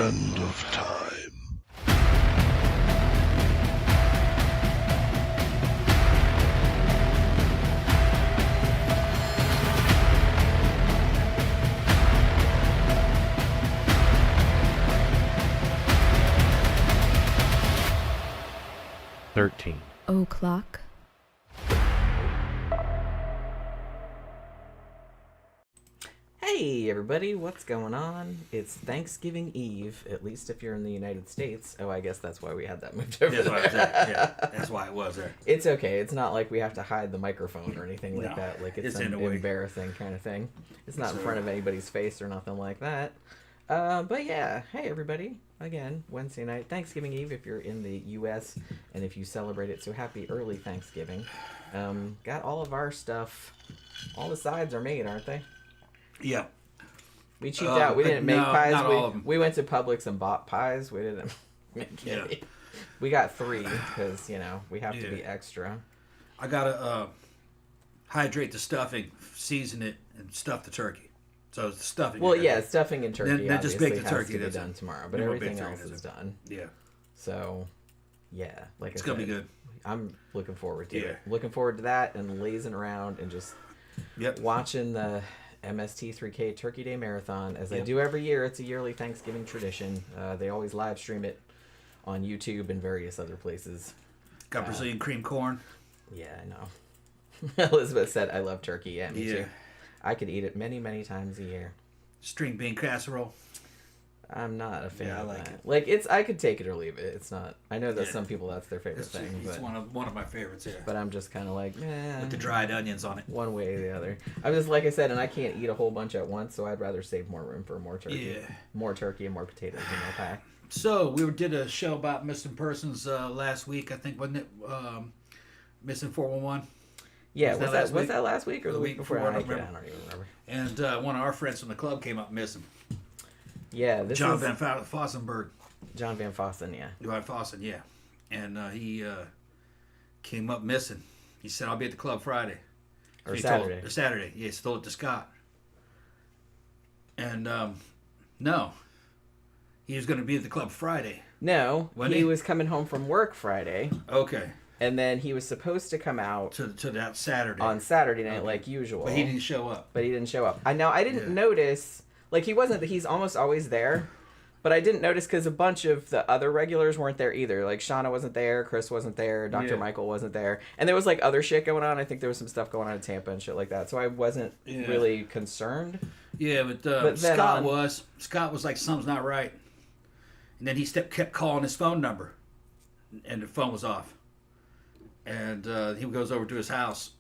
end of time. O'clock. Hey everybody, what's going on? It's Thanksgiving Eve, at least if you're in the United States. Oh, I guess that's why we had that moved over That's why there. it was there. Yeah, that's why it was there. It's okay. It's not like we have to hide the microphone or anything like No, that. Like it's it's an in the way. embarrassing kind of thing. It's not in So- front of anybody's face or nothing like that. But yeah, hey everybody. Again, Wednesday night, Thanksgiving Eve if you're in the U.S. and if you celebrate it. So happy early Thanksgiving. Got all of our stuff. All the sides are made, aren't they? Yeah. We cheaped out. We didn't make pies. Not all of them. We went to Publix and bought pies. We didn't make any. We got 3 because, we have to be extra. I gotta hydrate the stuffing, season it, and stuff the turkey. So the stuffing. Well, yeah, stuffing and turkey Then just obviously bake the has turkey, to be that's done it. tomorrow. But Then we'll bake everything turkey, else is that's done. Yeah. So, yeah, like It's I gonna said, be good. I'm looking forward to Yeah. it. Looking forward to that and lazing around and just watching the MST 3K Turkey Day Marathon as I do every year. It's a yearly Thanksgiving tradition. They always live stream it on YouTube and various other places. Got Brazilian cream corn. Yeah, I know. Elizabeth said, I love turkey. Yeah, me too. Yeah. I could eat it many, many times a year. String bean casserole. I'm not a fan Yeah, I of like that. it. Like, I could take it or leave it. It's not... I know that some people, that's their favorite thing. It's But, one of my favorites. Yeah. but I'm just kind of like, meh. With the dried onions on it. One way or the other. I was like I said, and I can't eat a whole bunch at once, so I'd rather save more room for more turkey. Yeah. More turkey and more potatoes in my pack. So we did a show about missing persons last week. I think, wasn't it? Missing 411. Yeah, Was was that last was week? that last week or the week before? I don't I remember. don't even remember. And one of our friends from the club came up missing. Yeah, this John is Van Fossenberg. John Van Fossen, yeah. Van Fossen, yeah. And he came up missing. He said, I'll be at the club Friday. Or He Saturday. Or Saturday. Yeah, he told it to Scott. And no. He was going to be at the club Friday. No, When he he- was coming home from work Friday, Okay. and then he was supposed to come out To that Saturday. on Saturday night Okay. like usual. But he didn't show up. show up. I didn't notice, like he's almost always there, but I didn't notice because a bunch of the other regulars weren't there either. Like Shauna wasn't there, Chris wasn't there, Dr. Yeah. Michael wasn't there, and there was like other shit going on. I think there was some stuff going on in Tampa and shit like that, so I wasn't really concerned. Yeah, but then Scott was. Scott was like, something's not right. And then he kept calling his phone number. And the phone was off. And he goes over to his house.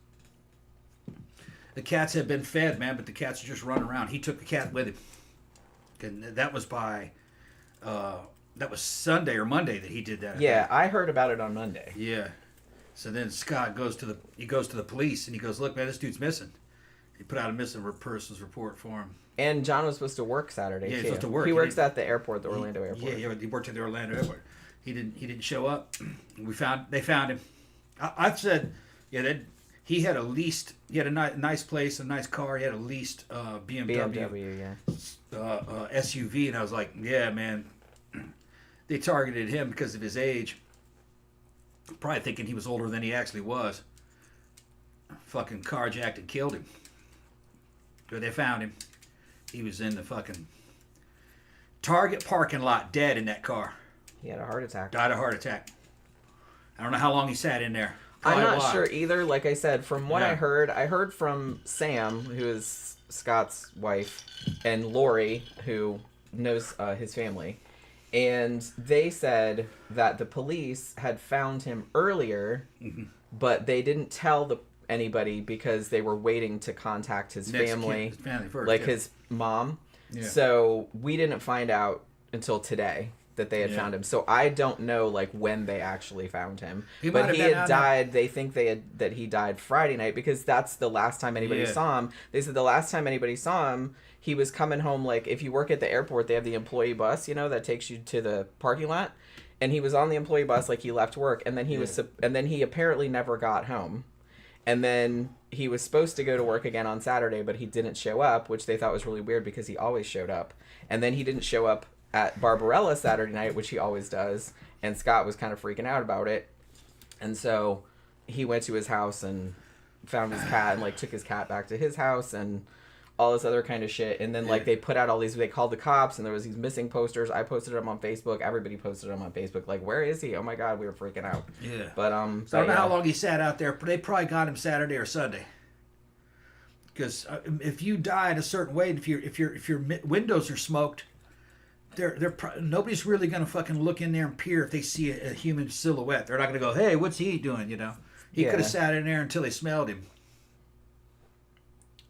The cats had been fed, man, but the cats are just running around. He took the cat with him. And that was that was Sunday or Monday that he did that. Yeah, I heard about it on Monday. Yeah. So then Scott goes to the police and he goes, look, man, this dude's missing. He put out a missing person's report for him. And John was supposed to work Saturday, Yeah, he's too. supposed to work. He He works didn't- at the airport, the Orlando airport. Yeah, he worked at the Orlando airport. He didn't show up. They found him. I've said, he had a nice place, a nice car. He had a leased BMW yeah. SUV, and I was like, yeah, man. They targeted him because of his age. Probably thinking he was older than he actually was. Fucking carjacked and killed him. But they found him. He was in the fucking Target parking lot, dead in that car. He had a heart attack. Died of a heart attack. I don't know how long he sat in there. I'm Probably a not while. sure either. Like I said, from what Yeah. I heard from Sam, who is Scott's wife, and Lori, who knows his family, and they said that the police had found him earlier, but they didn't tell anybody because they were waiting to contact his family, His family first, like yeah. his mom. Yeah. So we didn't find out until today that they had Yeah. found him. So I don't know like when they actually found him. He might But have he been had out there. died. They think that he died Friday night because that's the last time anybody Yeah. saw him. They said the last time anybody saw him, he was coming home. Like if you work at the airport, they have the employee bus, that takes you to the parking lot. And he was on the employee bus, like he left work, and then he apparently never got home. And then he was supposed to go to work again on Saturday, but he didn't show up, which they thought was really weird because he always showed up. And then he didn't show up at Barbarella Saturday night, which he always does, and Scott was kind of freaking out about it. And so he went to his house and found his cat and, like, took his cat back to his house and all this other kind of shit. And then, like, they put out all these, they called the cops, and there was these missing posters. I posted them on Facebook. Everybody posted them on Facebook. Like, where is he? Oh, my God, we were freaking out. Yeah. But, So I don't know how long he sat out there, but they probably got him Saturday or Sunday. Because if you die in a certain way, if your windows are smoked, nobody's really gonna fucking look in there and peer if they see a human silhouette. They're not gonna go, "Hey, what's he doing?" You know, he could have sat in there until they smelled him.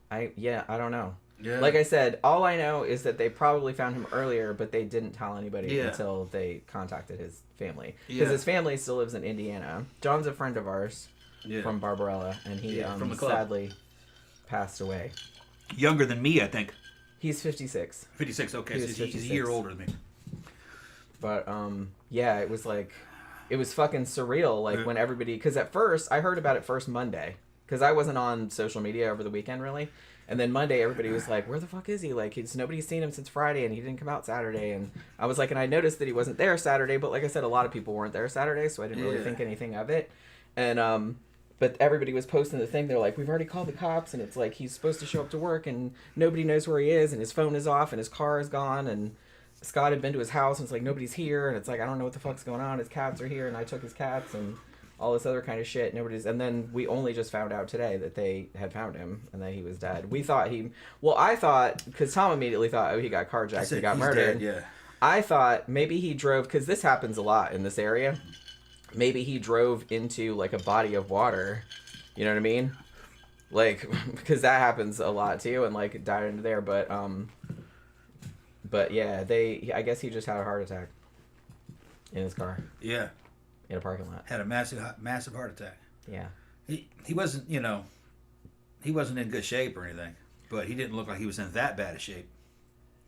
I don't know. Yeah. Like I said, all I know is that they probably found him earlier, but they didn't tell anybody until they contacted his family. Because his family still lives in Indiana. John's a friend of ours from Barbarella, and he from the club. Sadly passed away. Younger than me, I think. He's 56. 56, okay. So he's a year older than me. But, it was like, it was fucking surreal, like, when everybody, because at first, I heard about it first Monday, because I wasn't on social media over the weekend, really, and then Monday, everybody was like, where the fuck is he? Like, nobody's seen him since Friday, and he didn't come out Saturday, and I was like, and I noticed that he wasn't there Saturday, but like I said, a lot of people weren't there Saturday, so I didn't really think anything of it, and, but everybody was posting the thing. They're like, we've already called the cops, and it's like he's supposed to show up to work, and nobody knows where he is, and his phone is off, and his car is gone, and Scott had been to his house, and it's like nobody's here, and it's like I don't know what the fuck's going on. His cats are here, and I took his cats, and all this other kind of shit. And then we only just found out today that they had found him and that he was dead. I thought, because Tom immediately thought, oh, he got carjacked, he got murdered. Dead, yeah. I thought maybe he drove, because this happens a lot in this area. Maybe he drove into, like, a body of water. You know what I mean? Like, because that happens a lot, too, and, like, died into there. But yeah, I guess he just had a heart attack in his car. Yeah. In a parking lot. Had a massive heart attack. Yeah. He wasn't, he wasn't in good shape or anything, but he didn't look like he was in that bad of shape.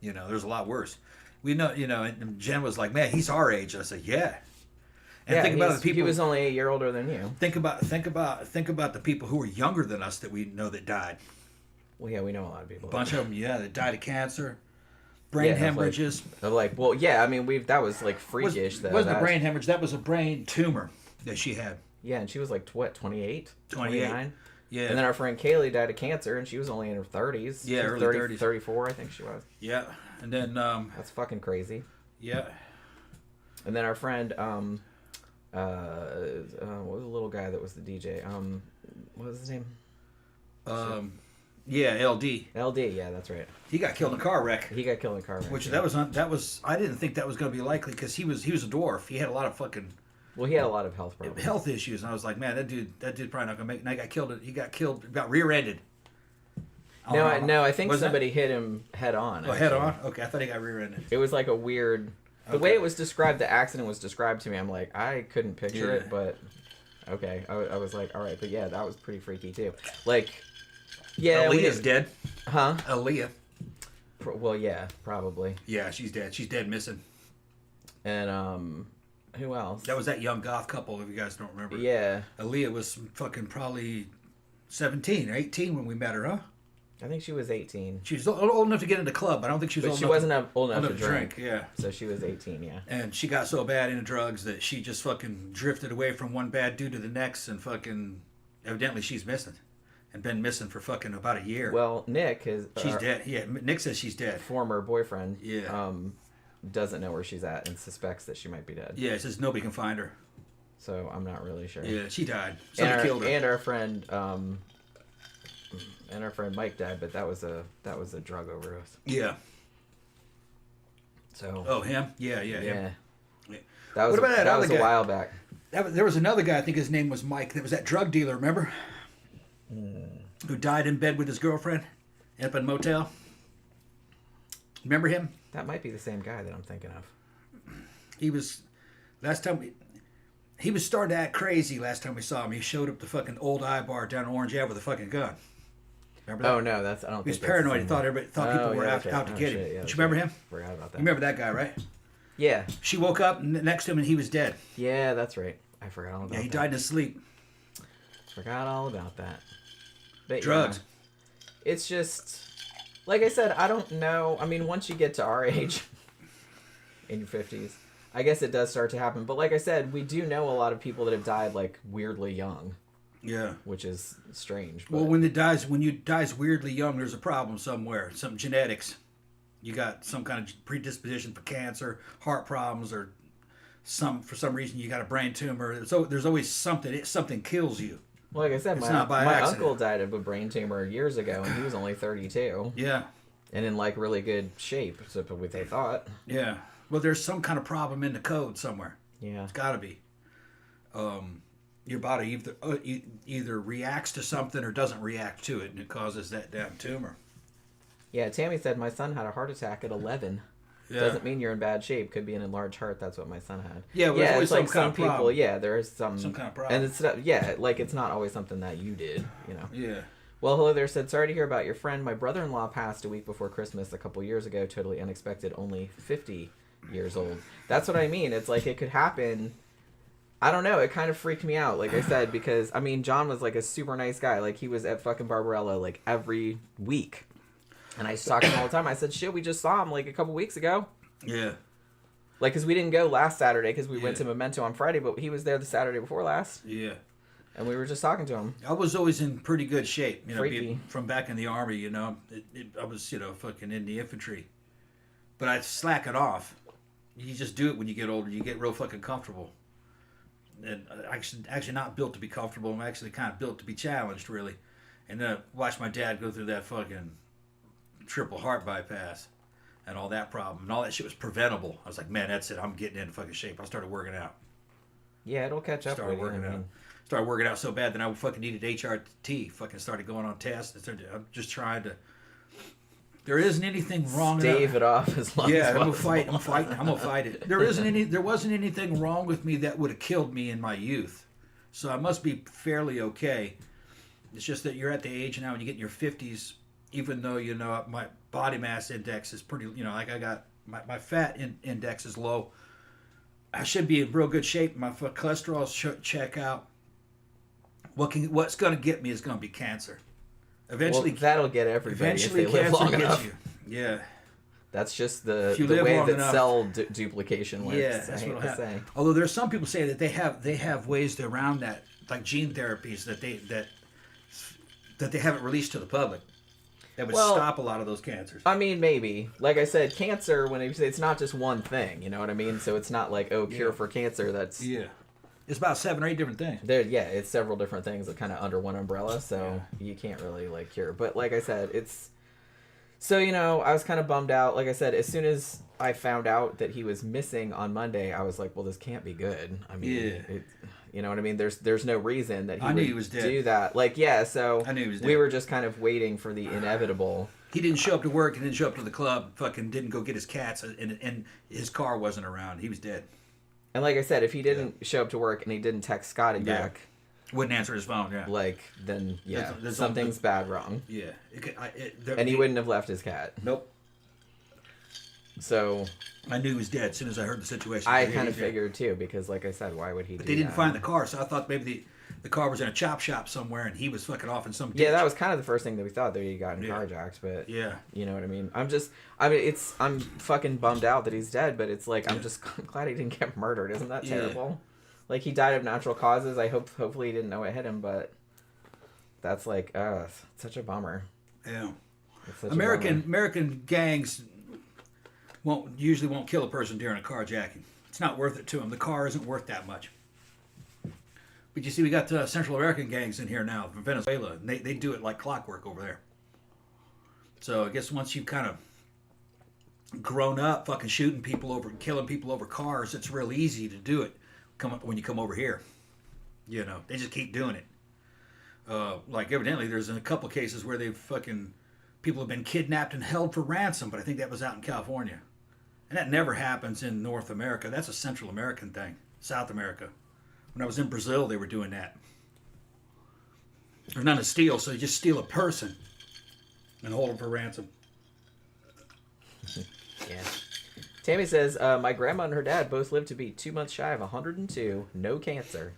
There's a lot worse. We know, and Jen was like, man, he's our age. I said, yeah. And think about the people. He was only a year older than you. Think about the people who were younger than us that we know that died. Well, yeah, we know a lot of people. A bunch of them, that died of cancer, brain hemorrhages. That was like freakish. It wasn't a brain hemorrhage. That was a brain tumor that she had. Yeah, and she was like, what, 28? 29? Yeah. And then our friend Kaylee died of cancer, and she was only in her 30s. Yeah, early 30s. 34, I think she was. Yeah, and then... that's fucking crazy. Yeah. And then our friend... what was the little guy that was the DJ? What was his name? LD. LD, yeah, that's right. He got killed in a car wreck. Which that was I didn't think that was going to be likely because he was a dwarf. He had a lot of fucking. Well, he had a lot of health issues, and I was like, man, that dude probably not going to make. And I got killed. He got killed. Got rear-ended. No, I think somebody hit him head on. Oh, head on? Okay, I thought he got rear-ended. It was like a weird. The way it was described, the accident was described to me, I'm like, I couldn't picture it, but okay. I was like, all right, but yeah, that was pretty freaky too. Like, yeah. Aaliyah's dead. Huh? Aaliyah. Well, yeah, probably. Yeah, she's dead. She's dead missing. And, who else? That was that young goth couple, if you guys don't remember. Yeah. Aaliyah was fucking probably 17 or 18 when we met her, huh? I think she was 18. She was old enough to get into the club. I don't think she was old enough to drink. Yeah. So she was 18, yeah. And she got so bad into drugs that she just fucking drifted away from one bad dude to the next, and fucking evidently she's missing. And been missing for fucking about a year. Well, Nick is... she's dead. Yeah, Nick says she's dead. Former boyfriend. Yeah. Doesn't know where she's at and suspects that she might be dead. Yeah, it says nobody can find her. So I'm not really sure. Yeah, she died. Somebody killed her. And our friend Mike died, but that was a drug overdose. Yeah. So. Oh, him? Yeah. That was that was a while back. There was another guy. I think his name was Mike. There was that drug dealer. Remember? Who died in bed with his girlfriend up in a motel. Remember him? That might be the same guy that I'm thinking of. He was he was starting to act crazy last time we saw him. He showed up the fucking old I-bar down Orange Ave with a fucking gun. Remember that? Oh no, I don't. He was paranoid. He thought people were out to get him. Yeah, Did you remember him? Forgot about that. You remember that guy, right? Yeah. She woke up next to him and he was dead. Yeah, that's right. I forgot all about that. Yeah, he died in his sleep. Forgot all about that. But, drugs. Yeah, it's just, like I said, I don't know. I mean, once you get to our age, in your 50s, I guess it does start to happen. But like I said, we do know a lot of people that have died like weirdly young. Yeah. Which is strange. But... Well, when you dies weirdly young, there's a problem somewhere. Some genetics. You got some kind of predisposition for cancer, heart problems, or for some reason you got a brain tumor. So there's always something. Something kills you. Well, like I said, my uncle died of a brain tumor years ago, and he was only 32. Yeah. And in like really good shape, so what they thought. Yeah. Well, there's some kind of problem in the code somewhere. Yeah. It's got to be. Your body either reacts to something or doesn't react to it, and it causes that damn tumor. Yeah, Tammy said my son had a heart attack at 11. Yeah. Doesn't mean you're in bad shape. Could be an enlarged heart. That's what my son had. Yeah, well, it's like some people. Problem. Yeah, there is some kind of problem. And it's not always something that you did. You know. Yeah. Well, hello there. Said sorry to hear about your friend. My brother-in-law passed a week before Christmas a couple years ago. Totally unexpected. Only 50 years old. That's what I mean. It's like it could happen. I don't know. It kind of freaked me out, like I said, because, I mean, John was, like, a super nice guy. Like, he was at fucking Barbarella, like, every week. And I used to talk to him all the time. I said, shit, we just saw him, like, a couple weeks ago. Yeah. Like, because we didn't go last Saturday because we went to Memento on Friday, but he was there the Saturday before last. Yeah. And we were just talking to him. I was always in pretty good shape, you know, Freaky. From back in the Army, you know. I was, you know, fucking in the infantry. But I'd slack it off. You just do it when you get older. You get real fucking comfortable. And actually not built to be comfortable. I'm actually kind of built to be challenged, really. And then I watched my dad go through that fucking triple heart bypass and all that problem. And all that shit was preventable. I was like, man, that's it. I'm getting into fucking shape. I started working out. Yeah, it'll catch up. Started working out so bad that I fucking needed HRT. Fucking started going on tests. I'm just trying to... There isn't anything wrong. Stave it off as long as possible. I'm gonna fight it. There wasn't anything wrong with me that would have killed me in my youth, so I must be fairly okay. It's just that you're at the age now when you get in your 50s. Even though you know my body mass index is pretty, you know, like I got my fat index is low. I should be in real good shape. My cholesterol should check out. What's gonna get me is gonna be cancer. Eventually, that'll get everybody if they live long enough. Yeah. That's just the way that cell duplication works. Yeah, that's what I say. Although there's some people say that they have ways around that, like gene therapies that they haven't released to the public. That would stop a lot of those cancers. I mean, maybe. Like I said, cancer, when you say it's not just one thing, you know what I mean? So it's not like, cure for cancer. That's... Yeah. It's about 7 or 8 different things. It's several different things that kind of under one umbrella, so you can't really, like, cure. But like I said, it's... So, you know, I was kind of bummed out. Like I said, as soon as I found out that he was missing on Monday, I was like, well, this can't be good. I mean, you know what I mean? There's no reason that he would do that. Like, so I knew he was dead. We were just kind of waiting for the inevitable. He didn't show up to work. He didn't show up to the club. Fucking didn't go get his cats, and his car wasn't around. He was dead. And like I said, if he didn't show up to work and he didn't text Scotty back... Wouldn't answer his phone, like, then, something's bad wrong. Yeah. And he wouldn't have left his cat. Nope. So... I knew he was dead as soon as I heard the situation. I kind of figured, too, because, like I said, why would he do that? But they didn't find the car, so I thought maybe the car was in a chop shop somewhere and he was fucking off in some ditch. Yeah, that was kind of the first thing that we thought, that he got carjacked, but... Yeah. You know what I mean? I'm fucking bummed out that he's dead, but it's like, I'm glad he didn't get murdered. Isn't that terrible? Yeah. Like, he died of natural causes. Hopefully he didn't know it hit him, but that's like, such a bummer. Yeah. American gangs usually won't kill a person during a carjacking. It's not worth it to them. The car isn't worth that much. But you see, we got Central American gangs in here now from Venezuela. And they do it like clockwork over there. So I guess once you've kind of grown up fucking shooting people over and killing people over cars, it's real easy to do it. When you come over here, you know, they just keep doing it. Like evidently there's a couple of cases where people have been kidnapped and held for ransom, but I think that was out in California. And that never happens in North America. That's a Central American thing. South America. When I was in Brazil, they were doing that. There's none to steal, so you just steal a person and hold them for ransom. Yeah. Tammy says, my grandma and her dad both lived to be 2 months shy of 102, no cancer.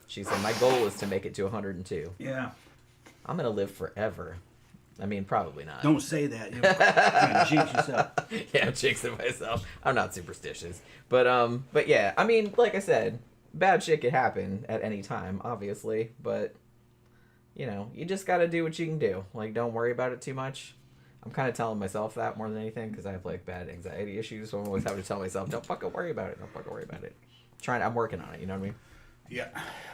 She said, my goal is to make it to 102. Yeah. I'm going to live forever. I mean, probably not. Don't say that. You know, kind of jinx yourself. Yeah, I'm jinxing myself. I'm not superstitious. But yeah, I mean, like I said, bad shit could happen at any time, obviously. But, you know, you just got to do what you can do. Like, don't worry about it too much. I'm kind of telling myself that more than anything because I have, like, bad anxiety issues. So I'm always having to tell myself, don't fucking worry about it. Don't fucking worry about it. I'm working on it, you know what I mean? Yeah.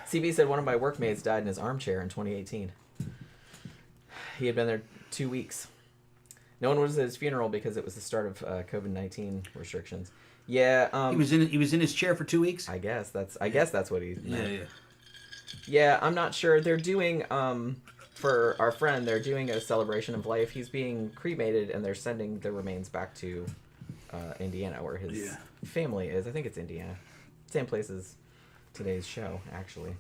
CB said one of my workmates died in his armchair in 2018. He had been there 2 weeks. No one was at his funeral because it was the start of COVID-19 restrictions. Yeah, He was in his chair for 2 weeks. I guess that's what he meant. Yeah. Yeah, I'm not sure. They're doing for our friend. They're doing a celebration of life. He's being cremated, and they're sending the remains back to Indiana, where his family is. I think it's Indiana, same place as today's show, actually.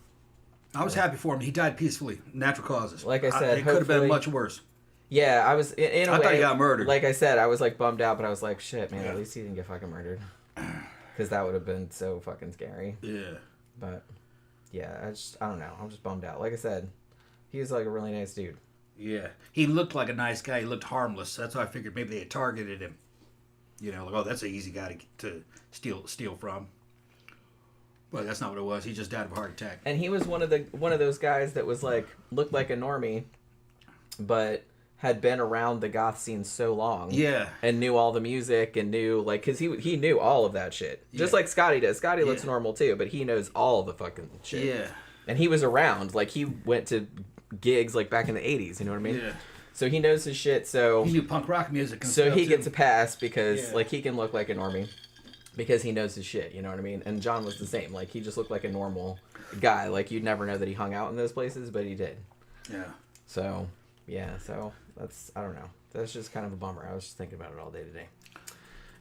I was happy for him. He died peacefully, natural causes. Like I said, it could have been much worse. Yeah, I was in a way. I thought he got murdered. Like I said, I was like bummed out, but I was like, shit, man. At least he didn't get fucking murdered, because that would have been so fucking scary. Yeah. But yeah, I don't know. I'm just bummed out. Like I said, he was like a really nice dude. Yeah. He looked like a nice guy. He looked harmless. That's why I figured maybe they had targeted him. You know, like, oh, that's an easy guy to steal from. But that's not what it was. He just died of a heart attack. And he was one of those guys that was like looked like a normie, but had been around the goth scene so long. Yeah. And knew all the music and knew like because he knew all of that shit. Just like Scotty does. Scotty looks normal too, but he knows all the fucking shit. Yeah. And he was around. Like he went to gigs like back in the 80s. You know what I mean? Yeah. So he knows his shit. So he knew punk rock music. And so stuff he too. gets a pass because like he can look like a normie. Because he knows his shit, you know what I mean? And John was the same. Like, he just looked like a normal guy. Like, you'd never know that he hung out in those places, but he did. Yeah. So, yeah. So, that's, I don't know. That's just kind of a bummer. I was just thinking about it all day today.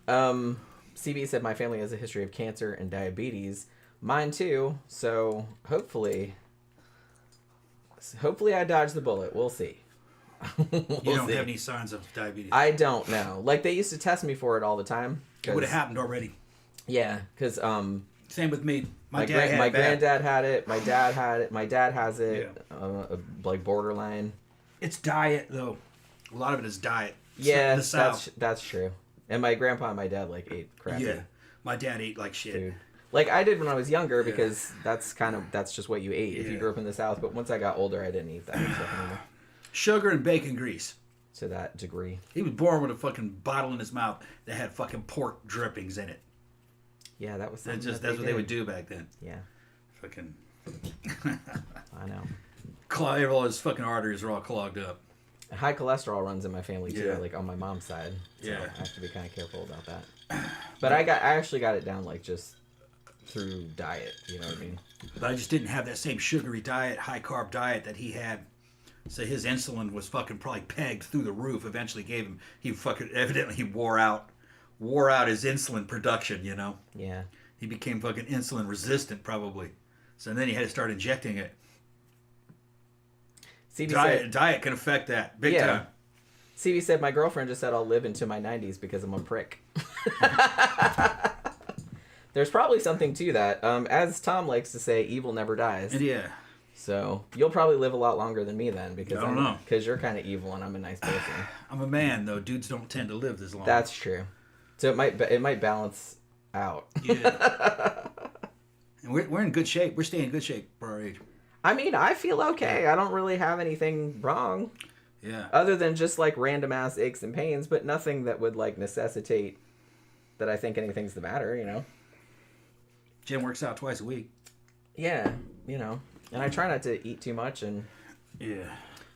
CB said, my family has a history of cancer and diabetes. Mine, too. So, hopefully I dodge the bullet. We'll see. You don't have any signs of diabetes? I don't know. Like, they used to test me for it all the time. It would have happened already. Yeah, because same with me. My granddad had it. My dad had it. My dad has it. Yeah. Like borderline. It's diet though. A lot of it is diet. Yeah, the South. That's true. And my grandpa and my dad like ate crappy. Yeah, my dad ate like shit. Food. Like I did when I was younger because that's just what you ate if you grew up in the South. But once I got older, I didn't eat that stuff anymore. Sugar and bacon grease. To that degree. He was born with a fucking bottle in his mouth that had fucking pork drippings in it. Yeah, that was something that's what they would do back then. Yeah. Fucking. I know. All his fucking arteries are all clogged up. High cholesterol runs in my family too, like on my mom's side. So I have to be kind of careful about that. But I actually got it down like just through diet. You know what I mean? But I just didn't have that same sugary diet, high carb diet that he had. So his insulin was fucking probably pegged through the roof. Eventually he wore out his insulin production, you know? Yeah. He became fucking insulin resistant probably. So then he had to start injecting it. Diet can affect that big time. CB said, my girlfriend just said I'll live into my 90s because I'm a prick. There's probably something to that. As Tom likes to say, evil never dies. Yeah. So you'll probably live a lot longer than me then, because I don't know. Because you're kind of evil and I'm a nice person. I'm a man though. Dudes don't tend to live this long. That's true. So it might balance out. Yeah. And we're in good shape. We're staying in good shape for our age. I mean, I feel okay. I don't really have anything wrong. Yeah. Other than just like random ass aches and pains, but nothing that would like necessitate that I think anything's the matter. You know. Jim works out twice a week. Yeah, you know. And I try not to eat too much, and yeah.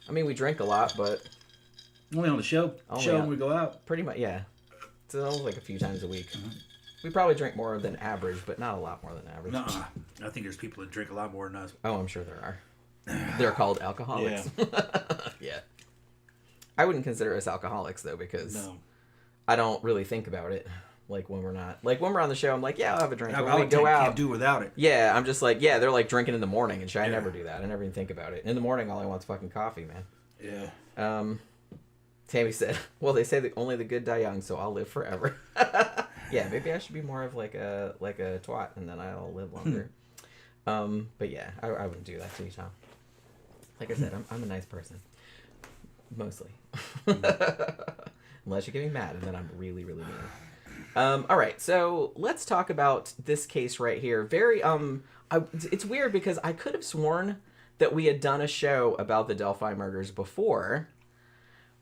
I mean, we drink a lot, but only on the show. When we go out. Pretty much, yeah. It's only like a few times a week. Mm-hmm. We probably drink more than average, but not a lot more than average. Nuh-uh. I think there's people that drink a lot more than us. Oh, I'm sure there are. They're called alcoholics. Yeah. I wouldn't consider us alcoholics though, because I don't really think about it. Like when we're on the show, I'm like, yeah, I'll have a drink. When we go out, can't do without it. Yeah, I'm just like, yeah, they're like drinking in the morning and shit. I never do that. I never even think about it. In the morning, all I want is fucking coffee, man. Yeah. Tammy said, well, they say that only the good die young, so I'll live forever. Yeah, maybe I should be more of like a twat, and then I'll live longer. But yeah, I wouldn't do that to you, Tom. Like I said, I'm a nice person. Mostly. Unless you get me mad, and then I'm really, really mean. All right, so let's talk about this case right here. It's weird because I could have sworn that we had done a show about the Delphi murders before,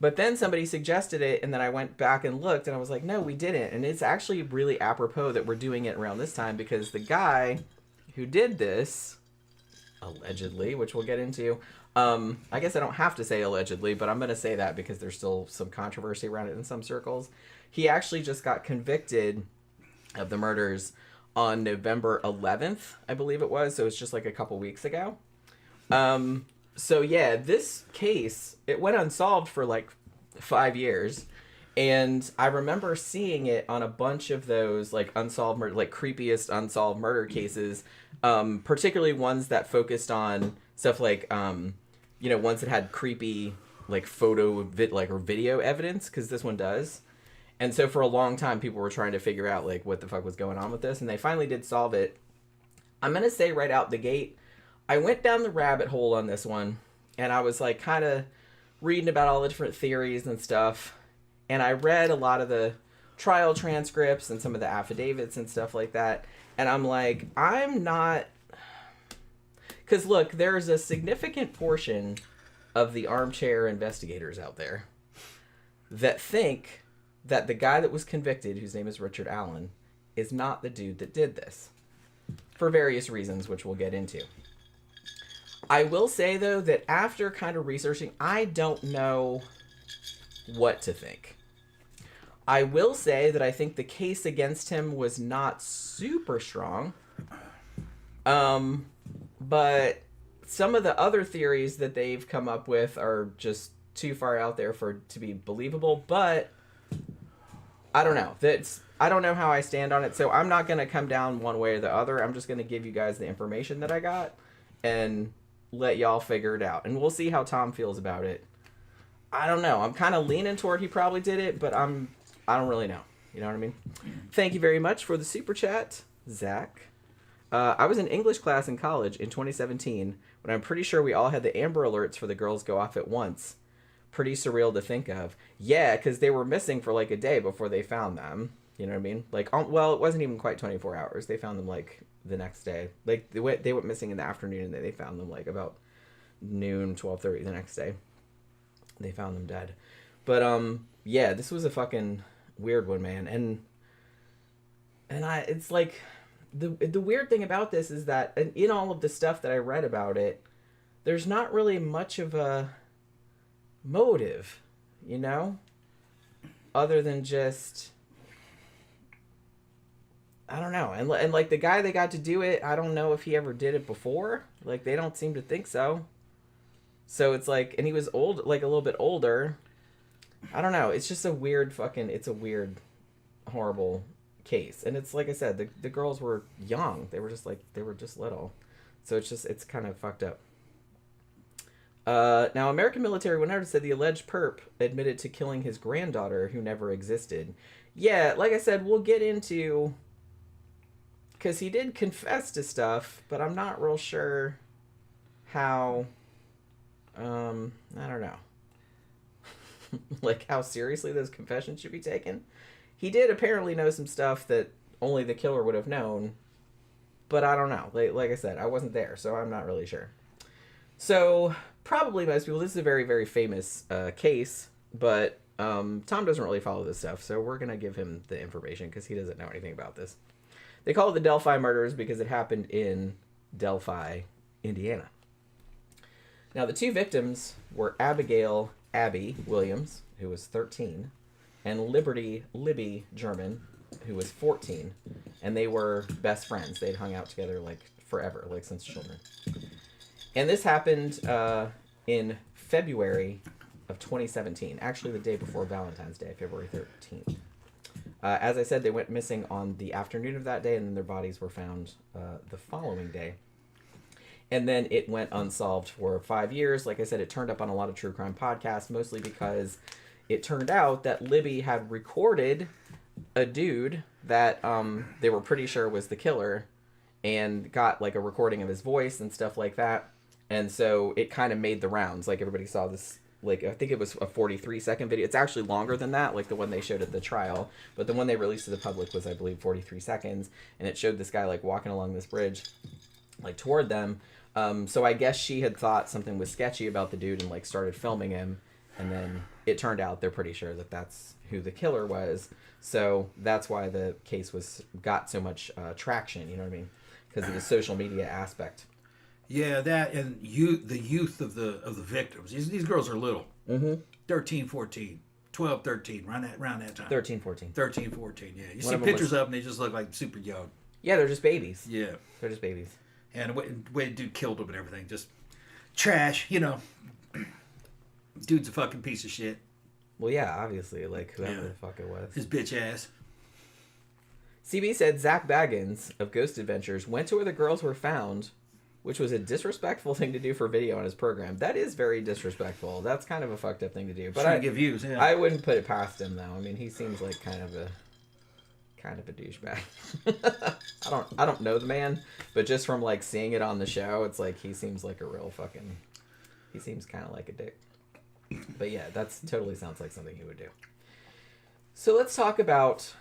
but then somebody suggested it, and then I went back and looked, and I was like, no, we didn't. And it's actually really apropos that we're doing it around this time, because the guy who did this, allegedly, which we'll get into, I guess I don't have to say allegedly, but I'm going to say that because there's still some controversy around it in some circles. He actually just got convicted of the murders on November 11th, I believe it was. So it's just like a couple weeks ago. So yeah, this case, it went unsolved for like 5 years. And I remember seeing it on a bunch of those like unsolved murder, like creepiest unsolved murder cases, particularly ones that focused on stuff like, ones that had creepy like or video evidence, because this one does. And so for a long time, people were trying to figure out like what the fuck was going on with this, and they finally did solve it. I'm gonna say right out the gate, I went down the rabbit hole on this one, and I was like kind of reading about all the different theories and stuff, and I read a lot of the trial transcripts and some of the affidavits and stuff like that, and I'm like, I'm not... Because look, there's a significant portion of the armchair investigators out there that think that the guy that was convicted, whose name is Richard Allen, is not the dude that did this. For various reasons, which we'll get into. I will say, though, that after kind of researching, I don't know what to think. I will say that I think the case against him was not super strong. But some of the other theories that they've come up with are just too far out there to be believable. But I don't know. I don't know how I stand on it, so I'm not going to come down one way or the other. I'm just going to give you guys the information that I got and let y'all figure it out. And we'll see how Tom feels about it. I don't know. I'm kind of leaning toward he probably did it, but I don't really know. You know what I mean? Thank you very much for the super chat, Zach. I was in English class in college in 2017 when I'm pretty sure we all had the Amber Alerts for the girls go off at once. Pretty surreal to think of. Yeah, because they were missing for like a day before they found them. You know what I mean? Like, well, it wasn't even quite 24 hours. They found them like the next day. Like they went missing in the afternoon, and they found them like about noon, 12:30 the next day. They found them dead. But yeah, this was a fucking weird one, man. And it's like the weird thing about this is that in all of the stuff that I read about it, there's not really much of a motive, you know, other than just, I don't know. And like the guy they got to do it, I don't know if he ever did it before. Like they don't seem to think so. So it's like, and he was old, like a little bit older. I don't know. It's just a weird it's a weird, horrible case. And it's like I said, the girls were young. They were just little. So it's kind of fucked up. Now, American Military 100 said the alleged perp admitted to killing his granddaughter who never existed. Yeah, like I said, we'll get into... Because he did confess to stuff, but I'm not real sure how... I don't know. Like, how seriously those confessions should be taken. He did apparently know some stuff that only the killer would have known, but I don't know. Like I said, I wasn't there, so I'm not really sure. So... Probably most people, this is a very, very famous case, but Tom doesn't really follow this stuff, so we're going to give him the information because he doesn't know anything about this. They call it the Delphi murders because it happened in Delphi, Indiana. Now, the two victims were Abigail Williams, who was 13, and Libby German, who was 14, and they were best friends. They'd hung out together, like, forever, like, since children. And this happened in February of 2017, actually the day before Valentine's Day, February 13th. As I said, they went missing on the afternoon of that day, and then their bodies were found the following day. And then it went unsolved for 5 years. Like I said, it turned up on a lot of true crime podcasts, mostly because it turned out that Libby had recorded a dude that they were pretty sure was the killer, and got like a recording of his voice and stuff like that. And so it kind of made the rounds. Like everybody saw this like, I think it was a 43-second video. It's actually longer than that, like the one they showed at the trial. But the one they released to the public was, I believe, 43 seconds. And it showed this guy, like, walking along this bridge, like, toward them. So I guess she had thought something was sketchy about the dude and, like, started filming him. And then it turned out they're pretty sure that that's who the killer was. So that's why the case got so much traction, you know what I mean? Because of the social media aspect. Yeah, that and the youth of the victims. These girls are little. 13, 14, 12, 13, around that time. 13, 14. 13, 14, yeah. You One see of them pictures was- of them, they just look like super young. Yeah, they're just babies. Yeah. They're just babies. And the way the dude killed them and everything, just trash, you know. Dude's a fucking piece of shit. Well, yeah, obviously, like, whoever Yeah. the fuck it was. His bitch ass. CB said Zach Baggins of Ghost Adventures went to where the girls were found, which was a disrespectful thing to do for video on his program. That is very disrespectful. That's kind of a fucked up thing to do. But Trying to get views, yeah. I wouldn't put it past him, though. I mean, he seems like kind of a douchebag. I don't know the man, but just from, like, seeing it on the show, it's like he seems like a real fucking... He seems kind of like a dick. But yeah, that's totally sounds like something he would do. So let's talk about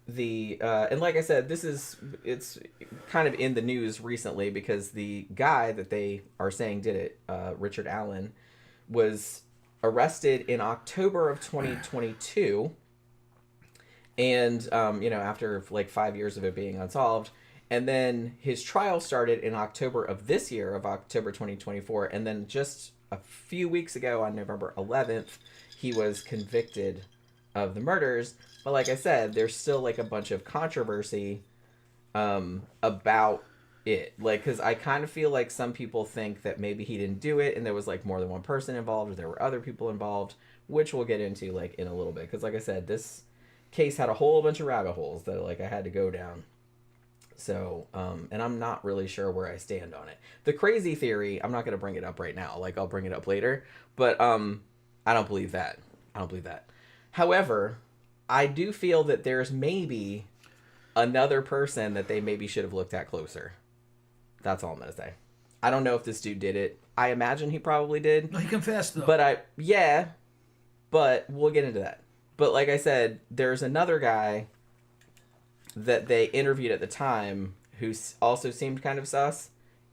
the and like I said, it's kind of in the news recently because the guy that they are saying did it, Richard Allen, was arrested in October of 2022, and after like 5 years of it being unsolved. And then his trial started in October of this year, of October 2024. And then just a few weeks ago, on November 11th, he was convicted of the murders. But like I said, there's still like a bunch of controversy about it. Like, because I kind of feel like some people think that maybe he didn't do it and there was like more than one person involved or there were other people involved, which we'll get into like in a little bit. Because like I said, this case had a whole bunch of rabbit holes that like I had to go down. So, and I'm not really sure where I stand on it. The crazy theory, I'm not going to bring it up right now. Like, I'll bring it up later. But I don't believe that. However, I do feel that there's maybe another person that they maybe should have looked at closer. That's all I'm going to say. I don't know if this dude did it. I imagine he probably did. No, he confessed, though. But but we'll get into that. But like I said, there's another guy that they interviewed at the time who also seemed kind of sus,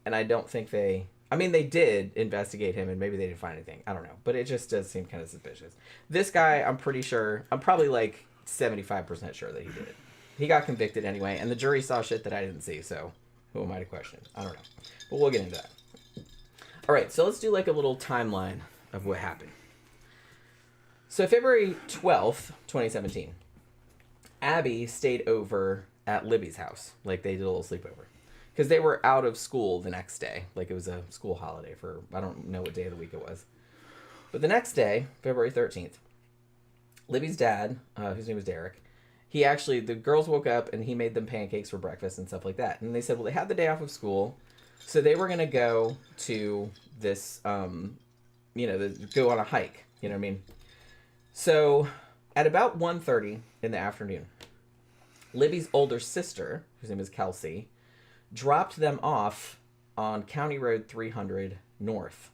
and I don't think they did investigate him and maybe they didn't find anything. I don't know, but it just does seem kind of suspicious. This guy, I'm probably like 75% sure that he did it. He got convicted anyway, and the jury saw shit that I didn't see, so who am I to question? I don't know, but we'll get into that. All right, so let's do like a little timeline of what happened. So February 12th, 2017, Abby stayed over at Libby's house. Like, they did a little sleepover. Because they were out of school the next day. Like, it was a school holiday for, I don't know what day of the week it was. But the next day, February 13th, Libby's dad, whose name was Derek, the girls woke up and he made them pancakes for breakfast and stuff like that. And they said, well, they had the day off of school, so they were going to go to this, go on a hike. You know what I mean? So at about 1:30 in the afternoon, Libby's older sister, whose name is Kelsey, dropped them off on County Road 300 North.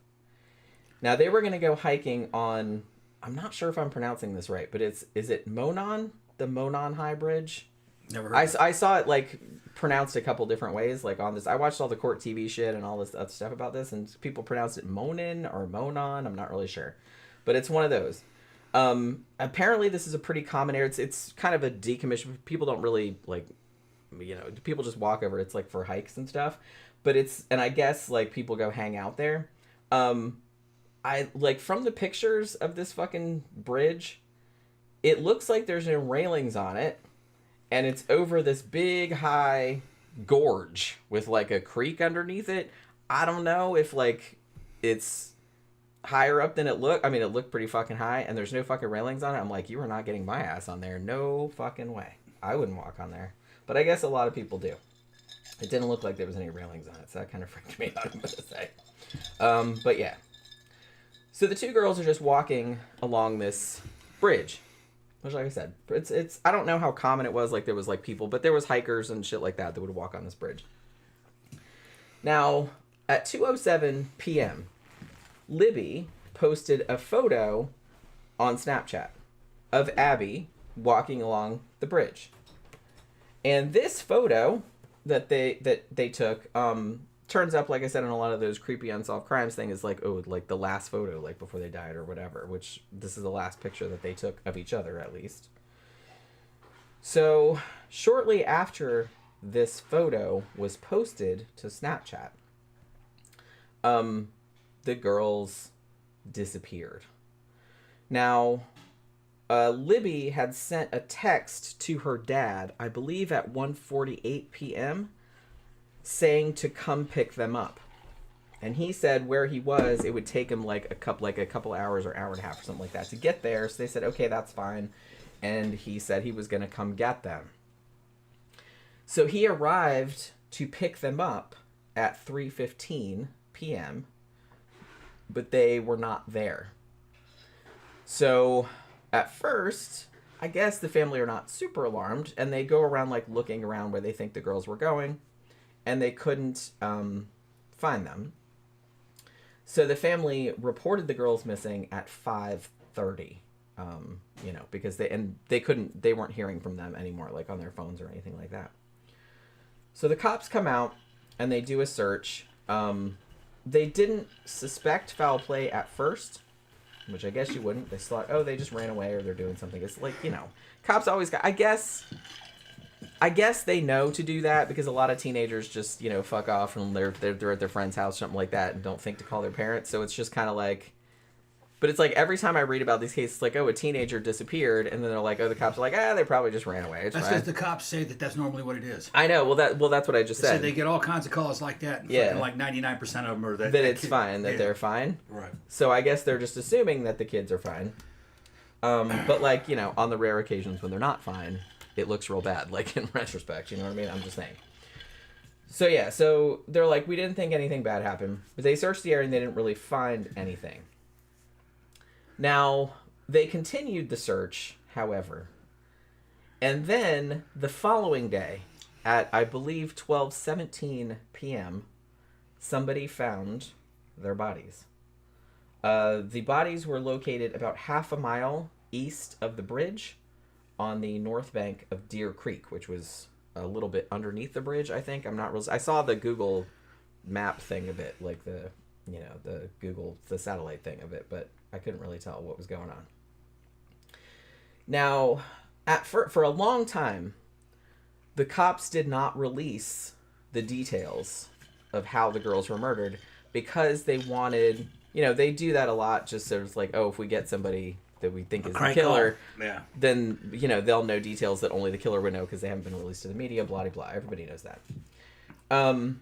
Now, they were going to go hiking on, I'm not sure if I'm pronouncing this right, but is it Monon? The Monon High Bridge? Never heard I saw it, like, pronounced a couple different ways, like, on this. I watched all the court TV shit and all this other stuff about this, and people pronounced it Monon or Monon. I'm not really sure. But it's one of those. Apparently this is a pretty common area. It's kind of a decommissioned. People don't really like, people just walk over. It's like for hikes and stuff, but and I guess like people go hang out there. I like from the pictures of this fucking bridge, it looks like there's no railings on it, and it's over this big high gorge with like a creek underneath it. I don't know if like it's higher up than it looked. I mean, it looked pretty fucking high, and there's no fucking railings on it. I'm like, you are not getting my ass on there. No fucking way. I wouldn't walk on there. But I guess a lot of people do. It didn't look like there was any railings on it, so that kind of freaked me out, I'm going to say. But yeah. So the two girls are just walking along this bridge, which, like I said, it's I don't know how common it was, like there was like people, but there was hikers and shit like that would walk on this bridge. Now, at 2:07 p.m., Libby posted a photo on Snapchat of Abby walking along the bridge. And this photo that they took turns up, like I said, in a lot of those creepy unsolved crimes thing, is like, oh, like the last photo, like before they died or whatever, which this is the last picture that they took of each other, at least. So shortly after this photo was posted to Snapchat, the girls disappeared. Now, Libby had sent a text to her dad, I believe at 1:48 p.m., saying to come pick them up. And he said where he was, it would take him like a couple hours or hour and a half or something like that to get there. So they said, okay, that's fine. And he said he was going to come get them. So he arrived to pick them up at 3:15 p.m., but they were not there. So at first, I guess the family are not super alarmed, and they go around like looking around where they think the girls were going, and they couldn't find them. So the family reported the girls missing at 5:30. Because they weren't hearing from them anymore, like on their phones or anything like that. So the cops come out and they do a search. They didn't suspect foul play at first, which I guess you wouldn't. They thought, oh, they just ran away or they're doing something. It's like, cops always got, I guess they know to do that because a lot of teenagers just, fuck off and they're at their friend's house, something like that, and don't think to call their parents. So it's just kind of like, but it's like every time I read about these cases, it's like, oh, a teenager disappeared, and then they're like, oh, the cops are like, they probably just ran away. That's because the cops say that's normally what it is. I know. Well, that's what I just said. They get all kinds of calls like that. And yeah. Like 99% of them are that it's fine, that they're fine. Right. So I guess they're just assuming that the kids are fine. But like, on the rare occasions when they're not fine, it looks real bad. Like in retrospect, you know what I mean? I'm just saying. So yeah, so they're like, we didn't think anything bad happened. But they searched the area and they didn't really find anything. Now, they continued the search, however, and then the following day, at, I believe, 12:17 p.m., somebody found their bodies. The bodies were located about half a mile east of the bridge on the north bank of Deer Creek, which was a little bit underneath the bridge, I think. I'm not real... I saw the Google map thing of it, like the satellite thing of it, but I couldn't really tell what was going on. Now, for a long time, the cops did not release the details of how the girls were murdered because they wanted, they do that a lot just sort of like, oh, if we get somebody that we think is the killer, then, they'll know details that only the killer would know because they haven't been released to the media, blah, blah, blah. Everybody knows that.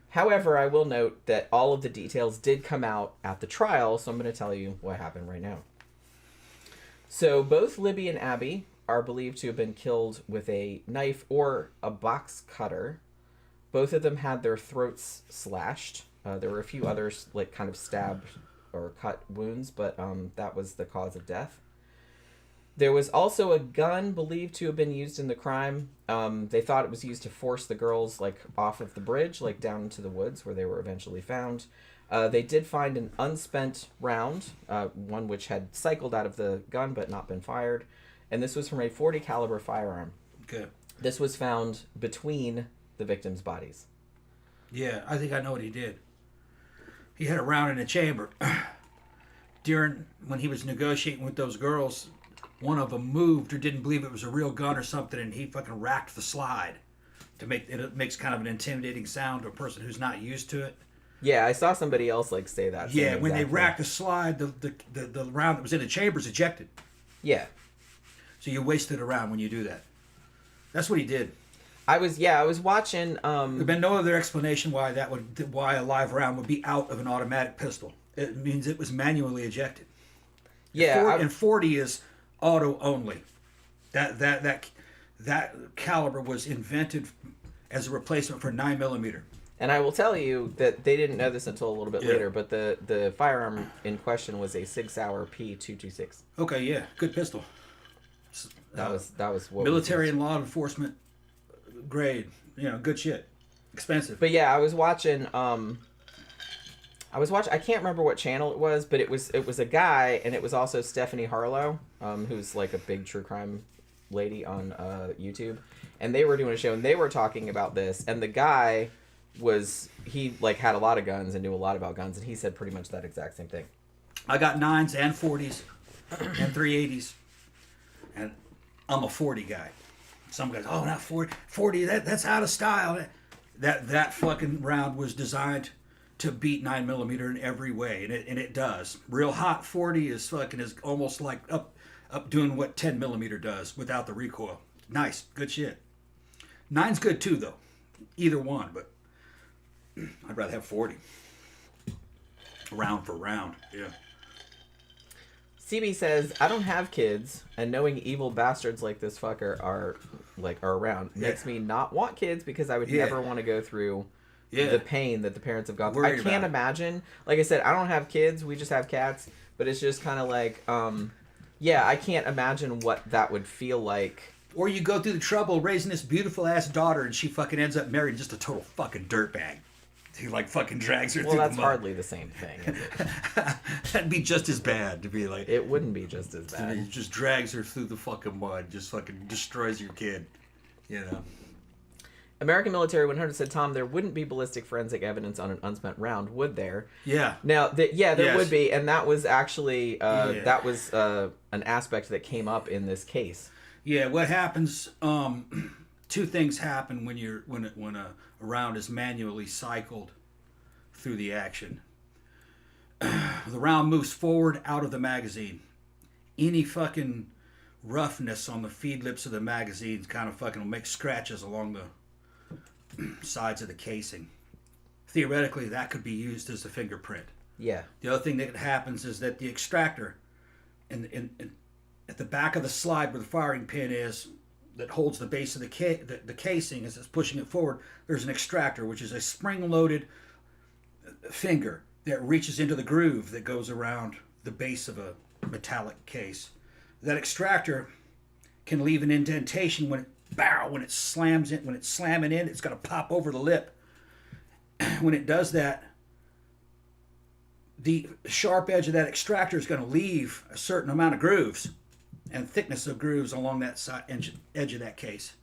However, I will note that all of the details did come out at the trial, so I'm going to tell you what happened right now. So both Libby and Abby are believed to have been killed with a knife or a box cutter. Both of them had their throats slashed. There were a few others, like kind of stabbed or cut wounds, but that was the cause of death. There was also a gun believed to have been used in the crime. They thought it was used to force the girls off of the bridge, down into the woods where they were eventually found. They did find an unspent round, one which had cycled out of the gun but not been fired, and this was from a .40 caliber firearm. Okay. This was found between the victims' bodies. Yeah, I think I know what he did. He had a round in a chamber. When he was negotiating with those girls, one of them moved or didn't believe it was a real gun or something, and he fucking racked the slide to make it. It makes kind of an intimidating sound to a person who's not used to it. Yeah, I saw somebody else say that. Yeah, when they rack the slide, the round that was in the chamber is ejected. Yeah. So you wasted a round when you do that. That's what he did. I was watching. There'd been no other explanation why a live round would be out of an automatic pistol. It means it was manually ejected. Yeah, and 40 is auto only. That caliber was invented as a replacement for 9mm. And I will tell you that they didn't know this until a little bit later, but the firearm in question was a Sig Sauer P226. Okay, yeah, good pistol. That was what military and law enforcement grade. Good shit. Expensive. But yeah, I was watching I was watching. I can't remember what channel it was, but it was a guy, and it was also Stephanie Harlow, who's like a big true crime lady on YouTube, and they were doing a show, and they were talking about this, and the guy he like had a lot of guns and knew a lot about guns, and he said pretty much that exact same thing. I got 9s and 40s and 380s, and I'm a 40 guy. Some guys, oh, not 40, that's out of style. That fucking round was designed to beat 9mm in every way, and it does. Real hot 40 is almost like up doing what 10mm does without the recoil. Nice, good shit. 9's good too, though. Either one, but I'd rather have 40. Round for round, yeah. CB says, I don't have kids, and knowing evil bastards like this fucker are around makes me not want kids, because I would never want to go through the pain that the parents have gone through. I can't imagine. Like I said, I don't have kids. We just have cats. But it's just kind of like, I can't imagine what that would feel like. Or you go through the trouble raising this beautiful ass daughter, and she fucking ends up married just a total fucking dirtbag. He like fucking drags her through the mud. Well, that's hardly the same thing, is it? That'd be just as bad to be like. It wouldn't be just as bad. He just drags her through the fucking mud, just fucking destroys your kid, you know. American Military 100 said, Tom, there wouldn't be ballistic forensic evidence on an unspent round, would there? Yeah. Now, there would be, and that was actually an aspect that came up in this case. Yeah, what happens? Two things happen when a round is manually cycled through the action. The round moves forward out of the magazine. Any fucking roughness on the feed lips of the magazine kind of fucking will make scratches along the sides of the casing. Theoretically, that could be used as a fingerprint. Yeah. The other thing that happens is that the extractor at the back of the slide where the firing pin is, that holds the base of the casing as it's pushing it forward, there's an extractor, which is a spring-loaded finger that reaches into the groove that goes around the base of a metallic case. That extractor can leave an indentation when it's slamming in, it's going to pop over the lip. When it does that, the sharp edge of that extractor is going to leave a certain amount of grooves and thickness of grooves along that edge of that case.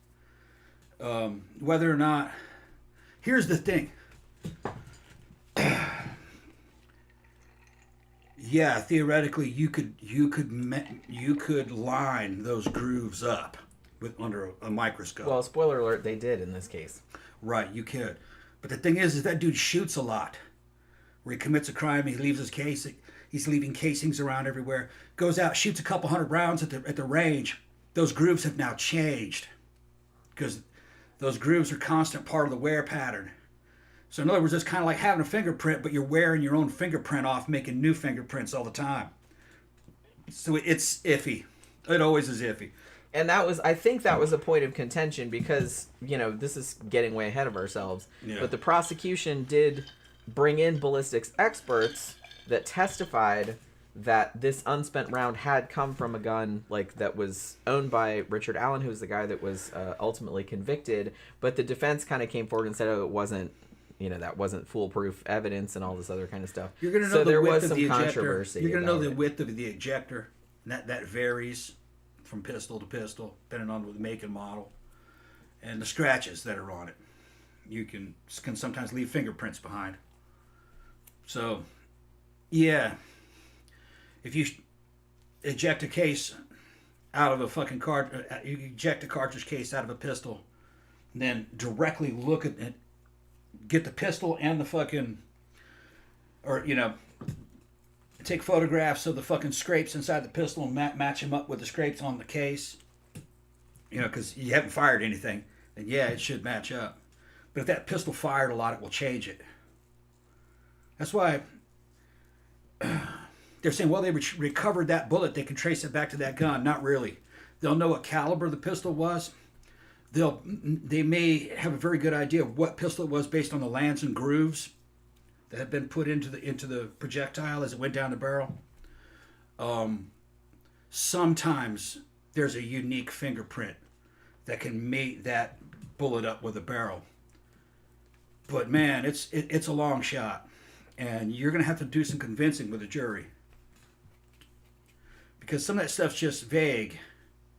Whether or not, here's the thing. Yeah, theoretically, you could line those grooves up under a microscope. Well, spoiler alert, they did in this case. Right, you could. But the thing is that dude shoots a lot. Where he commits a crime, he leaves his case. He's leaving casings around everywhere. Goes out, shoots a couple hundred rounds at the range. Those grooves have now changed because those grooves are constant part of the wear pattern. So in other words, it's kind of like having a fingerprint, but you're wearing your own fingerprint off, making new fingerprints all the time. So it's iffy. It always is iffy. And I think that was a point of contention because, this is getting way ahead of ourselves. Yeah. But the prosecution did bring in ballistics experts that testified that this unspent round had come from a gun that was owned by Richard Allen, who was the guy that was ultimately convicted. But the defense kind of came forward and said, it wasn't, that wasn't foolproof evidence and all this other kind of stuff. You're going to know the width of the ejector. You're going to know the width of the ejector. And that varies from pistol to pistol, depending on the make and model. And the scratches that are on it. You can sometimes leave fingerprints behind. So, yeah. If you eject a case out of a fucking you eject a cartridge case out of a pistol, and then directly look at it, get the pistol and the fucking, or, take photographs of the fucking scrapes inside the pistol and match them up with the scrapes on the case, because you haven't fired anything, then yeah, it should match up. But if that pistol fired a lot, it will change it. That's why they're saying, well, they recovered that bullet. They can trace it back to that gun. Not really. They'll know what caliber the pistol was. They may have a very good idea of what pistol it was based on the lands and grooves that had been put into the projectile as it went down the barrel. Sometimes there's a unique fingerprint that can mate that bullet up with a barrel. But man, it's a long shot. And you're going to have to do some convincing with the jury. Because some of that stuff's just vague,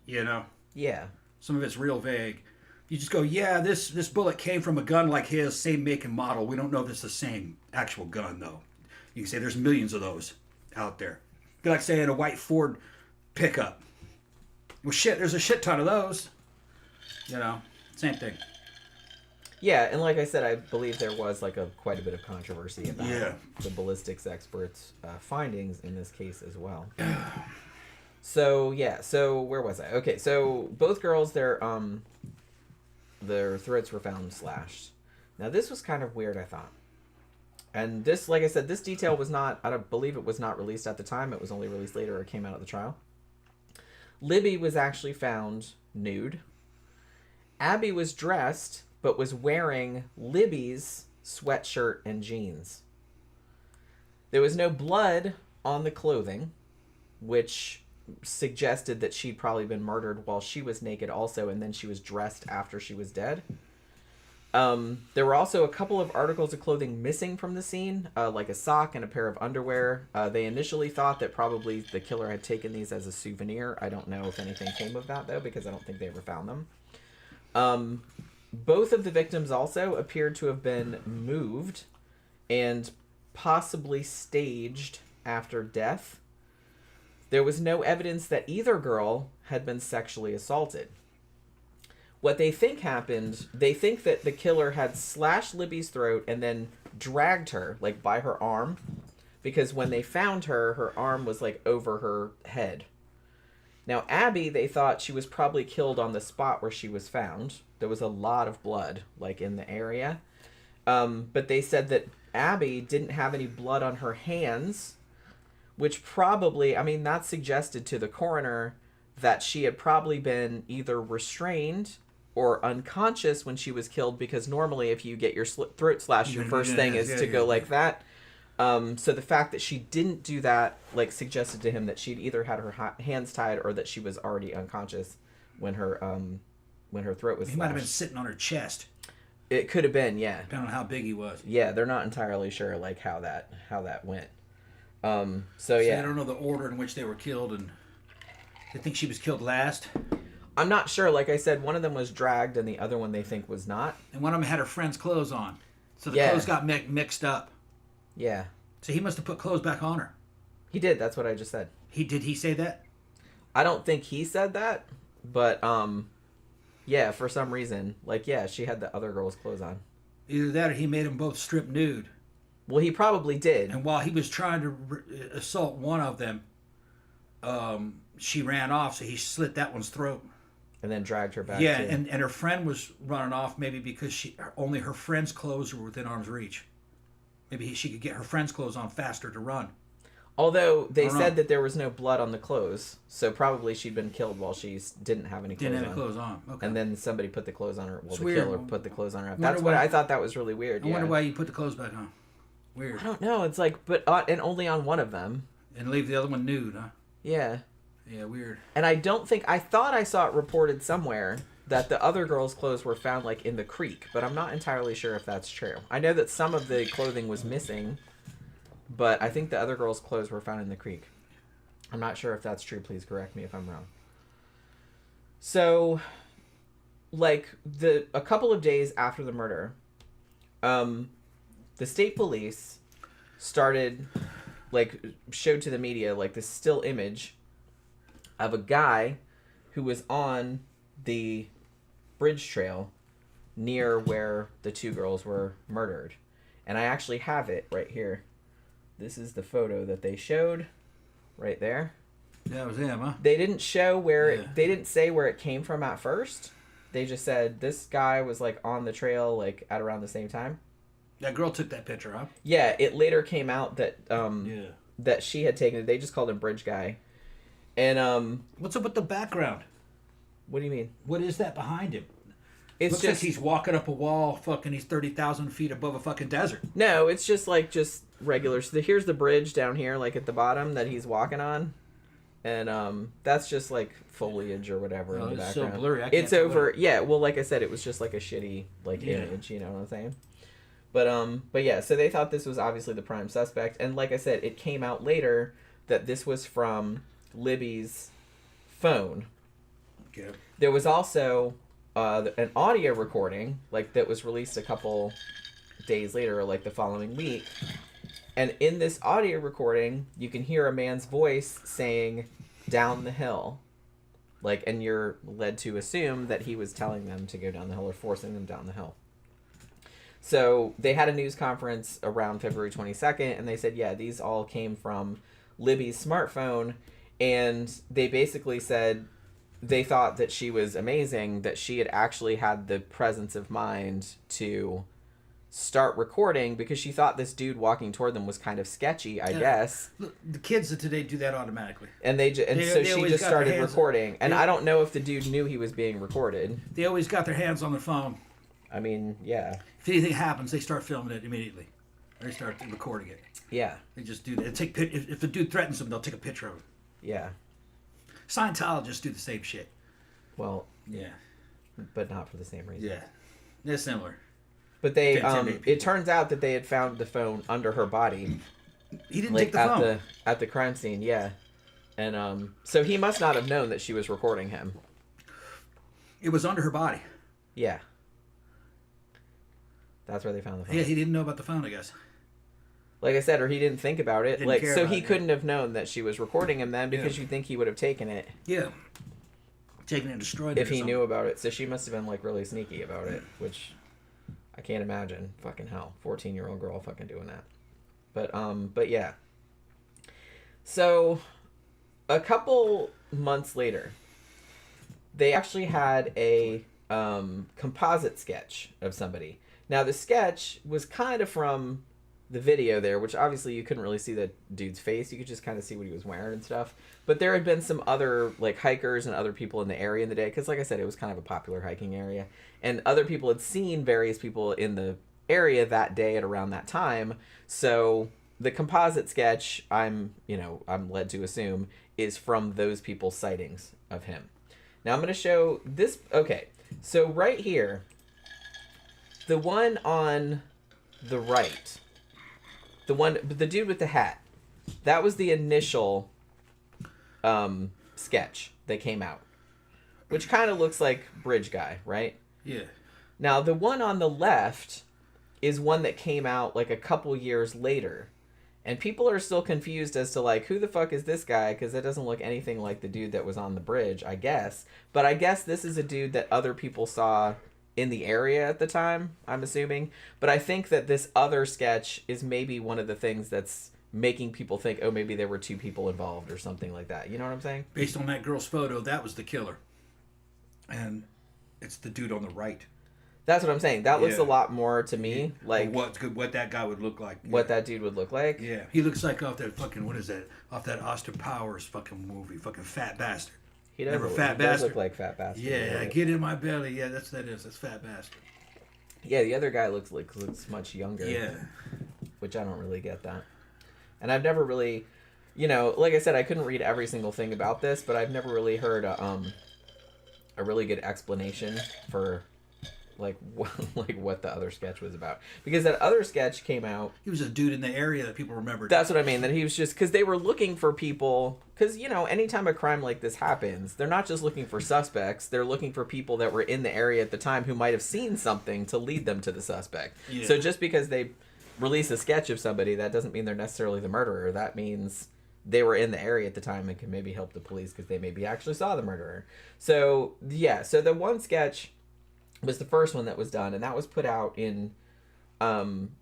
you know? Yeah. Some of it's real vague. You just go, yeah, this bullet came from a gun like his, same make and model. We don't know if it's the same actual gun, though. You can say there's millions of those out there. Be like saying a white Ford pickup. Well, shit, there's a shit ton of those. You know, same thing. Yeah, and like I said, I believe there was like quite a bit of controversy about Yeah. the ballistics experts' findings in this case as well. So where was I? Okay, so both girls, their throats were found slashed. Now this was kind of weird, I thought. And this, like I said, this detail was not, I don't believe it was not released at the time. It was only released later, or it came out at the trial. Libby was actually found nude. Abby was dressed, but was wearing Libby's sweatshirt and jeans. There was no blood on the clothing, which suggested that she'd probably been murdered while she was naked also, and then she was dressed after she was dead. There were also a couple of articles of clothing missing from the scene, like a sock and a pair of underwear. They initially thought that probably the killer had taken these as a souvenir. I don't know if anything came of that, though, because I don't think they ever found them. Both of the victims also appeared to have been moved and possibly staged after death. There was no evidence that either girl had been sexually assaulted. What they think happened, they think that the killer had slashed Libby's throat and then dragged her, like, by her arm. Because when they found her, her arm was, like, over her head. Now, Abby, they thought she was probably killed on the spot where she was found. There was a lot of blood, like, in the area. But they said that Abby didn't have any blood on her hands, which probably, I mean, that suggested to the coroner that she had probably been either restrained or unconscious when she was killed, because normally if you get your throat slashed, your first thing is to go like that. So the fact that she didn't do that, like, suggested to him that she'd either had her hands tied or that she was already unconscious when her throat was slashed. He might have been sitting on her chest. It could have been, yeah. Depending on how big he was. Yeah, they're not entirely sure, like, how that went. So I yeah. don't know the order in which they were killed, and they think she was killed last. I'm not sure. Like I said, one of them was dragged and the other one they think was not. And one of them had her friend's clothes on. So the clothes got mixed up. Yeah. So he must have put clothes back on her. He did. That's what I just said. Did he say that? I don't think he said that, but yeah, for some reason, like, yeah, she had the other girl's clothes on. Either that or he made them both strip nude. Well, he probably did. And while he was trying to assault one of them, she ran off, so he slit that one's throat. And then dragged her back. Yeah, too. and her friend was running off maybe because only her friend's clothes were within arm's reach. Maybe she could get her friend's clothes on faster to run. Although they said that there was no blood on the clothes, so probably she'd been killed while she didn't have any clothes on. Didn't have clothes on. Okay. And then somebody put the clothes on her. Well, It's the weird. killer put the clothes on her. That's what I thought. That was really weird. I wonder why you put the clothes back on. Weird. I don't know. It's like, but and only on one of them. And leave the other one nude, huh? Yeah. Yeah, weird. And I thought I saw it reported somewhere that the other girl's clothes were found, like, in the creek, but I'm not entirely sure if that's true. I know that some of the clothing was missing, but I think the other girl's clothes were found in the creek. I'm not sure if that's true. Please correct me if I'm wrong. So, like, a couple of days after the murder, the state police started, like, showed to the media, like, this still image of a guy who was on the bridge trail near where the two girls were murdered. And I actually have it right here. This is the photo that they showed right there. That was him, huh? They didn't show they didn't say where it came from at first. They just said this guy was, like, on the trail, like, at around the same time. That girl took that picture, huh? Yeah, it later came out that that she had taken it. They just called him Bridge Guy. And what's up with the background? What do you mean? What is that behind him? It's Looks just like he's walking up a wall, he's 30,000 feet above a fucking desert. No, it's just regular. So here's the bridge down here, like, at the bottom that he's walking on. And that's just, like, foliage or whatever in the It's background. so blurry. It's over. Yeah, well, like I said, it was just like a shitty, like, image, you know what I'm saying? But yeah, so they thought this was obviously the prime suspect, and like I said, it came out later that this was from Libby's phone. Okay. There was also an audio recording, like, that was released a couple days later, or like the following week. And in this audio recording, you can hear a man's voice saying, "Down the hill." Like, and you're led to assume that he was telling them to go down the hill or forcing them down the hill. So they had a news conference around February 22nd, and they said, yeah, these all came from Libby's smartphone. And they basically said they thought that she was amazing, that she had actually had the presence of mind to start recording because she thought this dude walking toward them was kind of sketchy, I guess. Look, the kids of today do that automatically. And so she just started recording. And I don't know if the dude knew he was being recorded. They always got their hands on their phone. I mean, yeah. If anything happens, they start filming it immediately. Or they start recording it. Yeah. They just do that. If the dude threatens them, they'll take a picture of it. Yeah. Scientologists do the same shit. Well, yeah. But not for the same reason. Yeah. They're similar. But it turns out that they had found the phone under her body. He didn't take the phone. At the crime scene, yeah. And so he must not have known that she was recording him. It was under her body. Yeah. That's where they found the phone. Yeah, he didn't know about the phone, I guess. Like I said, or he didn't think about it. He it, couldn't have known that she was recording him then because you'd think he would have taken it. Yeah. Taken it and destroyed it. If he knew about it. So she must have been like really sneaky about it, which I can't imagine. Fucking hell. 14-year-old girl fucking doing that. But yeah. So a couple months later, they actually had a composite sketch of somebody. Now the sketch was kind of from the video there, which obviously you couldn't really see the dude's face. You could just kind of see what he was wearing and stuff. But there had been some other like hikers and other people in the area in the day, because like I said, it was kind of a popular hiking area, and other people had seen various people in the area that day at around that time. So the composite sketch, I'm led to assume, is from those people's sightings of him. Now I'm going to show this. Okay, so right here, the one on the right, the dude with the hat, that was the initial sketch that came out, which kind of looks like Bridge Guy, right? Yeah. Now the one on the left is one that came out like a couple years later, and people are still confused as to like, who the fuck is this guy, because it doesn't look anything like the dude that was on the bridge, I guess. But I guess this is a dude that other people saw in the area at the time, I'm assuming. But I think that this other sketch is maybe one of the things that's making people think, oh, maybe there were two people involved or something like that. You know what I'm saying? Based on that girl's photo, that was the killer. And it's the dude on the right. That's what I'm saying. That looks a lot more to me like what that guy would look like. What that dude would look like. Yeah. He looks like off that fucking, what is that? Off that Austin Powers fucking movie. Fucking Fat Bastard. He does look like Fat Bastard. Yeah, get in my belly. Yeah, that's Fat Bastard. Yeah, the other guy looks much younger. Yeah. Which I don't really get that. And I've never really, like I said, I couldn't read every single thing about this, but I've never really heard a really good explanation for what the other sketch was about, because that other sketch came out. He was a dude in the area that people remembered. That's what I mean. That he was just, because they were looking for people. Because anytime a crime like this happens, they're not just looking for suspects. They're looking for people that were in the area at the time who might have seen something to lead them to the suspect. Yeah. So just because they release a sketch of somebody, that doesn't mean they're necessarily the murderer. That means they were in the area at the time and can maybe help the police because they maybe actually saw the murderer. So yeah. So the one sketch was the first one that was done, and that was put out in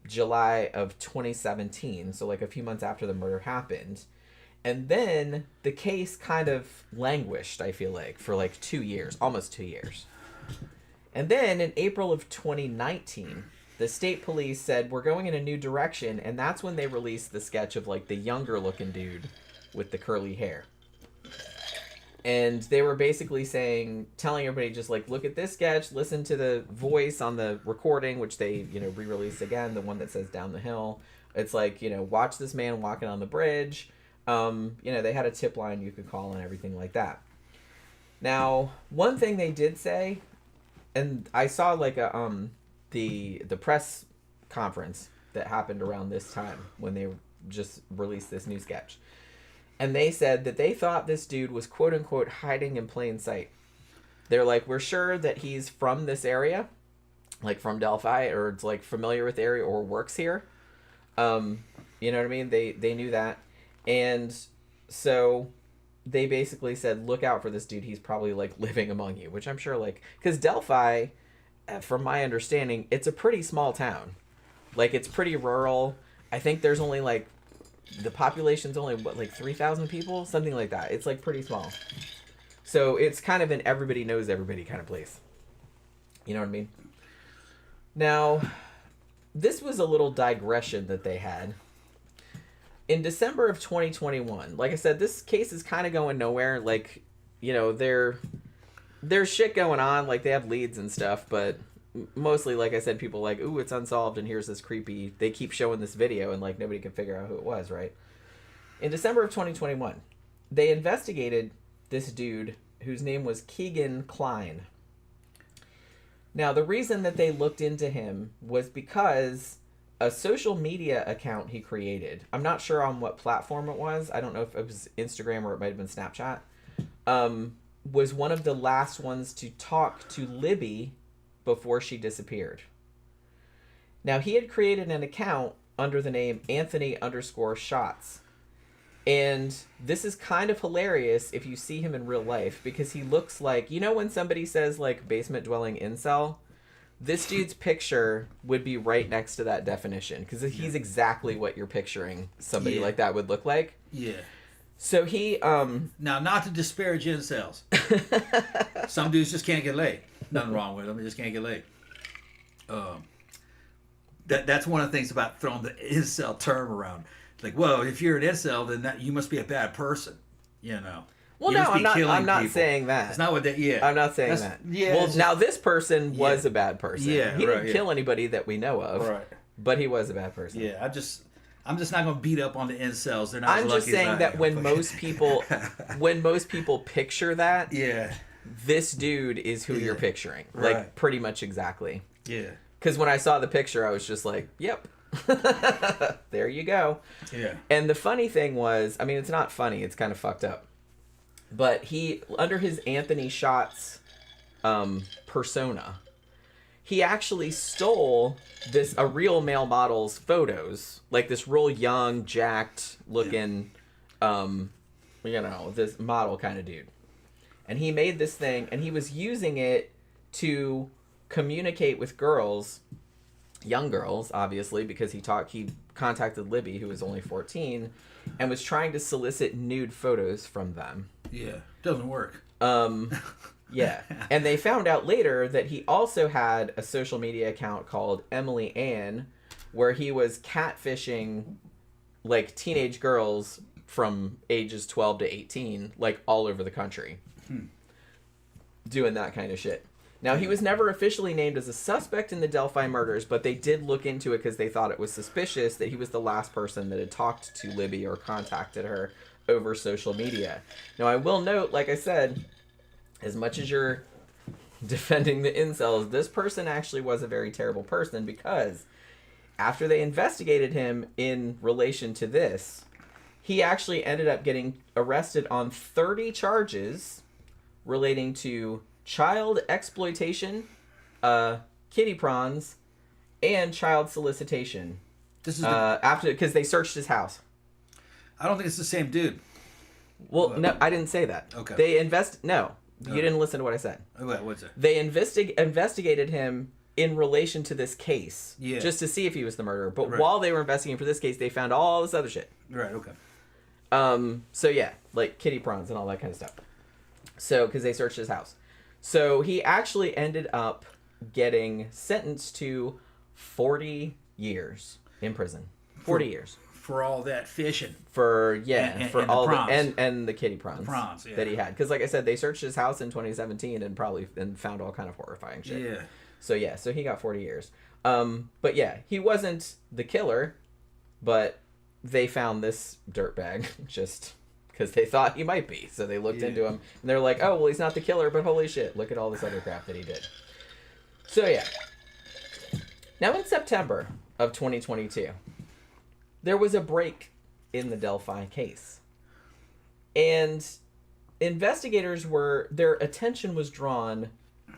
July of 2017, so like a few months after the murder happened. And then the case kind of languished, I feel like, for like 2 years, almost 2 years. And then in April of 2019, the state police said, we're going in a new direction, and that's when they released the sketch of like the younger looking dude with the curly hair. And they were basically telling everybody, just like, look at this sketch, listen to the voice on the recording, which they, re-released again, the one that says down the hill. It's like, watch this man walking on the bridge. They had a tip line you could call and everything like that. Now, one thing they did say, and I saw like the press conference that happened around this time when they just released this new sketch. And they said that they thought this dude was quote unquote hiding in plain sight. They're like, we're sure that he's from this area, like from Delphi, or it's like familiar with the area or works here. You know what I mean? They knew that. And so they basically said, look out for this dude. He's probably like living among you, which I'm sure like, because Delphi, from my understanding, it's a pretty small town. Like it's pretty rural. I think there's only like, the population's only what, like 3,000 people? Something like that. It's like pretty small. So it's kind of an everybody knows everybody kind of place. You know what I mean? Now, this was a little digression that they had. In December of 2021, like I said, this case is kind of going nowhere. Like, you know, there's shit going on. Like, they have leads and stuff, but mostly, like I said, people like, ooh, it's unsolved, and here's this creepy... They keep showing this video, and, like, nobody can figure out who it was, right? In December of 2021, they investigated this dude whose name was Keegan Kline. Now, the reason that they looked into him was because a social media account he created, I'm not sure on what platform it was, I don't know if it was Instagram or it might have been Snapchat, was one of the last ones to talk to Libby before she disappeared. Now, he had created an account under the name Anthony_Shots. And this is kind of hilarious if you see him in real life, because he looks like, you know when somebody says, like, basement dwelling incel? This dude's picture would be right next to that definition, because he's exactly what you're picturing somebody like that would look like. Yeah. So he, Now, not to disparage incels. Some dudes just can't get laid. Nothing wrong with them. They just can't get laid. That's one of the things about throwing the incel term around. Like, well, if you're an incel, then you must be a bad person, you know. Well, no, I'm not saying that. That's not what that, I'm not saying that. Yeah. Well, now this person was a bad person. Yeah, he didn't kill anybody that we know of. Right. But he was a bad person. Yeah, I'm just not going to beat up on the incels. They're not as lucky as I am. I'm just saying that when most people picture that, this dude is who you're picturing. Like, pretty much exactly. Yeah. Because when I saw the picture, I was just like, yep. There you go. Yeah. And the funny thing was, I mean, it's not funny, it's kind of fucked up. But he, under his Anthony Shots persona, he actually stole a real male model's photos, like this real young, jacked looking, you know, this model kind of dude. And he made this thing, and he was using it to communicate with girls, young girls, obviously, because he contacted Libby, who was only 14, and was trying to solicit nude photos from them. Yeah, doesn't work. Yeah. And they found out later that he also had a social media account called Emily Ann, where he was catfishing, like, teenage girls from ages 12 to 18, like, all over the country. Doing that kind of shit. Now, he was never officially named as a suspect in the Delphi murders, but they did look into it because they thought it was suspicious that he was the last person that had talked to Libby or contacted her over social media. Now, I will note, like I said, as much as you're defending the incels, this person actually was a very terrible person, because after they investigated him in relation to this, he actually ended up getting arrested on 30 charges relating to child exploitation, kitty prawns, and child solicitation. This is because they searched his house. I don't think it's the same dude. Well, no, I didn't say that. Okay. You didn't listen to what I said. What's it? They investigated him in relation to this case, just to see if he was the murderer. But while they were investigating for this case, they found all this other shit. Right. Okay. So yeah, like kitty prawns and all that kind of stuff. So because they searched his house. So he actually ended up getting sentenced to 40 years in prison. 40 years. For all that fishing. For all the kitty prawns. That he had. Because like I said, they searched his house in 2017 and found all kind of horrifying shit. Yeah. So he got 40 years. But yeah, he wasn't the killer, but they found this dirtbag just because they thought he might be. So they looked into him, and they're like, oh, well, he's not the killer, but holy shit, look at all this other crap that he did. So yeah. Now in September of 2022, there was a break in the Delphi case. And investigators their attention was drawn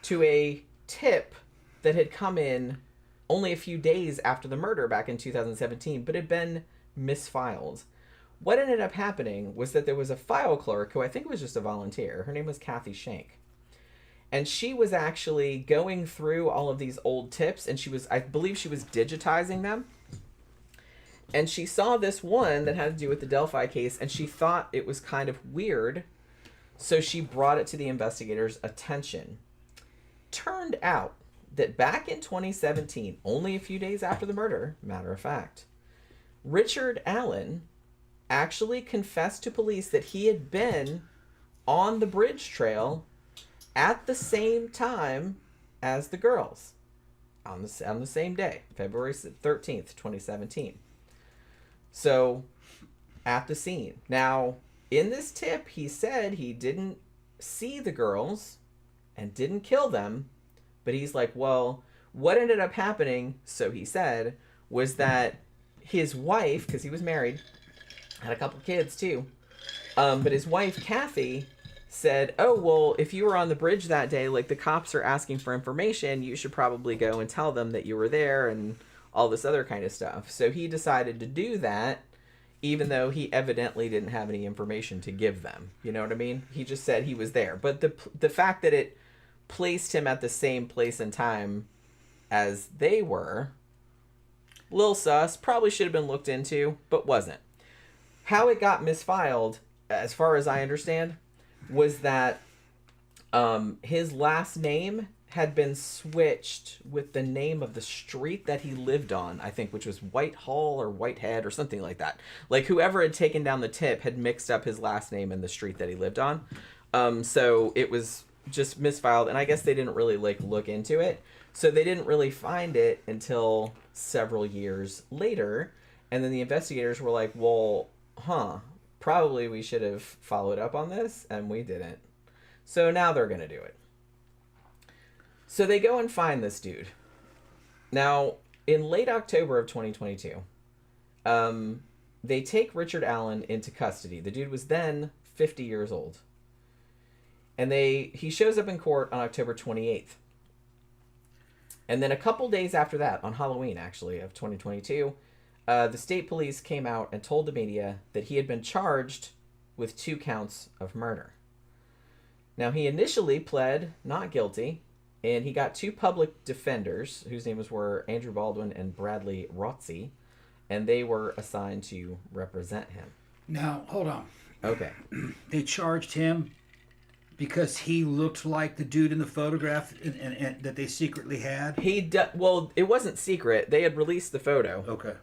to a tip that had come in only a few days after the murder back in 2017, but had been misfiled. What ended up happening was that there was a file clerk who I think was just a volunteer. Her name was Kathy Shank. And she was actually going through all of these old tips, and I believe she was digitizing them. And she saw this one that had to do with the Delphi case, and she thought it was kind of weird. So she brought it to the investigators' attention. Turned out that back in 2017, only a few days after the murder, matter of fact, Richard Allen actually confessed to police that he had been on the bridge trail at the same time as the girls on the same day, February 13th, 2017. So, at the scene. Now, in this tip, he said he didn't see the girls and didn't kill them, but he's like, well, what ended up happening, so he said, was that his wife, because he was married, had a couple kids too, but his wife, Kathy, said, oh, well, if you were on the bridge that day, like, the cops are asking for information, you should probably go and tell them that you were there and all this other kind of stuff. So he decided to do that, even though he evidently didn't have any information to give them. You know what I mean? He just said he was there. But the fact that it placed him at the same place and time as they were, little sus, probably should have been looked into, but wasn't. How it got misfiled, as far as I understand, was that his last name had been switched with the name of the street that he lived on, I think, which was Whitehall or Whitehead or something like that. Like, whoever had taken down the tip had mixed up his last name and the street that he lived on. So it was just misfiled, and I guess they didn't really, like, look into it. So they didn't really find it until several years later, and then the investigators were like, well, probably we should have followed up on this, and we didn't. So now they're going to do it. So they go and find this dude. Now, in late October of 2022, they take Richard Allen into custody. The dude was then 50 years old. And he shows up in court on October 28th. And then a couple days after that, on Halloween, actually, of 2022, the state police came out and told the media that he had been charged with 2 counts of murder. Now, he initially pled not guilty, and he got 2 public defenders, whose names were Andrew Baldwin and Bradley Rotzi, and they were assigned to represent him. Now, hold on. Okay. They charged him because he looked like the dude in the photograph and that they secretly had? Well, it wasn't secret. They had released the photo. Okay.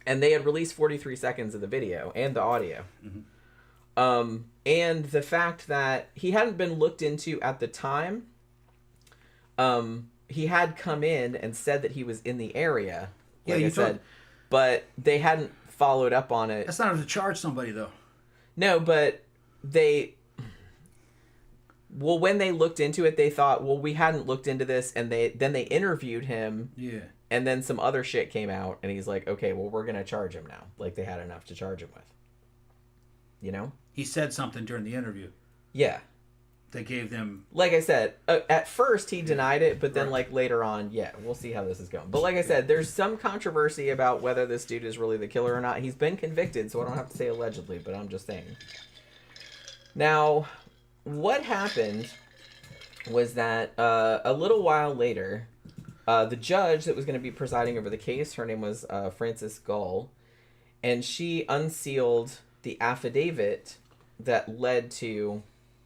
And they had released 43 seconds of the video and the audio. Mm-hmm. And the fact that he hadn't been looked into at the time, he had come in and said that he was in the area, like I said, but they hadn't followed up on it. That's not enough to charge somebody, though. No, but when they looked into it, they thought, well, we hadn't looked into this, and then they interviewed him. Yeah. And then some other shit came out, and he's like, okay, well, we're going to charge him now. Like, they had enough to charge him with. You know? He said something during the interview. Yeah. They gave them... Like I said, at first he denied it, but then, like, later on, yeah, we'll see how this is going. But like I said, there's some controversy about whether this dude is really the killer or not. He's been convicted, so I don't have to say allegedly, but I'm just saying. Now, what happened was that a little while later... the judge that was going to be presiding over the case, her name was Frances Gull, and she unsealed the affidavit that led to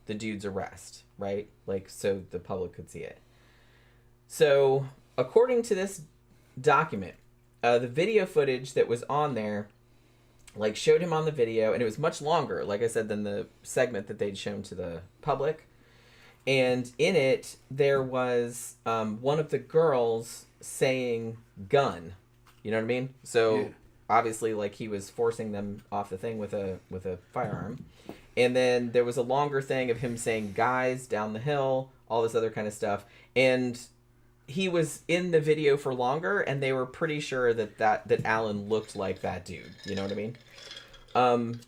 the dude's arrest, right? Like, so the public could see it. So, according to this document, the video footage that was on there, like, showed him on the video, and it was much longer, like I said, than the segment that they'd shown to the public. And in it, there was one of the girls saying gun. You know what I mean? So, yeah. Obviously, like, he was forcing them off the thing with a firearm. And then there was a longer thing of him saying guys down the hill, all this other kind of stuff. And he was in the video for longer, and they were pretty sure that Alan looked like that dude. You know what I mean?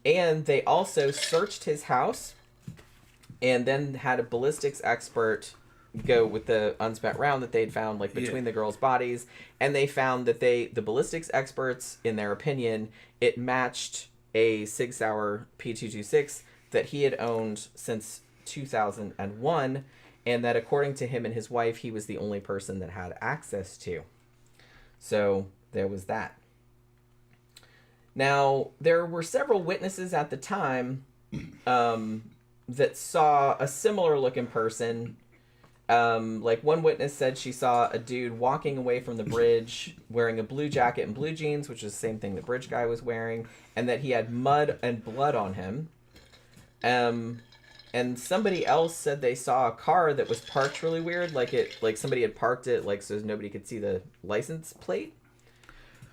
And they also searched his house, and then had a ballistics expert go with the unspent round that they'd found like between the girls' bodies, and they found that the ballistics experts, in their opinion, it matched a Sig Sauer P226 that he had owned since 2001, and that according to him and his wife, he was the only person that had access to. So there was that. Now, there were several witnesses at the time that saw a similar looking person. Like one witness said she saw a dude walking away from the bridge wearing a blue jacket and blue jeans, which is the same thing the bridge guy was wearing, and that he had mud and blood on him. And somebody else said they saw a car that was parked really weird, like somebody had parked it like so nobody could see the license plate.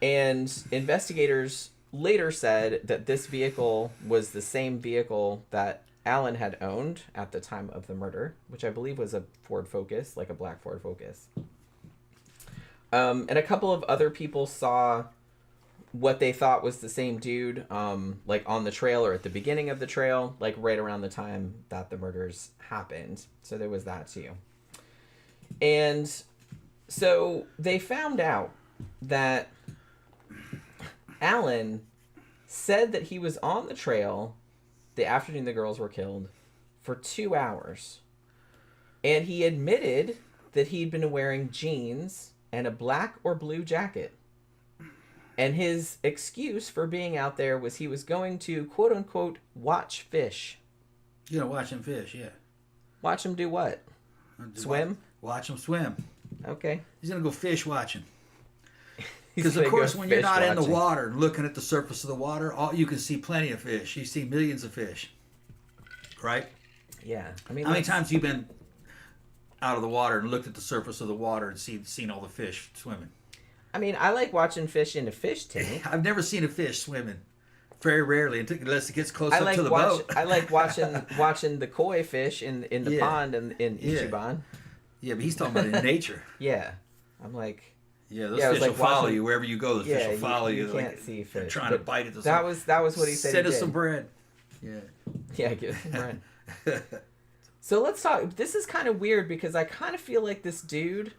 And investigators later said that this vehicle was the same vehicle that Alan had owned at the time of the murder, which I believe was a Ford Focus, like a black Ford Focus. And a couple of other people saw what they thought was the same dude, like on the trail or at the beginning of the trail, like right around the time that the murders happened. So there was that too. And so they found out that Alan said that he was on the trail the afternoon the girls were killed for 2 hours. And he admitted that he'd been wearing jeans and a black or blue jacket. And his excuse for being out there was he was going to, quote unquote, watch fish. You're going to watch him fish, yeah. Watch him do what? Swim? Watch him swim. Okay. He's going to go fish watching. Because, of course, when you're not in the water and looking at the surface of the water, you can see plenty of fish. You see millions of fish. Right? Yeah. I mean, how many times have you been out of the water and looked at the surface of the water and seen all the fish swimming? I mean, I like watching fish in a fish tank. I've never seen a fish swimming. Very rarely, unless it gets close up to the boat. I like watching the koi fish in the pond in Ichiban. Yeah, but he's talking about in nature. Yeah. I'm like... Yeah, those fish will follow you wherever you go. Those fish will follow you. You can't see fish. They're trying to bite at the That was what he said. Send us some bread. Yeah. Yeah, give us some bread. So let's talk. This is kind of weird because I kind of feel like this dude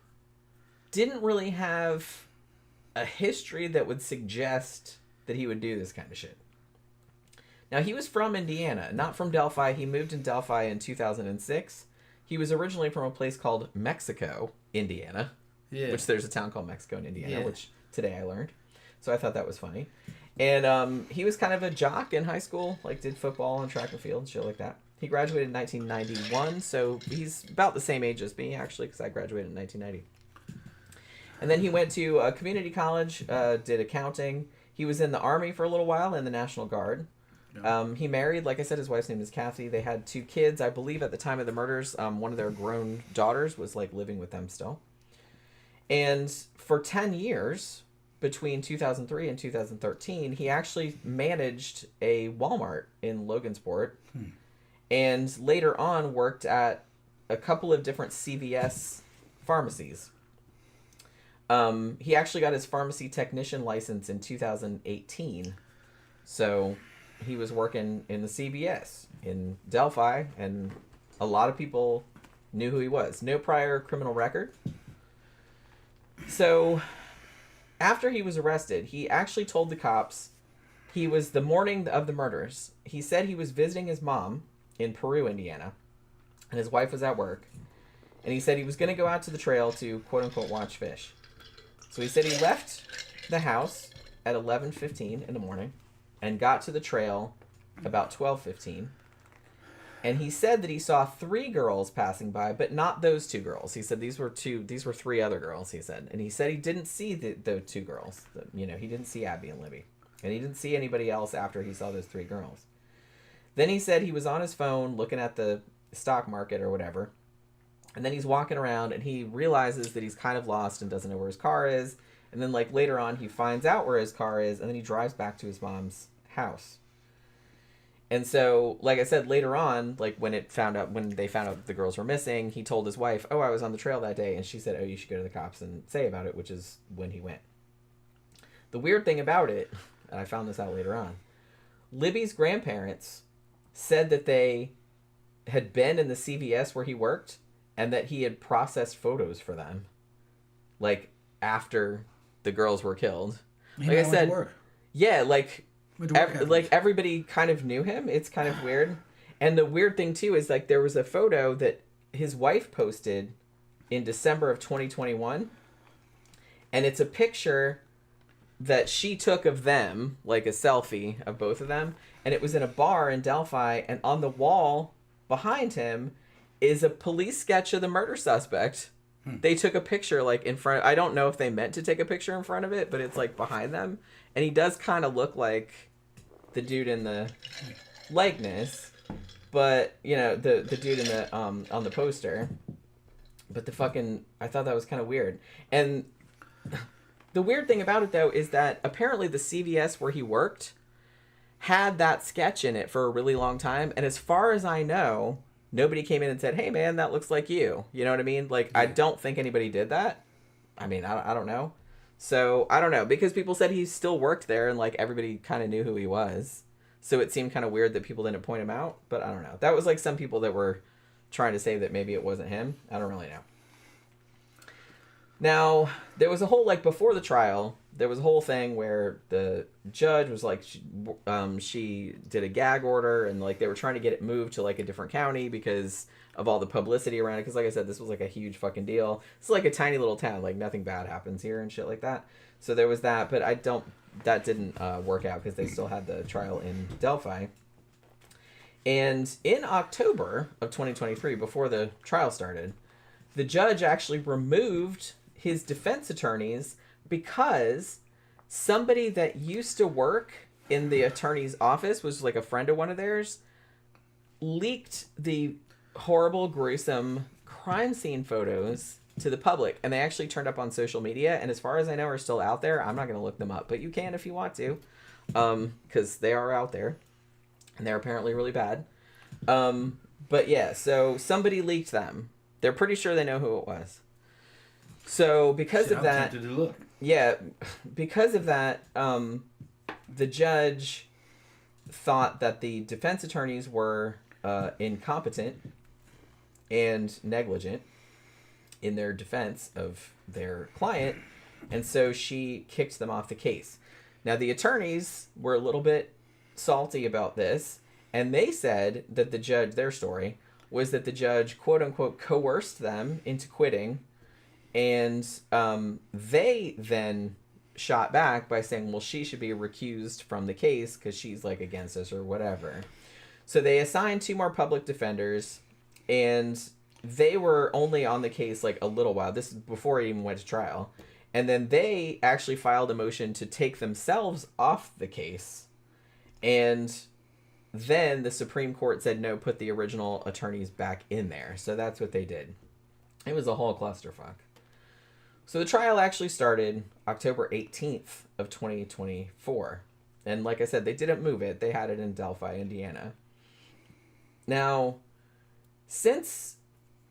didn't really have a history that would suggest that he would do this kind of shit. Now, he was from Indiana, not from Delphi. He moved in Delphi in 2006. He was originally from a place called Mexico, Indiana. Yeah. Which there's a town called Mexico in Indiana, which today I learned. So I thought that was funny. And he was kind of a jock in high school, like did football and track and field and shit like that. He graduated in 1991, so he's about the same age as me, actually, because I graduated in 1990. And then he went to a community college, did accounting. He was in the Army for a little while, in the National Guard. He married, like I said, his wife's name is Kathy. They had 2 kids. I believe at the time of the murders, one of their grown daughters was like living with them still. And for 10 years, between 2003 and 2013, he actually managed a Walmart in Logansport. And later on worked at a couple of different CVS pharmacies. He actually got his pharmacy technician license in 2018. So he was working in the CVS in Delphi, and a lot of people knew who he was. No prior criminal record. So, after he was arrested, he actually told the cops he was the morning of the murders. He said he was visiting his mom in Peru, Indiana, and his wife was at work. And he said he was going to go out to the trail to, quote-unquote, watch fish. So he said he left the house at 11:15 in the morning and got to the trail about 12:15. And he said that he saw 3 girls passing by, but not those 2 girls. He said these were 3 other girls, he said. And he said he didn't see the 2 girls. He didn't see Abby and Libby. And he didn't see anybody else after he saw those 3 girls. Then he said he was on his phone looking at the stock market or whatever. And then he's walking around and he realizes that he's kind of lost and doesn't know where his car is. And then like later on he finds out where his car is, and then he drives back to his mom's house. And so, like I said, later on, like when they found out the girls were missing, he told his wife, "Oh, I was on the trail that day," and she said, "Oh, you should go to the cops and say about it," which is when he went. The weird thing about it, and I found this out later on, Libby's grandparents said that they had been in the CVS where he worked and that he had processed photos for them, like after the girls were killed. Like I said, yeah, like everybody kind of knew him. It's kind of weird. And the weird thing too is like there was a photo that his wife posted in December of 2021, and it's a picture that she took of them, like a selfie of both of them, and it was in a bar in Delphi, and on the wall behind him is a police sketch of the murder suspect. They took a picture like in front. I don't know if they meant to take a picture in front of it, but it's like behind them, and he does kind of look like the dude in the likeness, but you know the dude in the on the poster. But I thought that was kind of weird. And the weird thing about it though is that apparently the CVS where he worked had that sketch in it for a really long time, and as far as I know, nobody came in and said, "Hey man, that looks like you." You know what I mean? Like, I don't think anybody did that. I mean, I don't know. So, I don't know. Because people said he still worked there and, like, everybody kind of knew who he was. So, it seemed kind of weird that people didn't point him out. But I don't know. That was, like, some people that were trying to say that maybe it wasn't him. I don't really know. Now, there was a whole, like, before the trial, there was a whole thing where the judge was like, she did a gag order, and like they were trying to get it moved to like a different county because of all the publicity around it. Because like I said, this was like a huge fucking deal. It's like a tiny little town, like nothing bad happens here and shit like that. So there was that, but that didn't work out because they still had the trial in Delphi. And in October of 2023, before the trial started, the judge actually removed his defense attorneys because somebody that used to work in the attorney's office, was like a friend of one of theirs, leaked the horrible, gruesome crime scene photos to the public. And they actually turned up on social media, and as far as I know are still out there. I'm not going to look them up, but you can if you want to, because they are out there, and they're apparently really bad. But yeah, so somebody leaked them. They're pretty sure they know who it was. So because of that, yeah, because of that, the judge thought that the defense attorneys were incompetent and negligent in their defense of their client, and so she kicked them off the case. Now, the attorneys were a little bit salty about this, and they said that the judge, their story was that the judge, quote unquote, coerced them into quitting. And they then shot back by saying, well, she should be recused from the case because she's like against us or whatever. So they assigned 2 more public defenders, and they were only on the case like a little while. This is before it even went to trial. And then they actually filed a motion to take themselves off the case. And then the Supreme Court said, no, put the original attorneys back in there. So that's what they did. It was a whole clusterfuck. So the trial actually started October 18th of 2024. And like I said, they didn't move it. They had it in Delphi, Indiana. Now, since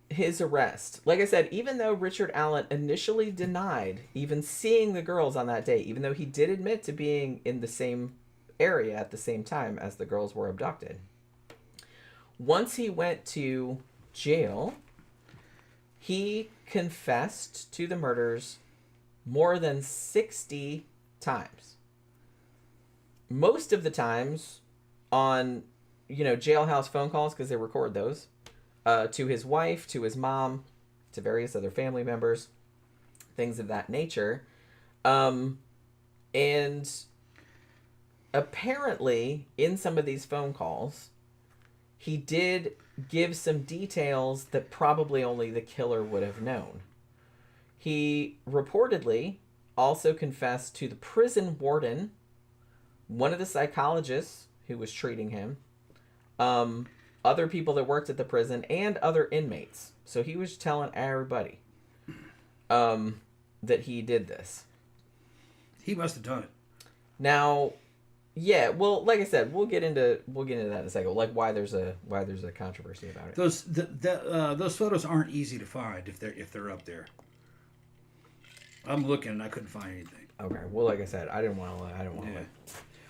his arrest, like I said, even though Richard Allen initially denied even seeing the girls on that day, even though he did admit to being in the same area at the same time as the girls were abducted, once he went to jail, he confessed to the murders more than 60 times. Most of the times on, jailhouse phone calls, because they record those, to his wife, to his mom, to various other family members, things of that nature. And apparently, in some of these phone calls, he did give some details that probably only the killer would have known. He reportedly also confessed to the prison warden, one of the psychologists who was treating him, other people that worked at the prison, and other inmates. So he was telling everybody that he did this. He must have done it. Now, Yeah, well, like I said, we'll get into that in a second. Like why there's a controversy about it. Those photos aren't easy to find if they're up there. I'm looking and I couldn't find anything. Okay, well, like I said, I didn't want to Yeah. look.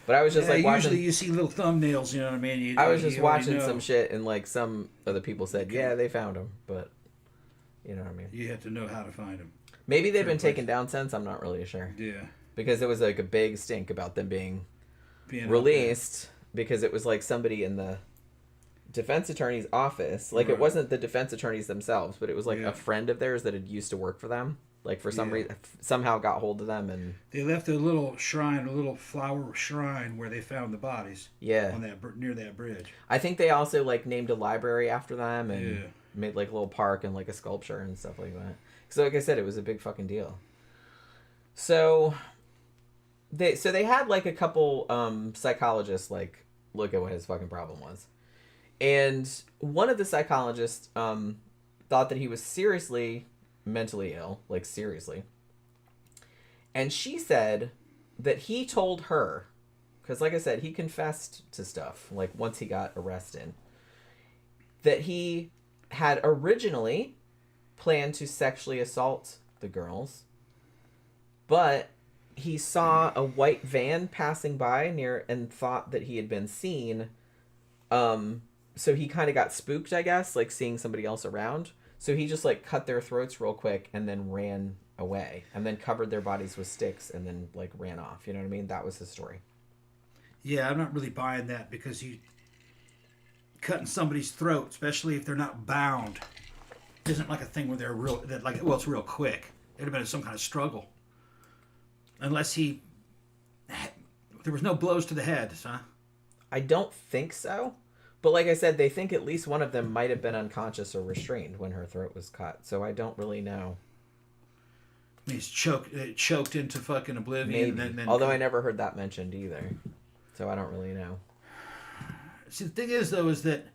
But I was just like watching. Usually you see little thumbnails, you know what I mean? I was just you already watching know. some shit, and like some other people said, yeah, they found him, but you know what I mean. You have to know how to find them. Maybe they've been taken down since. I'm not really sure. Yeah. Because there was like a big stink about them being Being released because it was like somebody in the defense attorney's office. Like it Right. wasn't the defense attorneys themselves, but it was like Yeah. a friend of theirs that had used to work for them. Like for some reason, somehow got hold of them and They left a little shrine, a little flower shrine where they found the bodies. yeah. On that near that bridge. I think they also like named a library after them and Yeah. made like a little park and like a sculpture and stuff like that. So like I said, it was a big fucking deal. So they had like a couple psychologists like look at what his fucking problem was. And one of the psychologists thought that he was seriously mentally ill, like seriously. And she said that he told her, because like I said, he confessed to stuff, like once he got arrested, that he had originally planned to sexually assault the girls, but he saw a white van passing by near and thought that he had been seen. So he kind of got spooked, I guess, like seeing somebody else around. So he just like cut their throats real quick and then ran away and then covered their bodies with sticks and then like ran off. You know what I mean? That was his story. Yeah, I'm not really buying that because you cutting somebody's throat, especially if they're not bound, isn't like a thing where they're real. That like well, it's real quick. It'd have been some kind of struggle, unless there was no blows to the head, huh? I don't think so. But like I said, they think at least one of them might have been unconscious or restrained when her throat was cut. So I don't really know. I mean, he's choked into fucking oblivion. Maybe. And then Although I never heard that mentioned either. So I don't really know. See, the thing is, though, is that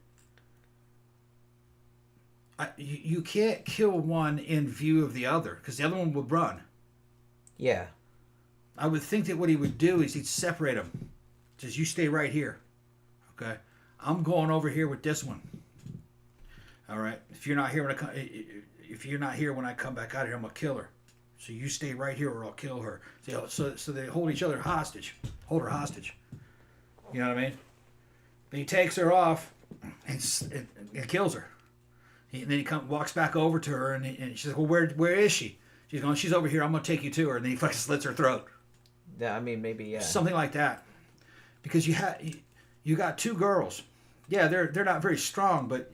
you can't kill one in view of the other because the other one would run. Yeah. I would think that what he would do is he'd separate them. Says, you stay right here. Okay? I'm going over here with this one. All right? If you're not here when I come back out of here, I'm going to kill her. So you stay right here or I'll kill her. So they hold each other hostage. Hold her hostage. You know what I mean? But he takes her off and kills her. Then he walks back over to her and she's like, well, where is she? She's going, she's over here. I'm going to take you to her. And then he fucking slits her throat. Yeah, I mean, maybe, yeah. Something like that. Because you got two girls. Yeah, they're not very strong, but